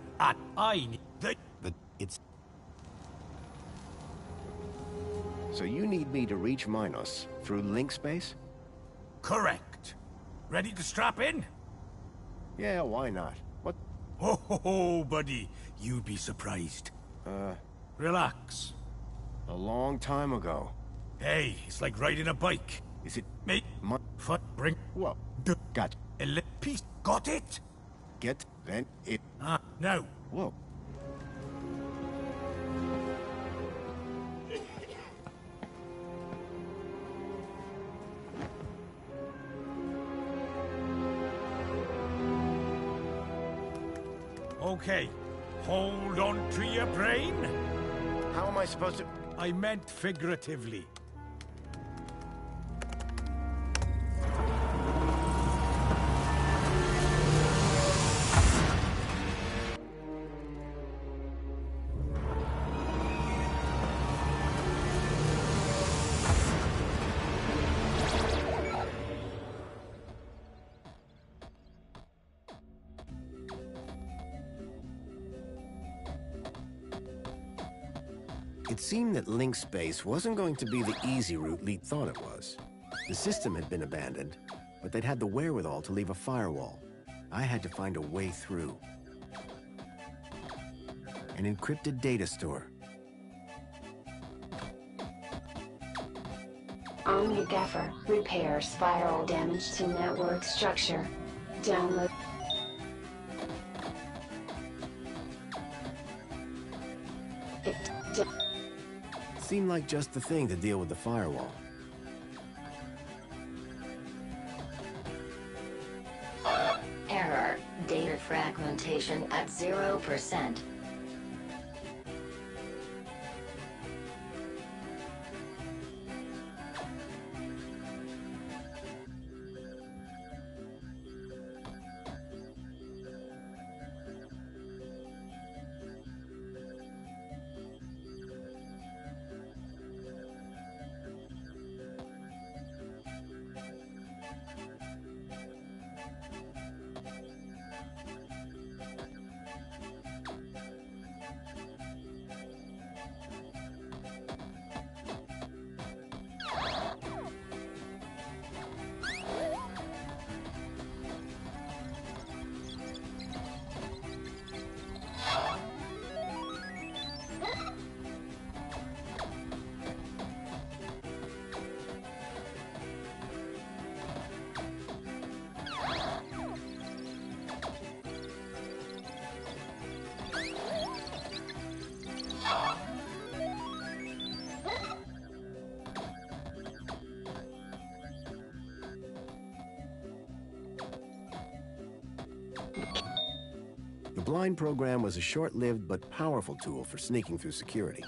I need the... But it's... So you need me to reach Minos through link space? Correct. Ready to strap in? Yeah, why not? What? Ho ho ho, buddy. You'd be surprised. Relax. A long time ago. Hey, it's like riding a bike. Is it... Mate, foot, bring... Whoa. Got... Piece. Got it? Get... Then it... Now. Whoa. Okay. Hold on to your brain. How am I supposed to... I meant figuratively. It seemed that link space wasn't going to be the easy route Lee thought it was. The system had been abandoned, but they'd had the wherewithal to leave a firewall. I had to find a way through. An encrypted data store. Omni-Gaffer. Repair spiral damage to network structure. Download. Seemed like just the thing to deal with the firewall. Error. Data fragmentation at 0%. The blind program was a short-lived but powerful tool for sneaking through security.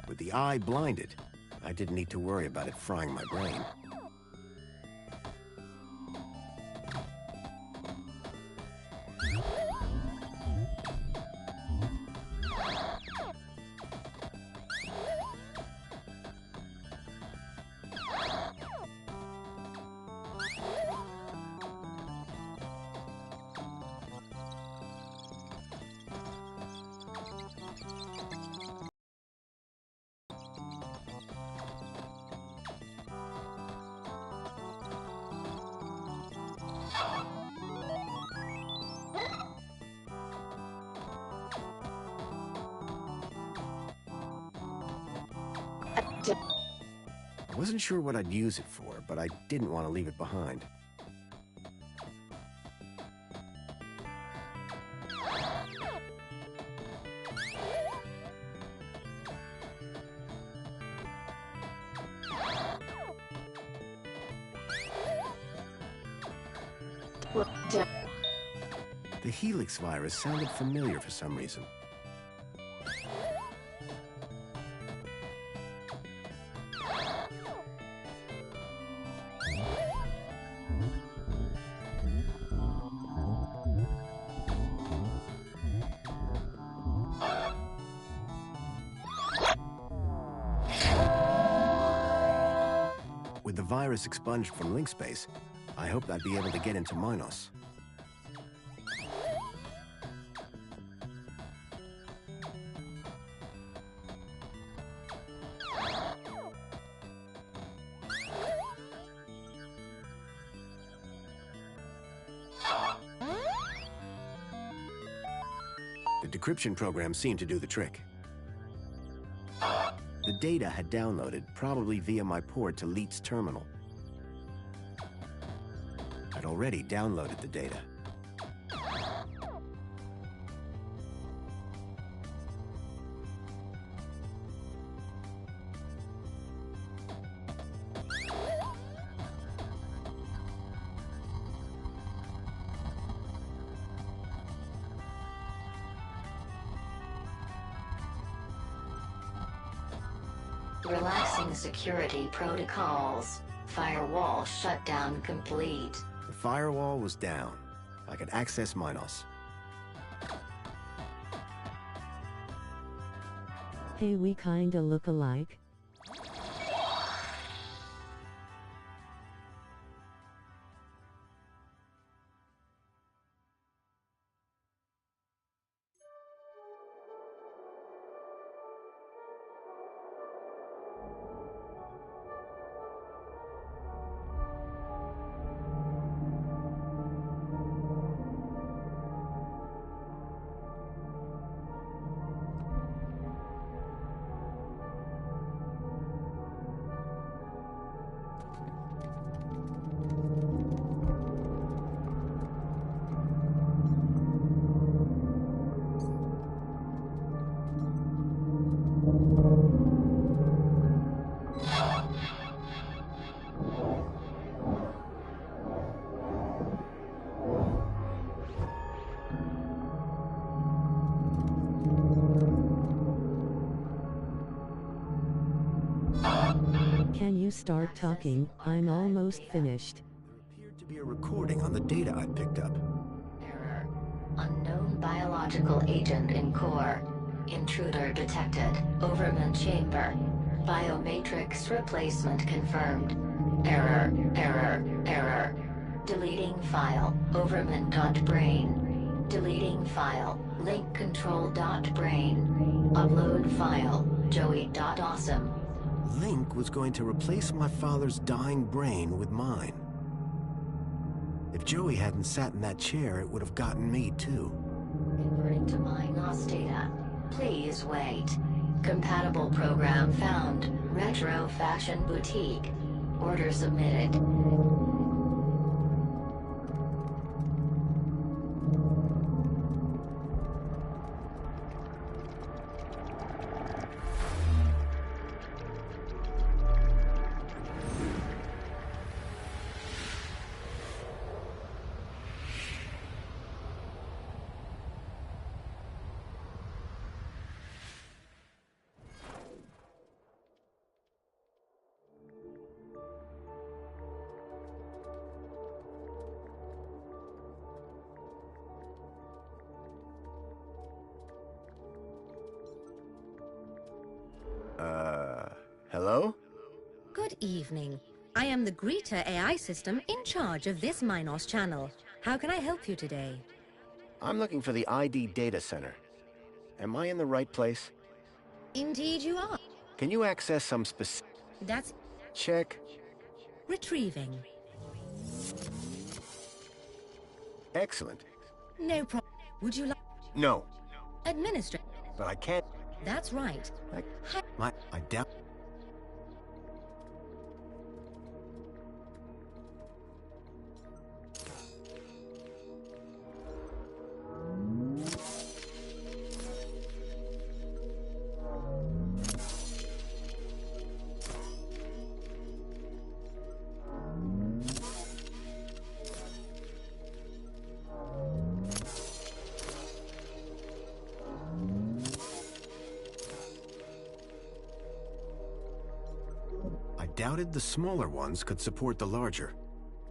With the eye blinded, I didn't need to worry about it frying my brain. I wasn't sure what I'd use it for, but I didn't want to leave it behind. The Helix virus sounded familiar for some reason. With the virus expunged from link space, I hoped I'd be able to get into Minos. The decryption program seemed to do the trick. The data had downloaded, probably via my port to Leet's terminal. I'd already downloaded the data. Relaxing security protocols. Firewall shutdown complete. The firewall was down. I could access Minos. Hey, we kinda look alike. Can you start talking? I'm almost finished. There appeared to be a recording on the data I picked up. Error. Unknown biological agent in core. Intruder detected. Overman chamber. Biomatrix replacement confirmed. Error. Error. Error. Deleting file. Overman.brain. Deleting file. Link control.brain. Upload file. Joey.awesome. Link was going to replace my father's dying brain with mine. If Joey hadn't sat in that chair, it would have gotten me too. Converting to Minos data. Please wait. Compatible program found. Retro Fashion Boutique. Order submitted. Hello? Good evening. I am the Greeter AI system in charge of this Minos channel. How can I help you today? I'm looking for the ID data center. Am I in the right place? Indeed you are. Can you access some specific... That's... Check. Retrieving. Excellent. No problem. Would you like... No, Administer... but I can't... That's right. I doubt... I doubted the smaller ones could support the larger.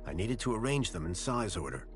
I needed to arrange them in size order.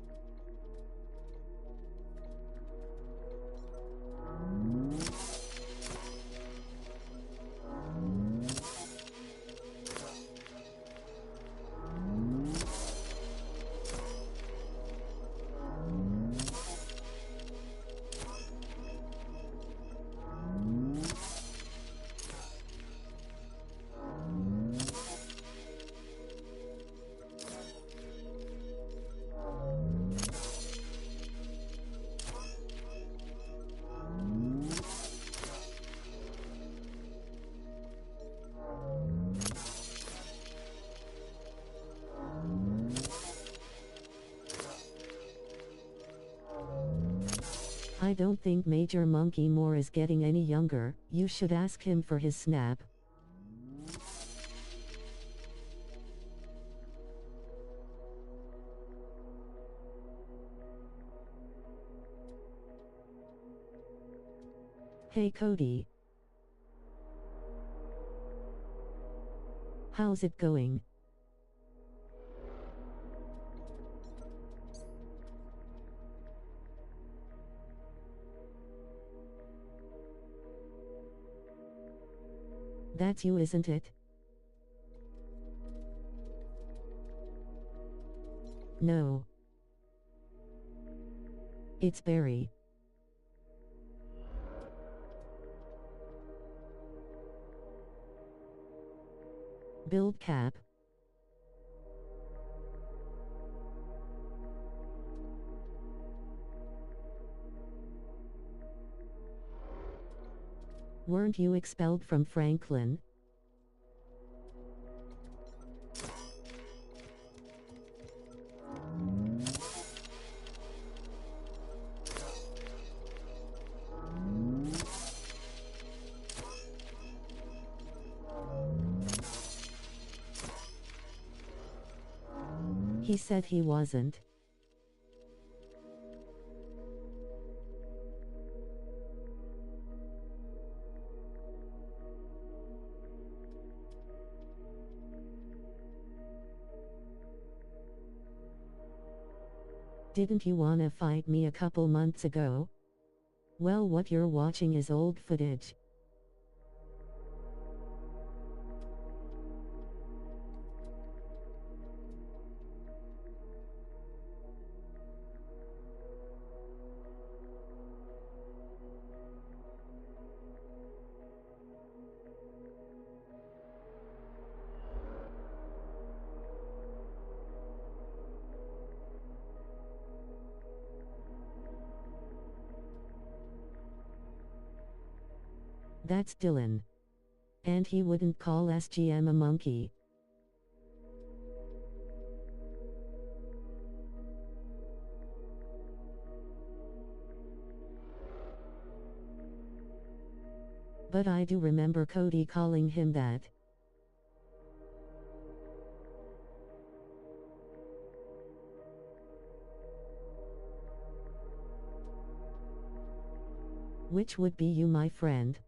I don't think Major Monkey Moore is getting any younger. You should ask him for his snap. Hey Cody. How's it going? That's you, isn't it? No. It's Barry. Build cap. Weren't you expelled from Franklin? He said he wasn't. Didn't you wanna fight me a couple months ago? Well, what you're watching is old footage. That's Dylan. And he wouldn't call SGM a monkey. But I do remember Cody calling him that. Which would be you, my friend?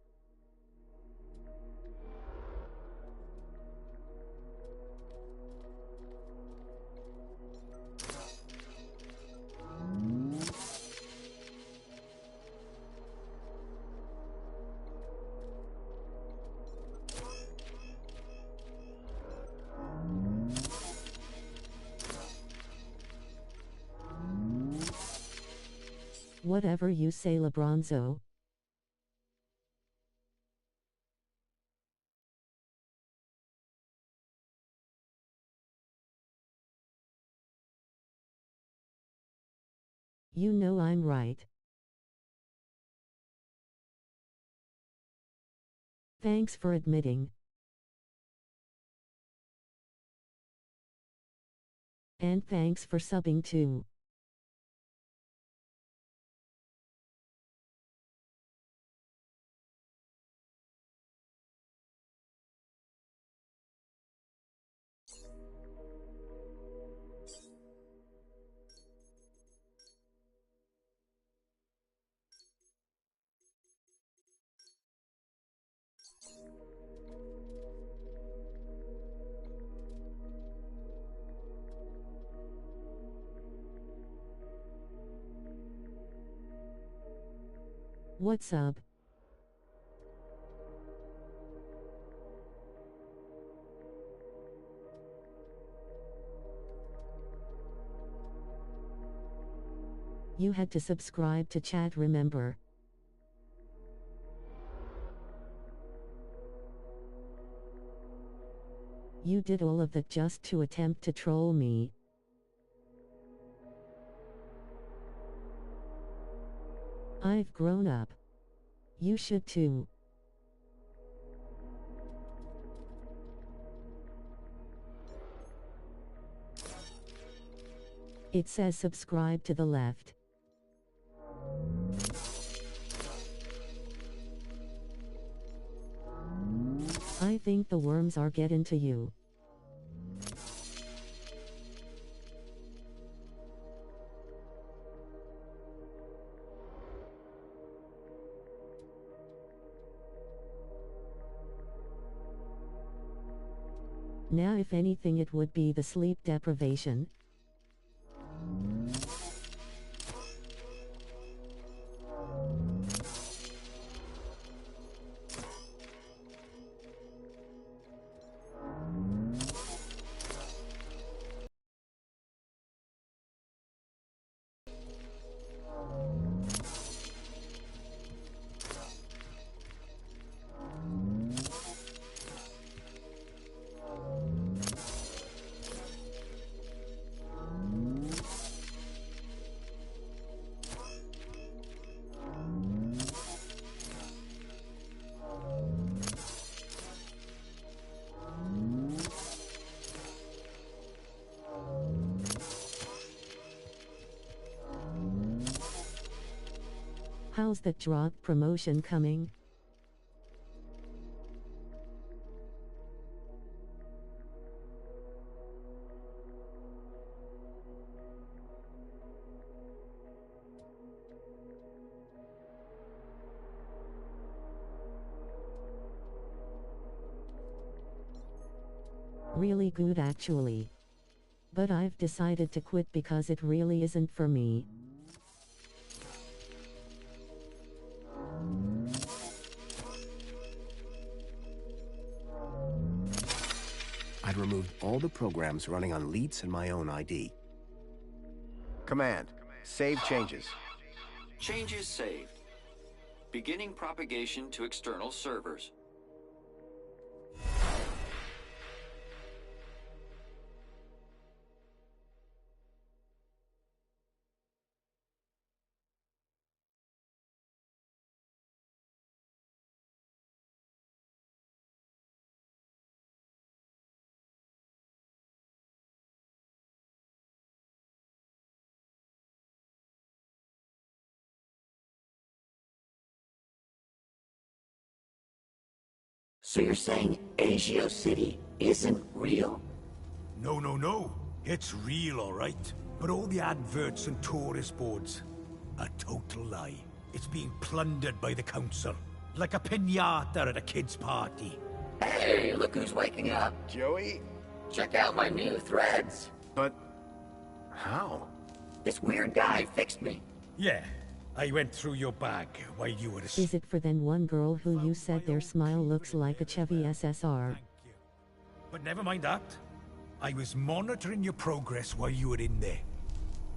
Whatever you say, LeBronzo. You know I'm right. Thanks for admitting. And thanks for subbing too. What's up? You had to subscribe to chat, remember? You did all of that just to attempt to troll me. I've grown up. You should too. It says subscribe to the left. I think the worms are getting to you. Now if anything it would be the sleep deprivation. How's that drop promotion coming? Really good actually. But I've decided to quit because it really isn't for me. I'd removed all the programs running on Leets and my own ID. Command. Save changes. Changes saved. Beginning propagation to external servers. So you're saying Agio City isn't real? No, no, no. It's real, all right. But all the adverts and tourist boards, a total lie. It's being plundered by the council, like a piñata at a kid's party. Hey, look who's waking up. Joey? Check out my new threads. But... how? This weird guy fixed me. Yeah, I went through your bag while you were asleep. Is it for then one girl who you said their smile looks like a Chevy SSR? But never mind that. I was monitoring your progress while you were in there.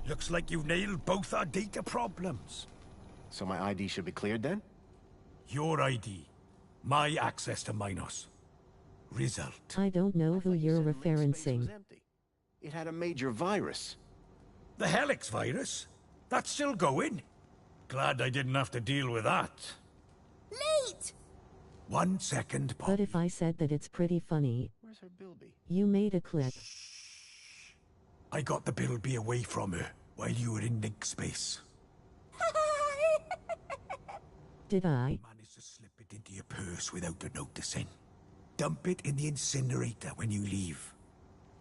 Looks like you've nailed both our data problems. So my ID should be cleared then? Your ID. My access to Minos. Result. I don't know who you're referencing. It had a major virus. The Helix virus? That's still going? Glad I didn't have to deal with that. Late! 1 second, Pop. But if I said that it's pretty funny, Where's her Bilby? you made a clip. I got the Bilby away from her while you were in Link space. Did I? Managed to slip it into your purse without her noticing. Dump it in the incinerator when you leave.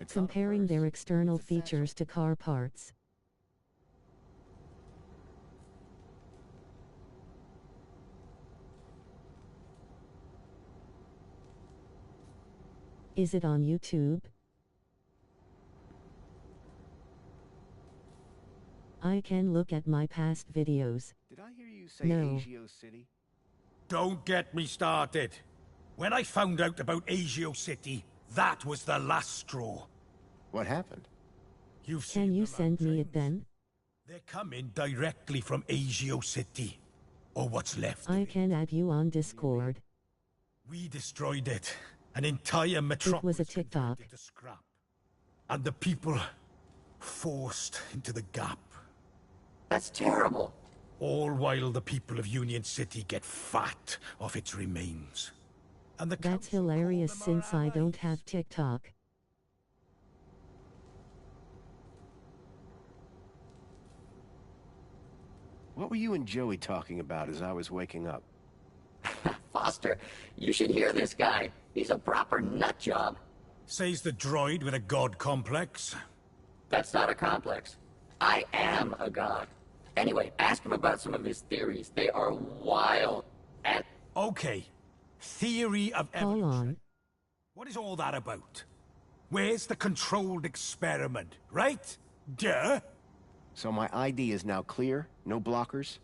Comparing their external features to car parts. Is it on YouTube? I can look at my past videos. Did I hear you say No. Agio City? Don't get me started. When I found out about Agio City, that was the last straw. What happened? You've seen Can you them send me out, it then? They're coming directly from Agio City. Or what's left. I can add you on Discord. We destroyed it. An entire metropolis. It was a TikTok. To scrap. And the people forced into the gap. That's terrible. All while the people of Union City get fat off its remains. And the That's hilarious since I don't have TikTok. What were you and Joey talking about as I was waking up? Foster, you should hear this guy. He's a proper nut job. Says the droid with a god complex. That's not a complex. I am a god. Anyway, ask him about some of his theories. They are wild. And okay. Theory of evolution. Hold on. What is all that about? Where's the controlled experiment, right? Duh. So my ID is now clear? No blockers?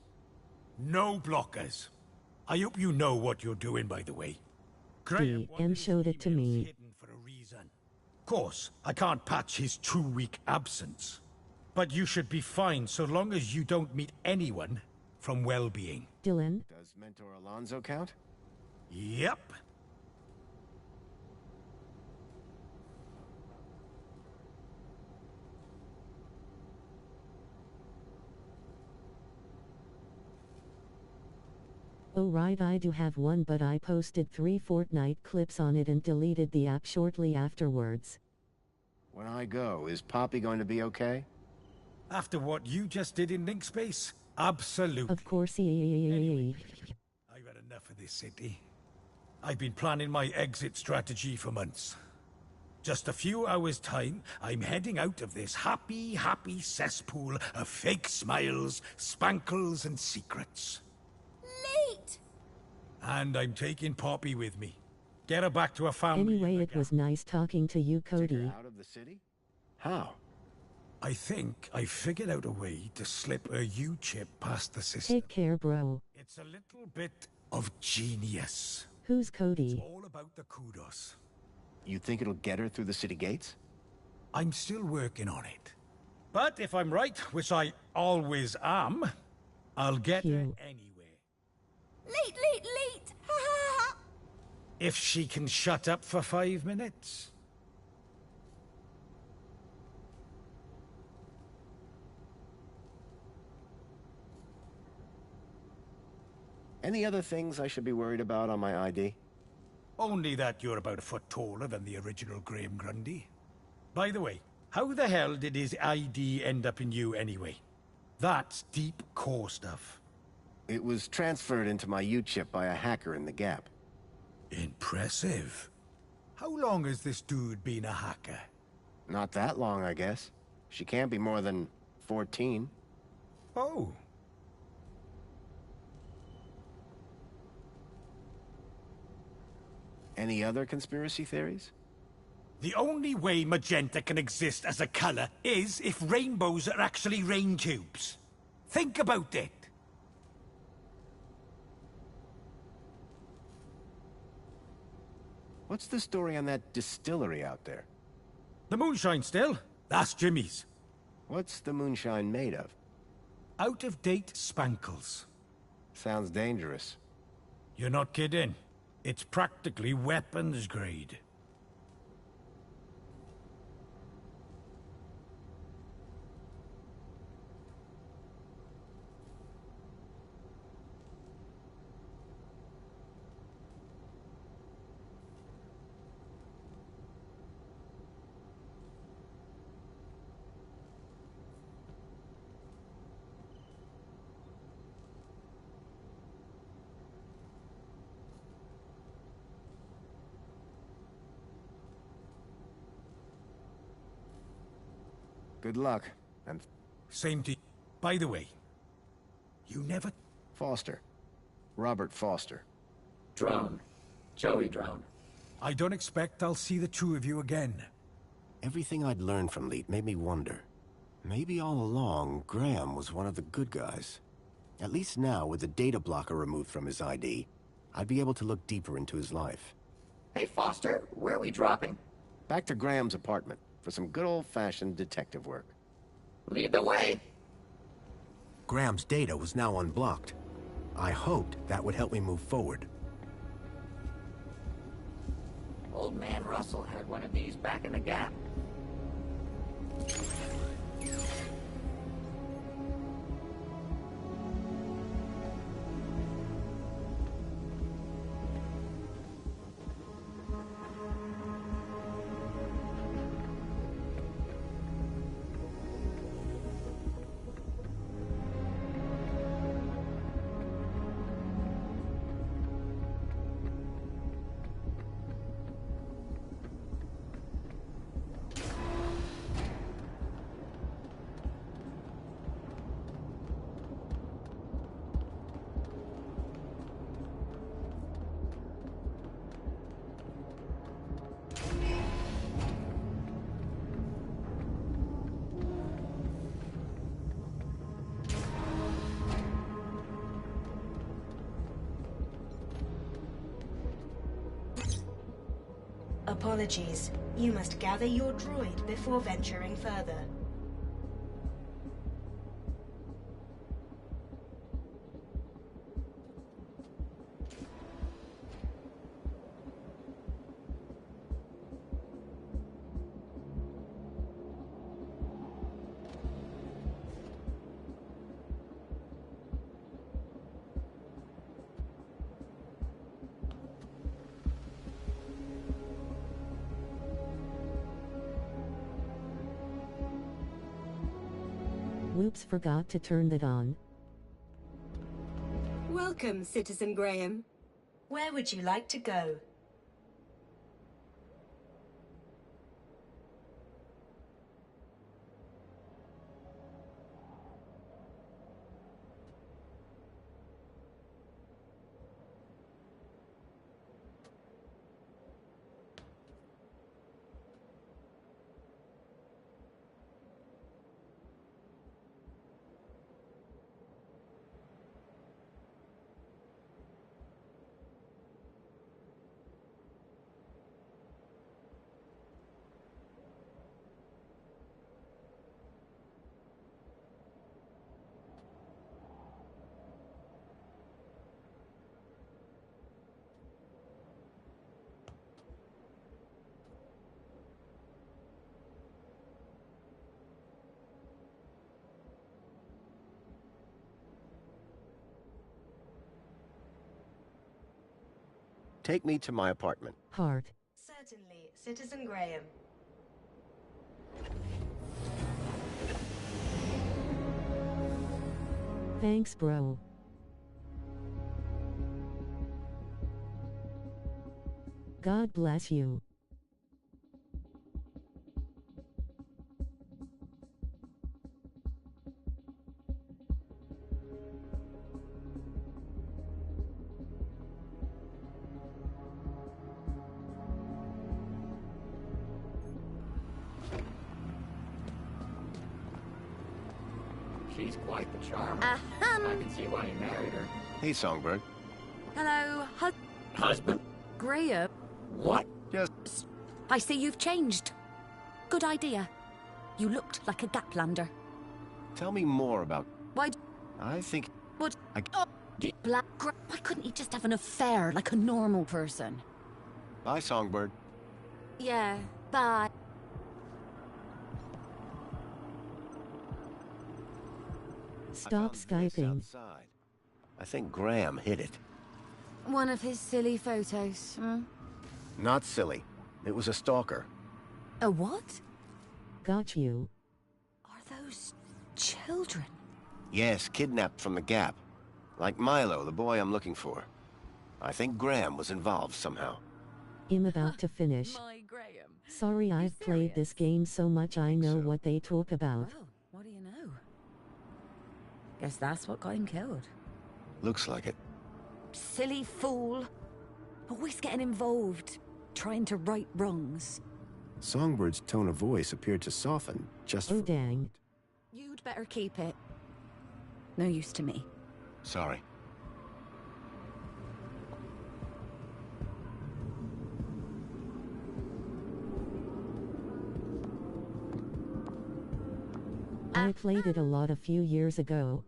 No blockers. I hope you know what you're doing, by the way. DM showed it to me. Of course, I can't patch his 2-week absence. But you should be fine so long as you don't meet anyone from well-being. Dylan? Does Mentor Alonso count? Yep. Oh right, I do have one, but I posted 3 Fortnite clips on it and deleted the app shortly afterwards. When I go, is Poppy going to be okay? After what you just did in Link Space? Absolutely. Of course, Anyway, I've had enough of this city. I've been planning my exit strategy for months. Just a few hours' time, I'm heading out of this happy, happy cesspool of fake smiles, spankles, and secrets. Late! And I'm taking Poppy with me. Get her back to her family. Anyway, it was nice talking to you, Cody. Out of the city? How? I think I figured out a way to slip a U-chip past the system. Take care, bro. It's a little bit of genius. Who's Cody? It's all about the kudos. You think it'll get her through the city gates? I'm still working on it. But if I'm right, which I always am, I'll get her anyway. Late, late, late! Ha ha ha! If she can shut up for 5 minutes. Any other things I should be worried about on my ID? Only that you're about a foot taller than the original Graham Grundy. By the way, how the hell did his ID end up in you anyway? That's deep core stuff. It was transferred into my U-chip by a hacker in the Gap. Impressive. How long has this dude been a hacker? Not that long, I guess. She can't be more than 14. Oh. Any other conspiracy theories? The only way magenta can exist as a color is if rainbows are actually rain tubes. Think about it. What's the story on that distillery out there? The moonshine still? That's Jimmy's. What's the moonshine made of? Out-of-date spankles. Sounds dangerous. You're not kidding. It's practically weapons grade. Good luck, and... Same to you. By the way, you never... Foster. Robert Foster. Drone. Joey Drone. I don't expect I'll see the two of you again. Everything I'd learned from Leet made me wonder. Maybe all along, Graham was one of the good guys. At least now, with the data blocker removed from his ID, I'd be able to look deeper into his life. Hey, Foster, where are we dropping? Back to Graham's apartment, for some good old-fashioned detective work. Lead the way. Graham's data was now unblocked. I hoped that would help me move forward. Old man Russell had one of these back in the Gap. Apologies. You must gather your droid before venturing further. Whoops, forgot to turn that on. Welcome, Citizen Graham. Where would you like to go? Take me to my apartment. Heart. Certainly, Citizen Graham. Thanks, bro. God bless you. She's quite the charmer. I can see why he married her. Hey, Songbird. Hello, Husband? Graham. What? Just... I see you've changed. Good idea. You looked like a Gaplander. Tell me more about... Why... I think... What? Why couldn't he just have an affair like a normal person? Bye, Songbird. Yeah, bye. Stop Skyping. I think Graham hid it. One of his silly photos, hmm? Not silly. It was a stalker. A what? Got you. Are those children? Yes, kidnapped from the Gap. Like Milo, the boy I'm looking for. I think Graham was involved somehow. I'm about to finish. My Graham. Sorry, I've played this game so much I know what they talk about. Well, what do you know? Guess that's what got him killed. Looks like it. Silly fool. Always getting involved. Trying to right wrongs. Songbird's tone of voice appeared to soften just Oh, dang. You'd better keep it. No use to me. Sorry. I played it a lot a few years ago.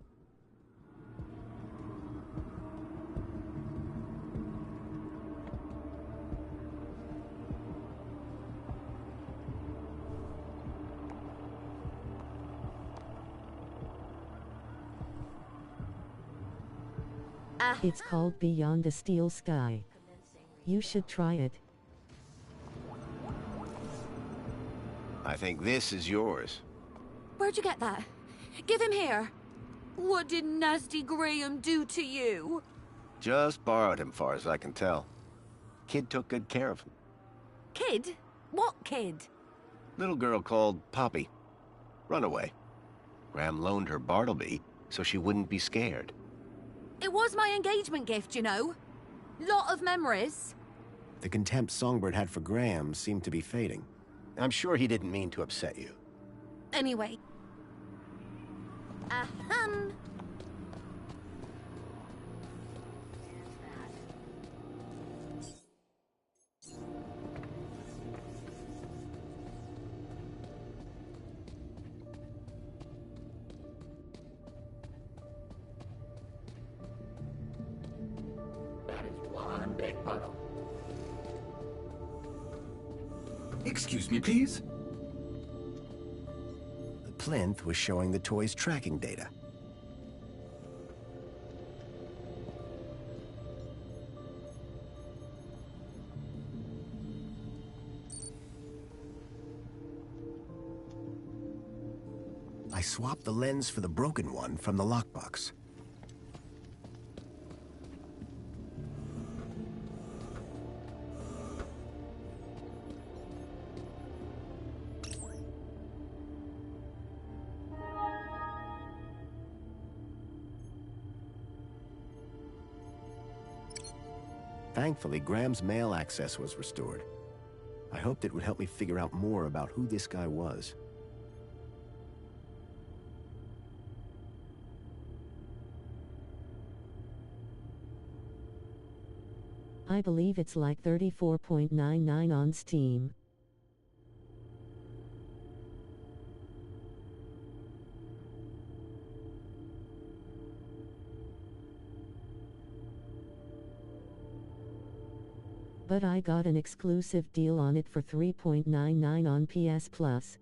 It's called Beyond the Steel Sky. You should try it. I think this is yours. Where'd you get that? Give him here. What did nasty Graham do to you? Just borrowed him, far as I can tell. Kid took good care of him. Kid? What kid? Little girl called Poppy. Runaway. Graham loaned her Bartleby so she wouldn't be scared. It was my engagement gift, you know. Lot of memories. The contempt Songbird had for Graham seemed to be fading. I'm sure he didn't mean to upset you. Anyway. Ahem. That is one big puddle. Excuse me, please? The plinth was showing the toy's tracking data. I swapped the lens for the broken one from the lockbox. Thankfully, Graham's mail access was restored. I hoped it would help me figure out more about who this guy was. I believe it's like 34.99 on Steam. But I got an exclusive deal on it for 3.99 on PS Plus.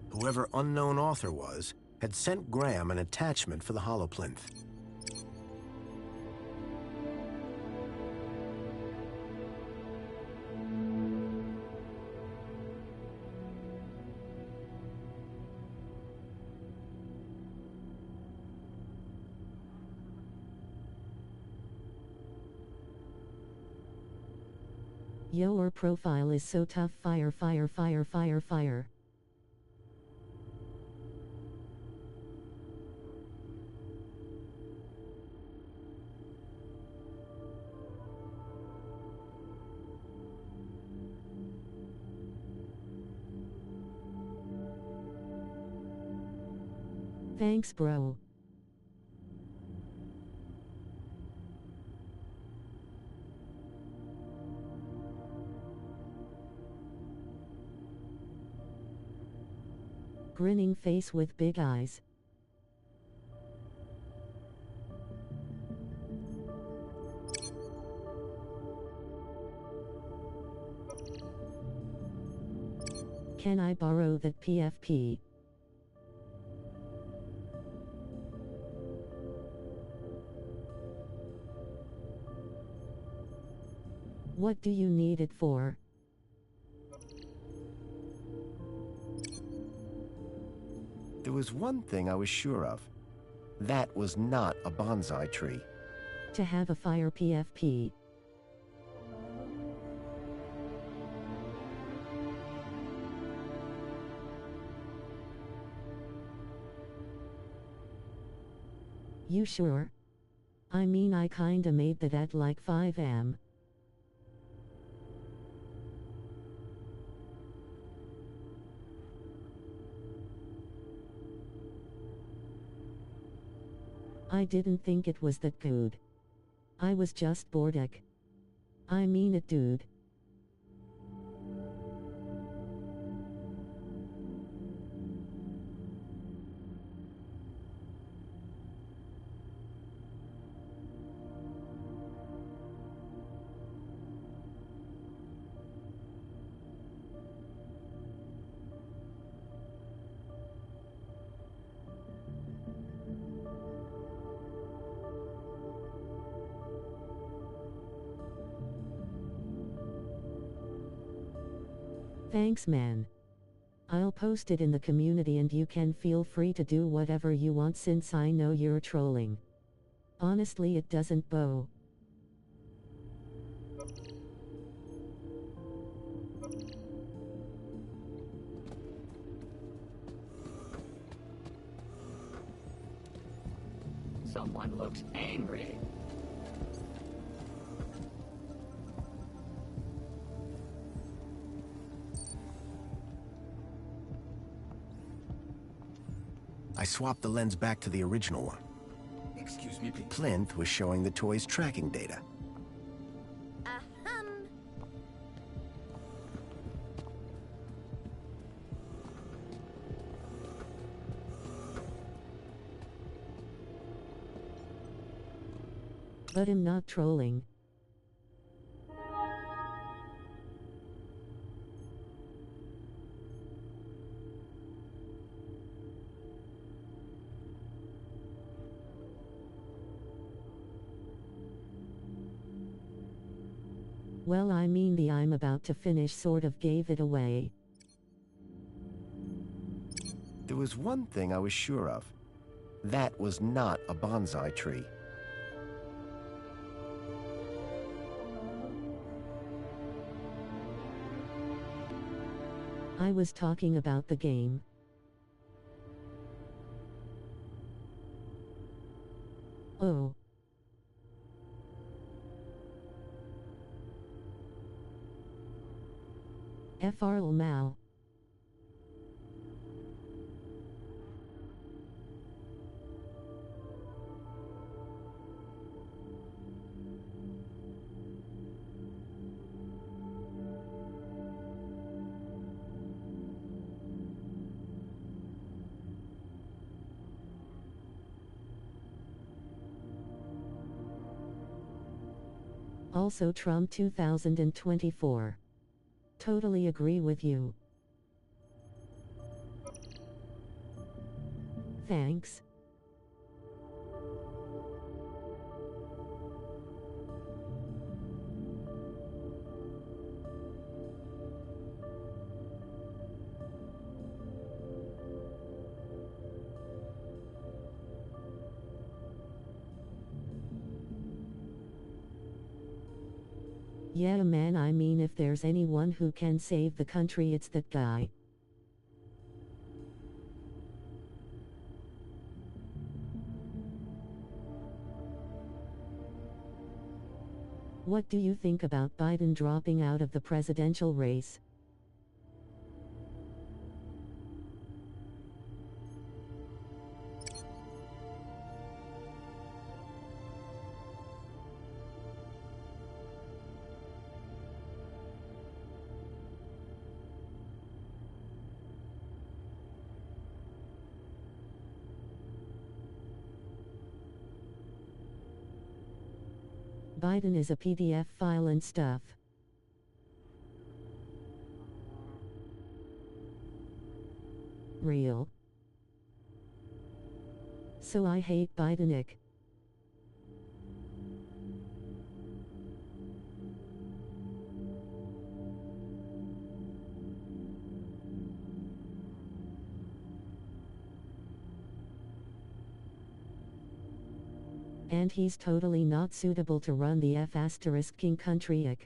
Whoever unknown author was, had sent Graham an attachment for the holoplinth. Your profile is so tough, fire, fire, fire, fire, fire. Thanks, bro. grinning face with big eyes. Can I borrow that PFP? What do you need it for? There was one thing I was sure of. That was not a bonsai tree. To have a fire PFP. You sure? I mean, I kinda made that at like 5 am. I didn't think it was that good. I was just bored. I mean it, dude. Thanks, man. I'll post it in the community and you can feel free to do whatever you want since I know you're trolling. Honestly, it doesn't bow. Someone looks angry. I swapped the lens back to the original one. Excuse me, please. Plinth was showing the toy's tracking data. But I'm not trolling. Well, I mean, the I'm about to finish sort of gave it away. There was one thing I was sure of. That was not a bonsai tree. I was talking about the game. Oh. FR Mao. Also Trump 2024. Totally agree with you. Thanks. Yeah, man, I mean, if there's anyone who can save the country, it's that guy. What do you think about Biden dropping out of the presidential race? Biden is a PDF file and stuff. Real. So I hate Bidenick. And he's totally not suitable to run the F***ing country.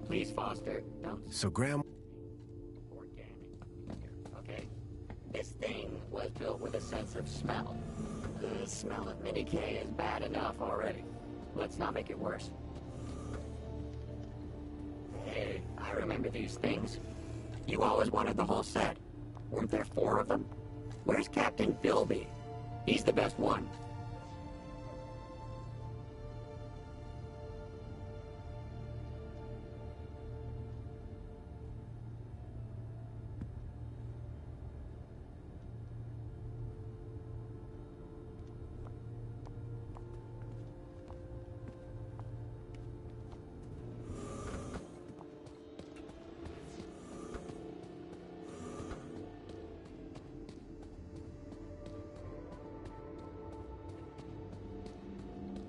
Please, Foster, don't. So Graham... Okay? This thing was built with a sense of smell. The smell of Mini-K is bad enough already. Let's not make it worse. Hey, I remember these things. You always wanted the whole set. Weren't there 4 of them? Where's Captain Philby? He's the best one.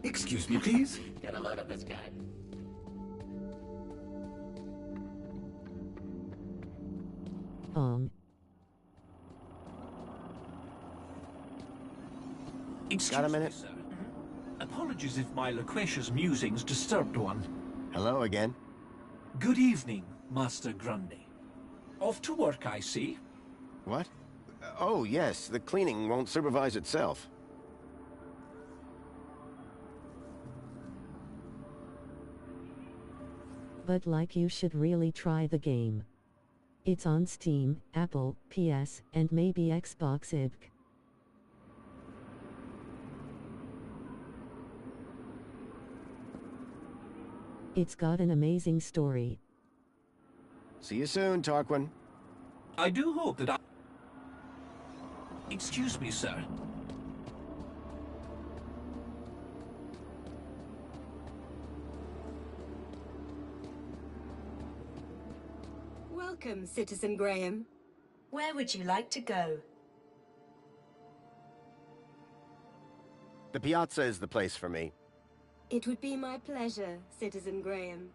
Excuse me, please? Get a load of this guy. Excuse Got a minute? me, sir. Apologies if my loquacious musings disturbed one. Hello again. Good evening, Master Grundy. Off to work, I see. What? Oh, yes, the cleaning won't supervise itself. But like you should really try the game. It's on Steam, Apple, PS, and maybe Xbox Inc. It's got an amazing story. See you soon, Tarquin. I do hope that I... Excuse me, sir. Welcome, Citizen Graham. Where would you like to go? The piazza is the place for me. It would be my pleasure, Citizen Graham.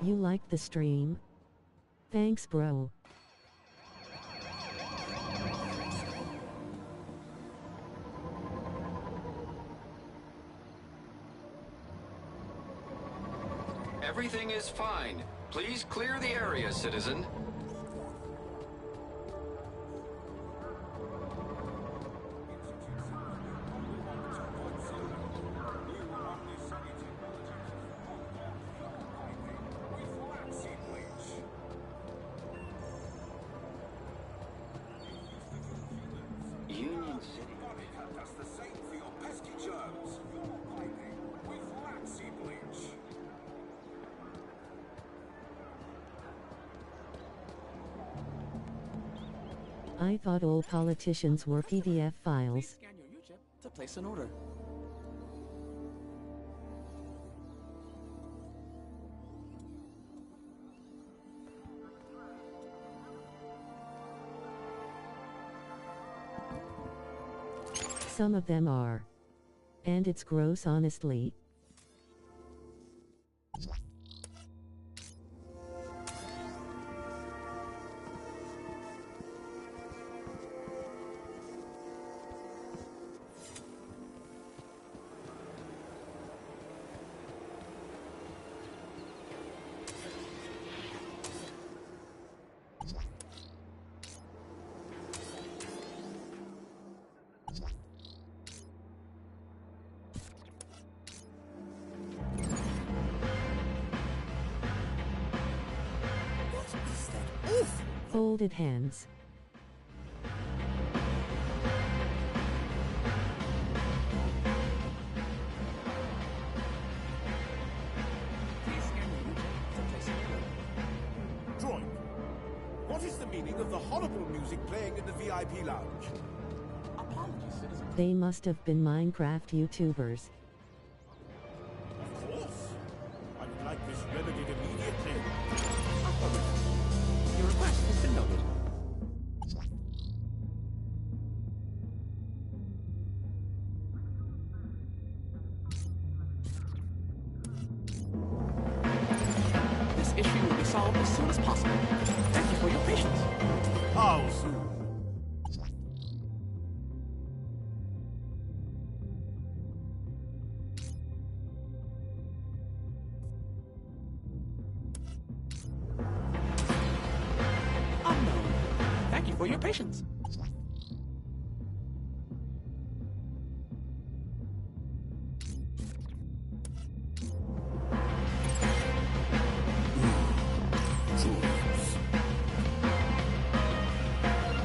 You liked the stream? Thanks, bro. Everything is fine. Please clear the area, citizen. Union City. That's the same for your pesky germs. You're piping with flaxseed bleach. I thought all politicians were PDF files. Scan your U-chip to place an order. Some of them are. And it's gross, honestly. Folded hands. Droid, what is the meaning of the horrible music playing in the VIP lounge? Apologies, citizen. They must have been Minecraft YouTubers. Of course. I would like this remedied immediately. Your request has been noted. This issue will be solved as soon as possible. Thank you for your patience. How soon? Unknown. Thank you for your patience.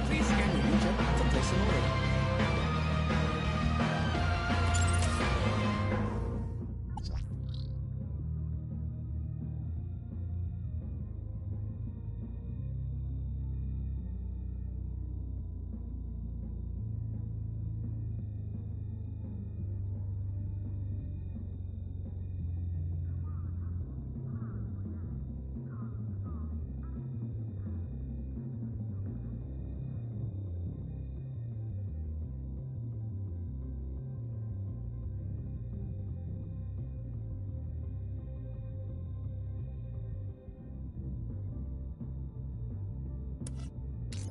Please scan your widget to place an order.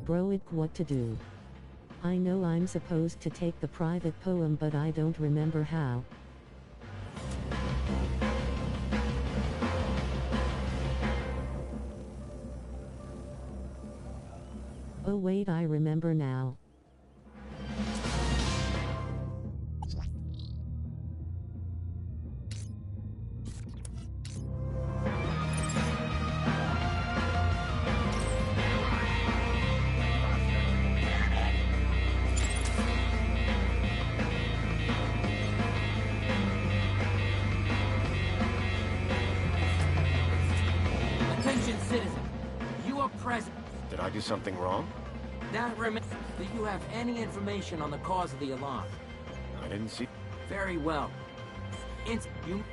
Broic, what to do? I know I'm supposed to take the private poem, but I don't remember how. Oh wait, I remember now. Attention, citizen. You are present. Did I do something wrong? That remains. Do you have any information on the cause of the alarm? I didn't see. Very well. You.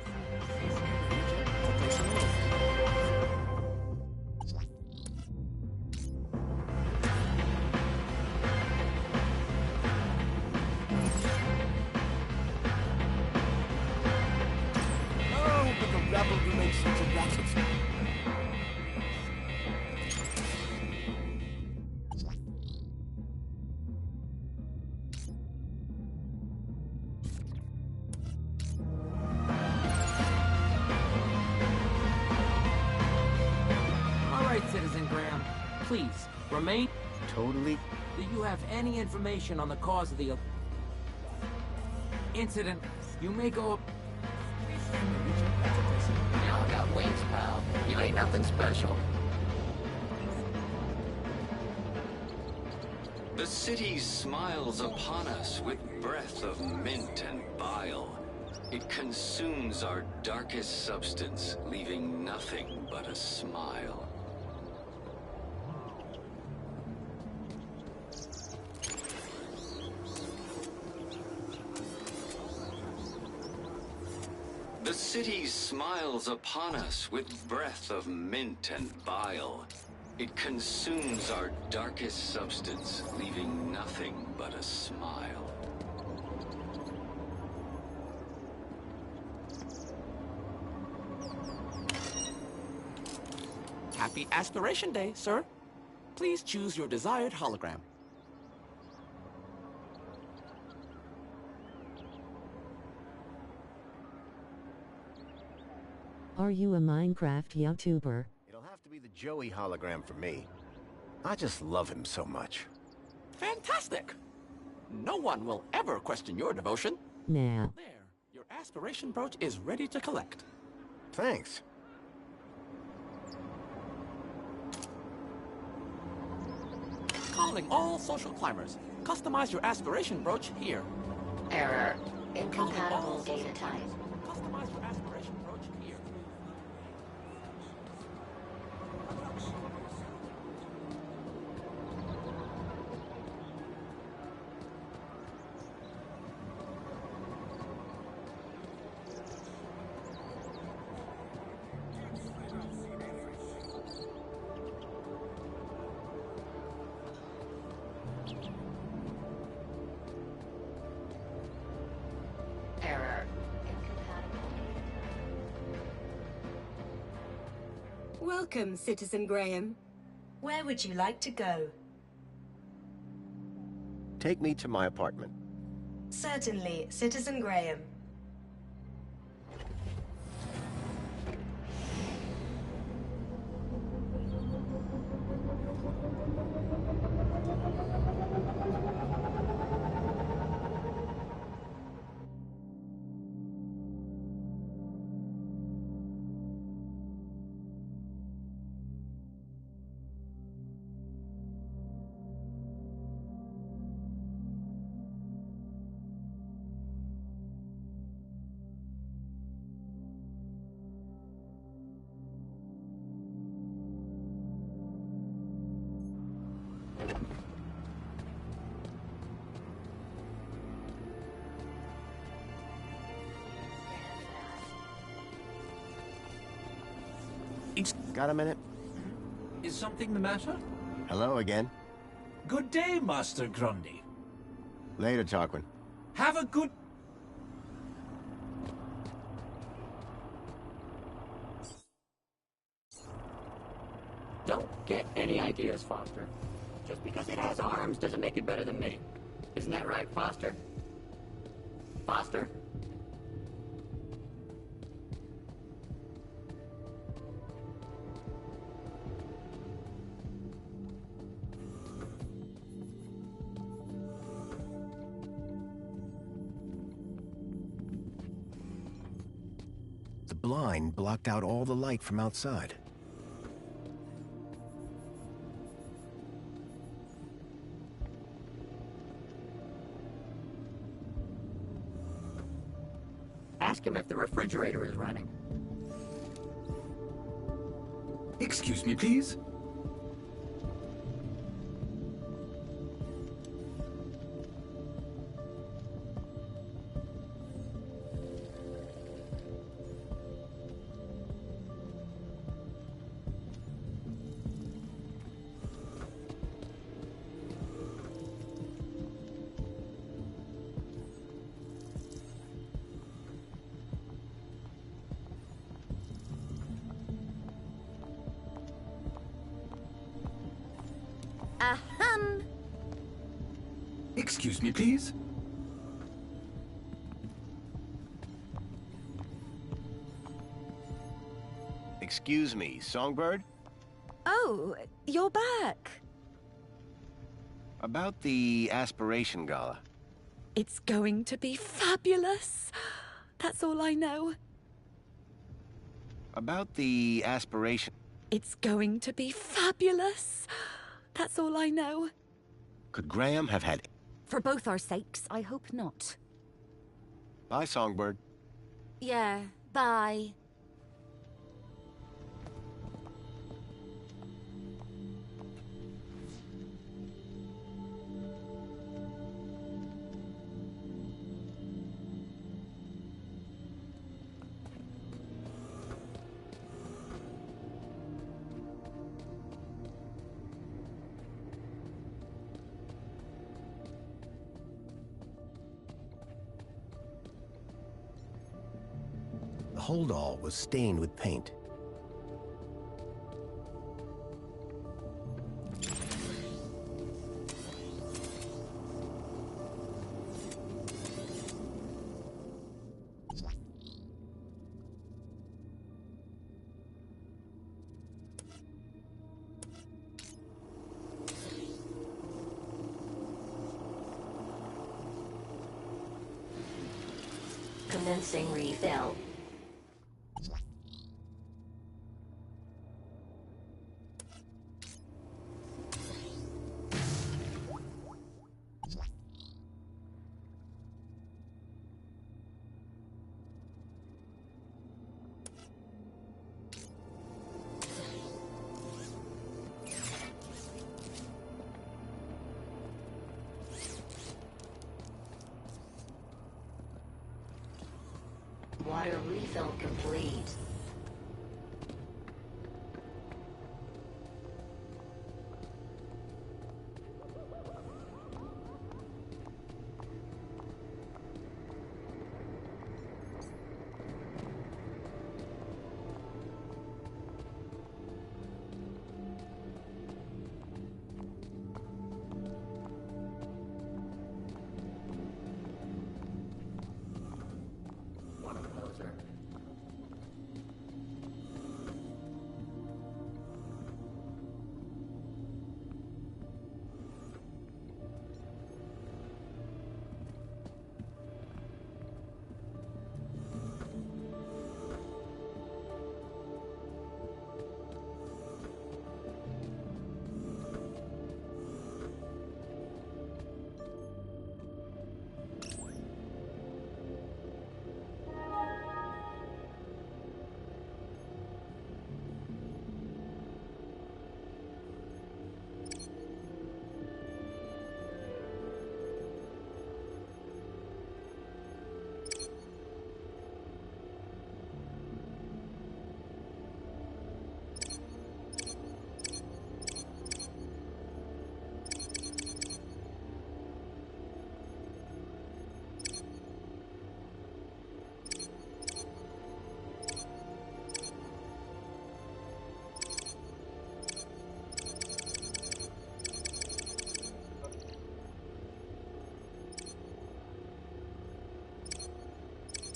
Oh, but the rabble do make such a racket. All right, Citizen Graham. Please remain. Totally. Do you have any information on the cause of the incident? You may go. Y'all got wings, pal. You ain't nothing special. The city smiles upon us with breath of mint and bile. It consumes our darkest substance, leaving nothing but a smile. The city smiles upon us with breath of mint and bile. It consumes our darkest substance, leaving nothing but a smile. Happy Aspiration Day, sir. Please choose your desired hologram. Are you a Minecraft YouTuber? It'll have to be the Joey hologram for me. I just love him so much. Fantastic! No one will ever question your devotion. Nah. There, your aspiration brooch is ready to collect. Thanks. Calling all social climbers. Customize your aspiration brooch here. Error. Incompatible data type. Customize your aspiration brooch here. Error. Incompatible. Welcome, Citizen Graham. Where would you like to go? Take me to my apartment. Certainly, Citizen Graham. Got a minute? Is something the matter? Hello again. Good day, Master Grundy. Later, Tarquin. Have a good... Don't get any ideas, Foster. Just because it has arms doesn't make it better than me. Isn't that right, Foster? Foster? The blind blocked out all the light from outside. Ask him if the refrigerator is running. Excuse me, please? Ahem. Excuse me, please? Excuse me, Songbird? Oh, you're back. About the Aspiration Gala. It's going to be fabulous. That's all I know. About the Aspiration... It's going to be fabulous. That's all I know. Could Graham have had... For both our sakes, I hope not. Bye, Songbird. Yeah, bye. The holdall was stained with paint. Commencing refill. Water refill complete.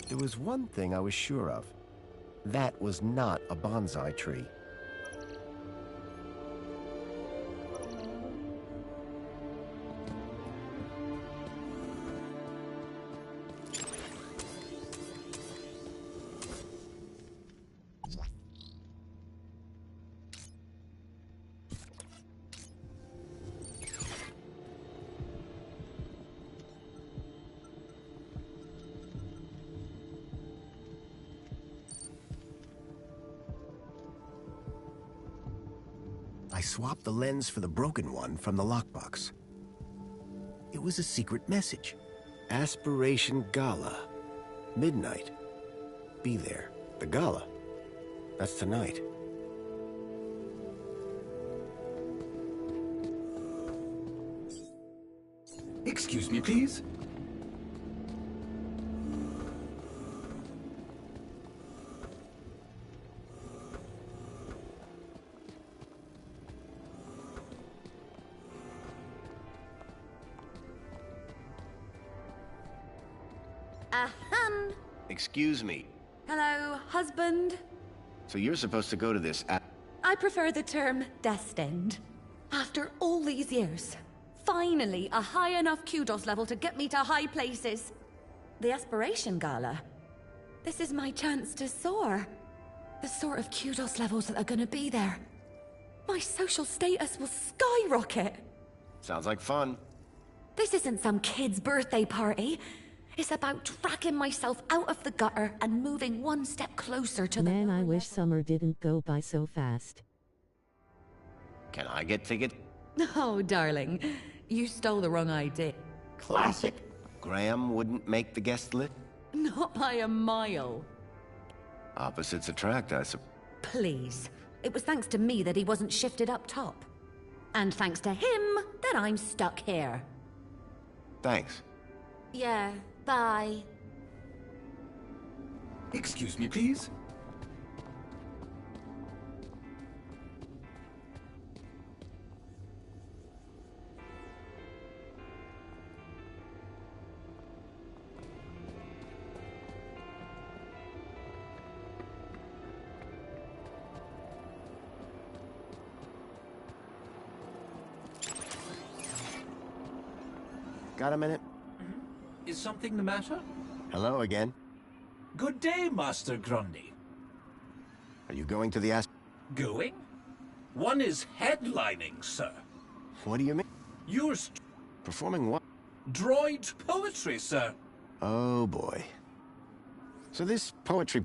There was one thing I was sure of. That was not a bonsai tree. I swapped the lens for the broken one from the lockbox. It was a secret message. Aspiration Gala. Midnight. Be there. The gala. That's tonight. Excuse me, please. Ahem. Excuse me. Hello, husband. So you're supposed to go to this I prefer the term destined. After all these years, finally a high enough kudos level to get me to high places. The Aspiration Gala. This is my chance to soar. The sort of kudos levels that are gonna be there. My social status will skyrocket. Sounds like fun. This isn't some kid's birthday party. It's about dragging myself out of the gutter and moving one step closer to Man, I wish summer didn't go by so fast. Can I get tickets? Oh, darling, you stole the wrong idea. Classic. Graham wouldn't make the guest list? Not by a mile. Opposites attract, I suppose. Please. It was thanks to me that he wasn't shifted up top. And thanks to him that I'm stuck here. Thanks. Yeah, bye. Excuse me, please. Got a minute? Is something the matter? Hello again. Good day, Master Grundy. Are you going to the Going? One is headlining, sir. What do you mean? Yours... Performing what? Droid poetry, sir. Oh, boy. So this poetry...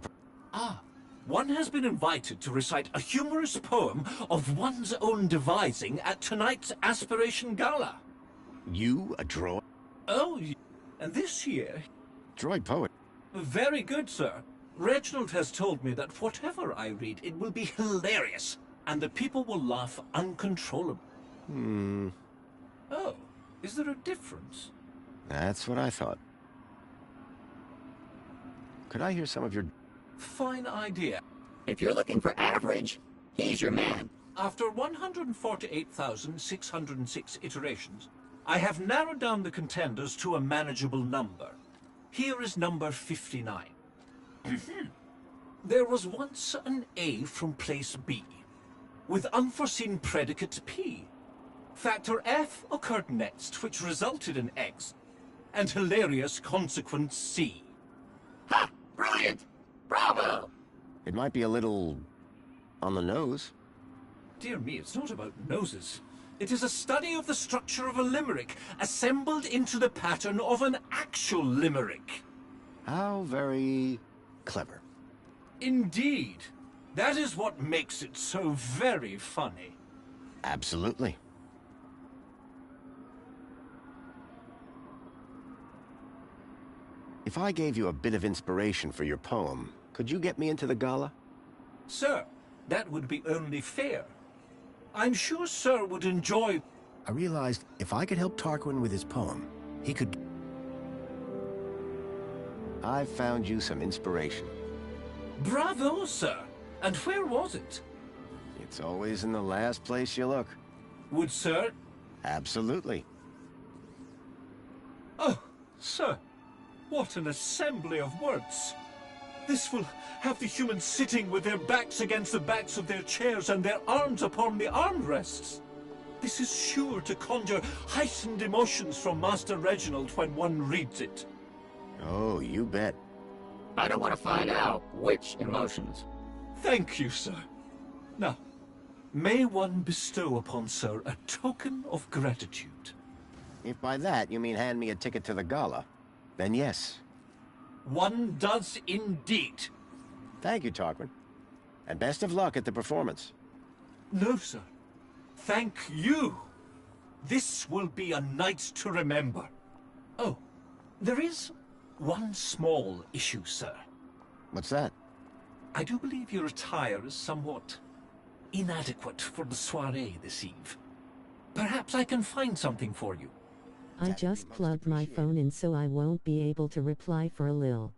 One has been invited to recite a humorous poem of one's own devising at tonight's Aspiration Gala. You, a droid? Oh, and this year... Droid poet? Very good, sir. Reginald has told me that whatever I read, it will be hilarious, and the people will laugh uncontrollably. Oh, is there a difference? That's what I thought. Could I hear some of your... Fine idea. If you're looking for average, he's your man. After 148,606 iterations, I have narrowed down the contenders to a manageable number. Here is number 59. There was once an A from place B, with unforeseen predicate P. Factor F occurred next, which resulted in X, and hilarious consequence C. Ha! Brilliant! Bravo! It might be a little... on the nose. Dear me, it's not about noses. It is a study of the structure of a limerick, assembled into the pattern of an actual limerick. How very... clever. Indeed. That is what makes it so very funny. Absolutely. If I gave you a bit of inspiration for your poem, could you get me into the gala? Sir, that would be only fair. I'm sure Sir would enjoy... I realized if I could help Tarquin with his poem, he could... I've found you some inspiration. Bravo, sir. And where was it? It's always in the last place you look. Would Sir... Absolutely. Oh, sir. What an assembly of words. This will have the humans sitting with their backs against the backs of their chairs and their arms upon the armrests. This is sure to conjure heightened emotions from Master Reginald when one reads it. Oh, you bet. I don't want to find out which emotions. Thank you, sir. Now, may one bestow upon Sir a token of gratitude? If by that you mean hand me a ticket to the gala, then yes. One does indeed. Thank you, Tarquin. And best of luck at the performance. No, sir. Thank you. This will be a night to remember. Oh, there is one small issue, sir. What's that? I do believe your attire is somewhat inadequate for the soiree this eve. Perhaps I can find something for you. I just plugged my phone in so I won't be able to reply for a lil.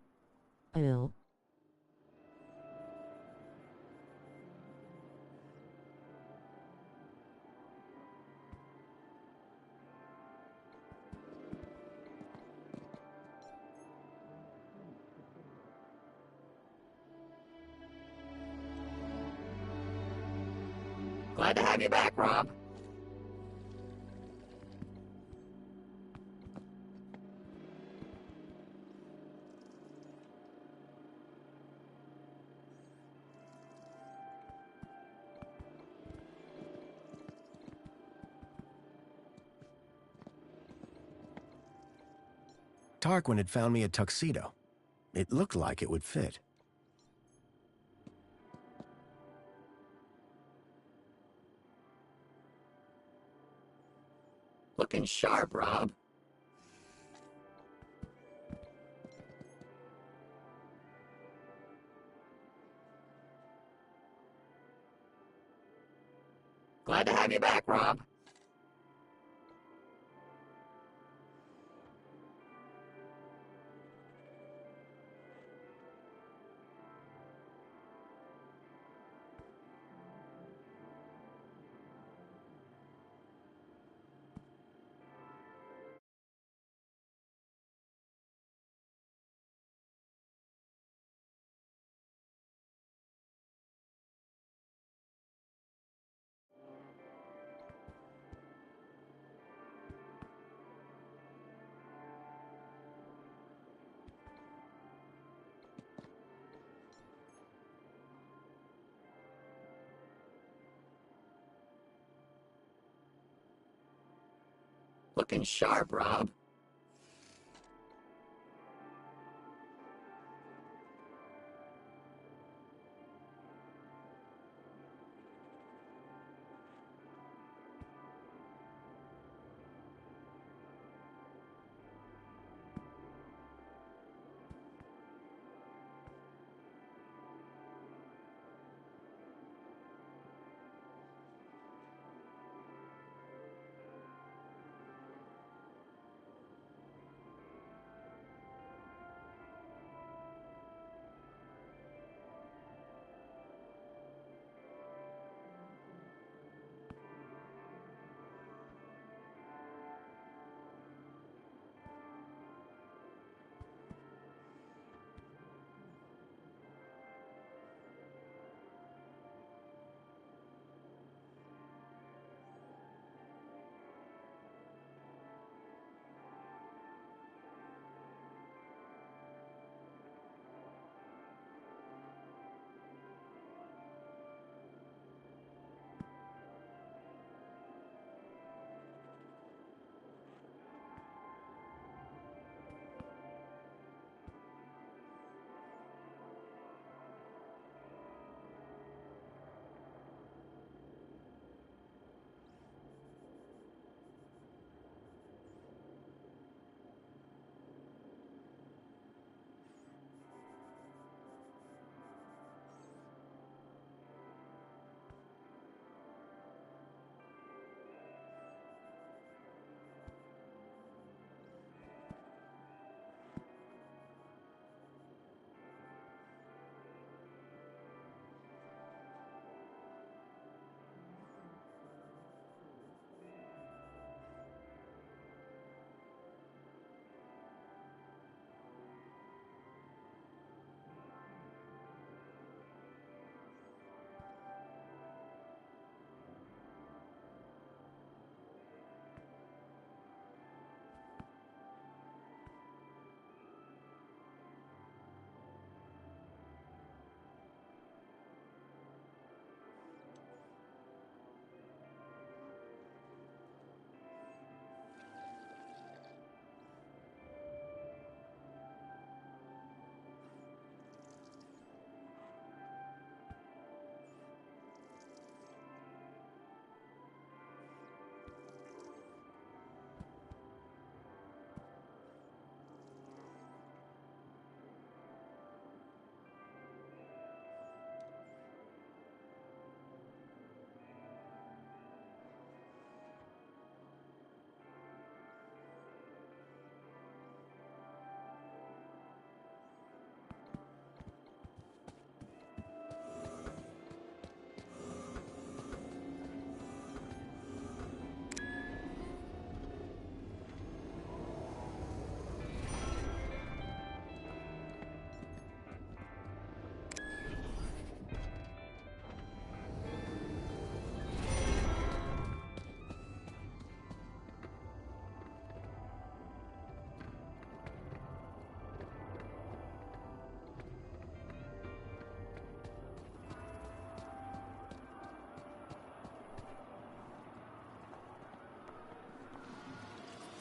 Glad to have you back, Rob. Tarquin had found me a tuxedo. It looked like it would fit. Looking sharp, Rob. Glad to have you back, Rob. Looking sharp, Rob.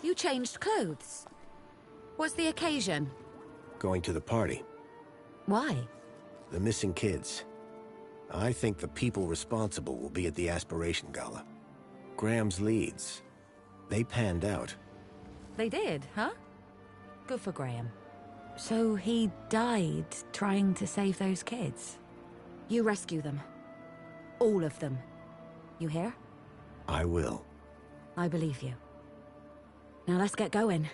You changed clothes. What's the occasion? Going to the party. Why? The missing kids. I think the people responsible will be at the Aspiration Gala. Graham's leads. They panned out. They did, huh? Good for Graham. So he died trying to save those kids? You rescue them. All of them. You hear? I will. I believe you. Now let's get going.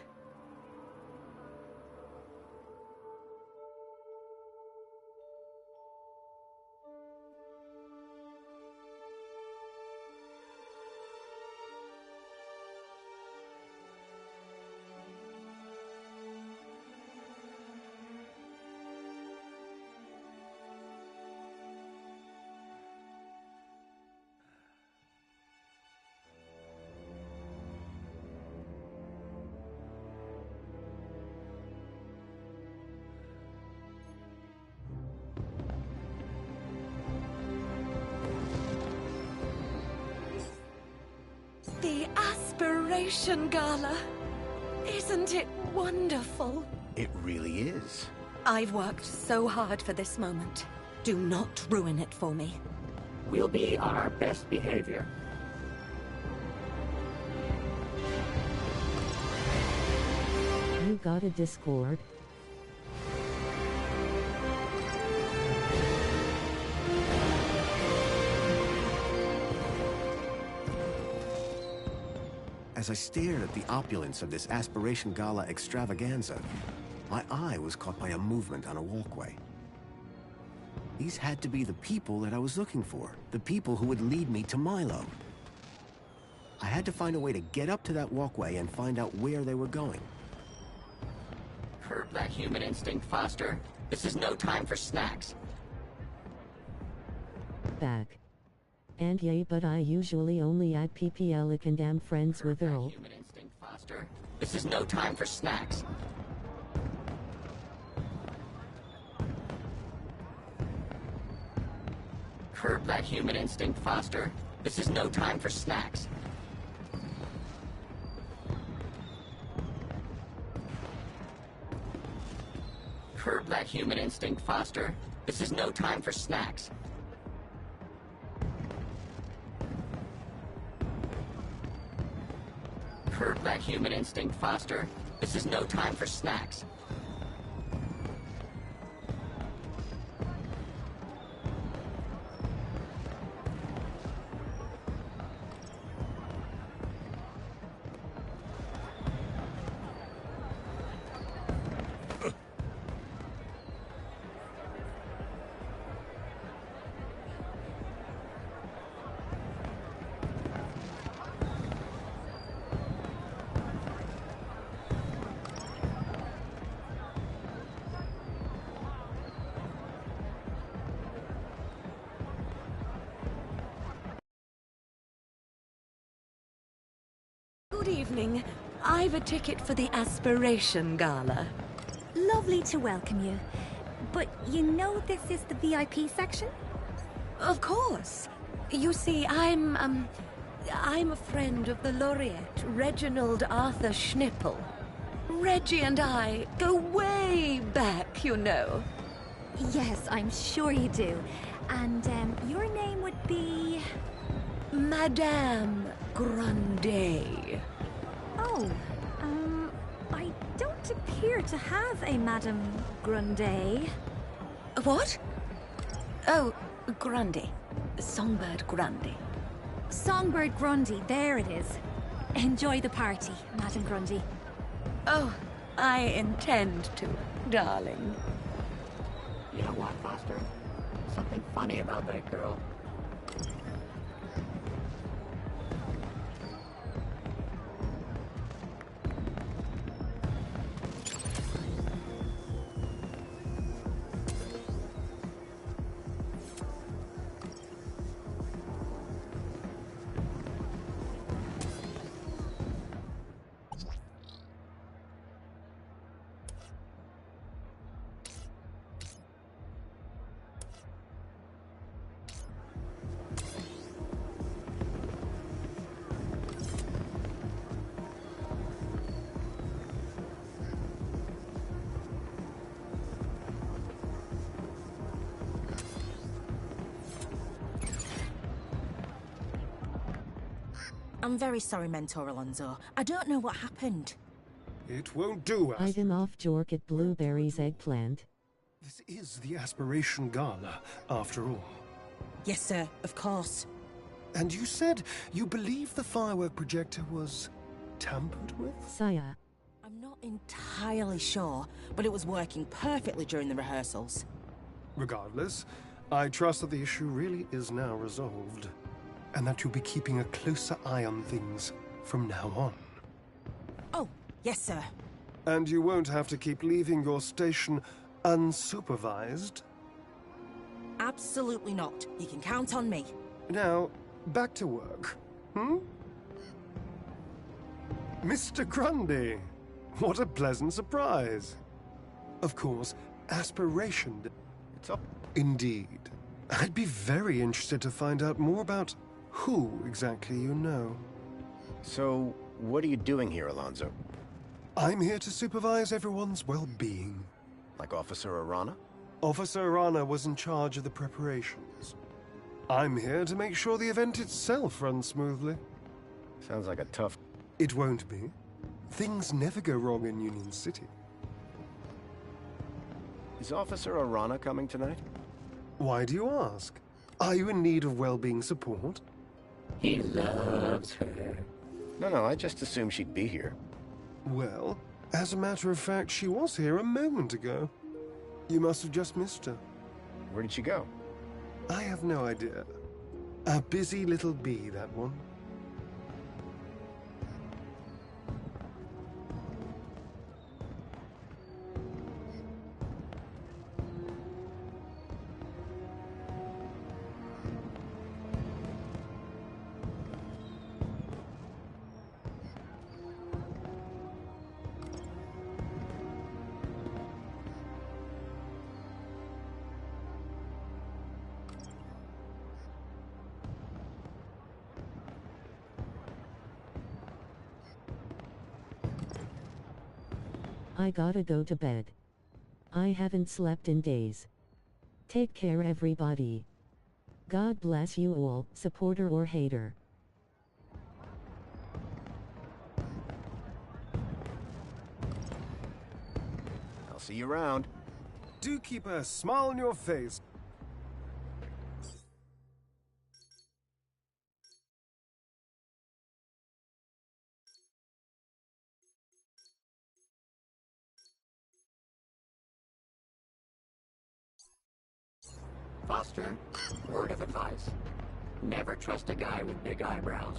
The Aspiration Gala. Isn't it wonderful? It really is. I've worked so hard for this moment. Do not ruin it for me. We'll be on our best behavior. You got a Discord? As I stared at the opulence of this Aspiration Gala extravaganza, my eye was caught by a movement on a walkway. These had to be the people that I was looking for, the people who would lead me to Milo. I had to find a way to get up to that walkway and find out where they were going. Curb that human instinct, Foster. This is no time for snacks. Back. And yay, but I usually only add PPL and am friends with Earl. Human instinct, Foster. This is no time for snacks. Curb that human instinct, Foster. This is no time for snacks. Curb that human instinct, Foster. This is no time for snacks. Curb that human instinct, Foster. This is no time for snacks. Good evening. I've a ticket for the Aspiration Gala. Lovely to welcome you. But you know this is the VIP section? Of course. You see, I'm a friend of the laureate, Reginald Arthur Schnippel. Reggie and I go way back, you know. Yes, I'm sure you do. And your name would be... Madame Grundy. Oh, I don't appear to have a Madame Grundy. What? Oh, Grundy. Songbird Grundy. Songbird Grundy, there it is. Enjoy the party, Madame Grundy. Oh, I intend to, darling. You know what, Foster? Something funny about that girl. I'm very sorry, Mentor Alonso. I don't know what happened. It won't do us. Item off Jork at Blueberry's eggplant. This is the Aspiration Gala, after all. Yes, sir, of course. And you said you believe the firework projector was tampered with? Saya. I'm not entirely sure, but it was working perfectly during the rehearsals. Regardless, I trust that the issue really is now resolved, and that you'll be keeping a closer eye on things from now on. Oh, yes, sir. And you won't have to keep leaving your station unsupervised? Absolutely not. You can count on me. Now, back to work, Mr. Grundy, what a pleasant surprise. Of course, Aspiration... It's up. Indeed. I'd be very interested to find out more about who exactly you know. So, What are you doing here, Alonzo? I'm here to supervise everyone's well-being. Like Officer Arana? Officer Arana was in charge of the preparations. I'm here to make sure the event itself runs smoothly. Sounds like a tough... It won't be. Things never go wrong in Union City. Is Officer Arana coming tonight? Why do you ask? Are you in need of well-being support? He loves her. No, I just assumed she'd be here. Well, as a matter of fact, she was here a moment ago. You must have just missed her. Where did she go? I have no idea. A busy little bee, that one. I gotta go to bed. I haven't slept in days. Take care, everybody. God bless you all, supporter or hater. I'll see you around. Do keep a smile on your face. Foster, word of advice. Never trust a guy with big eyebrows.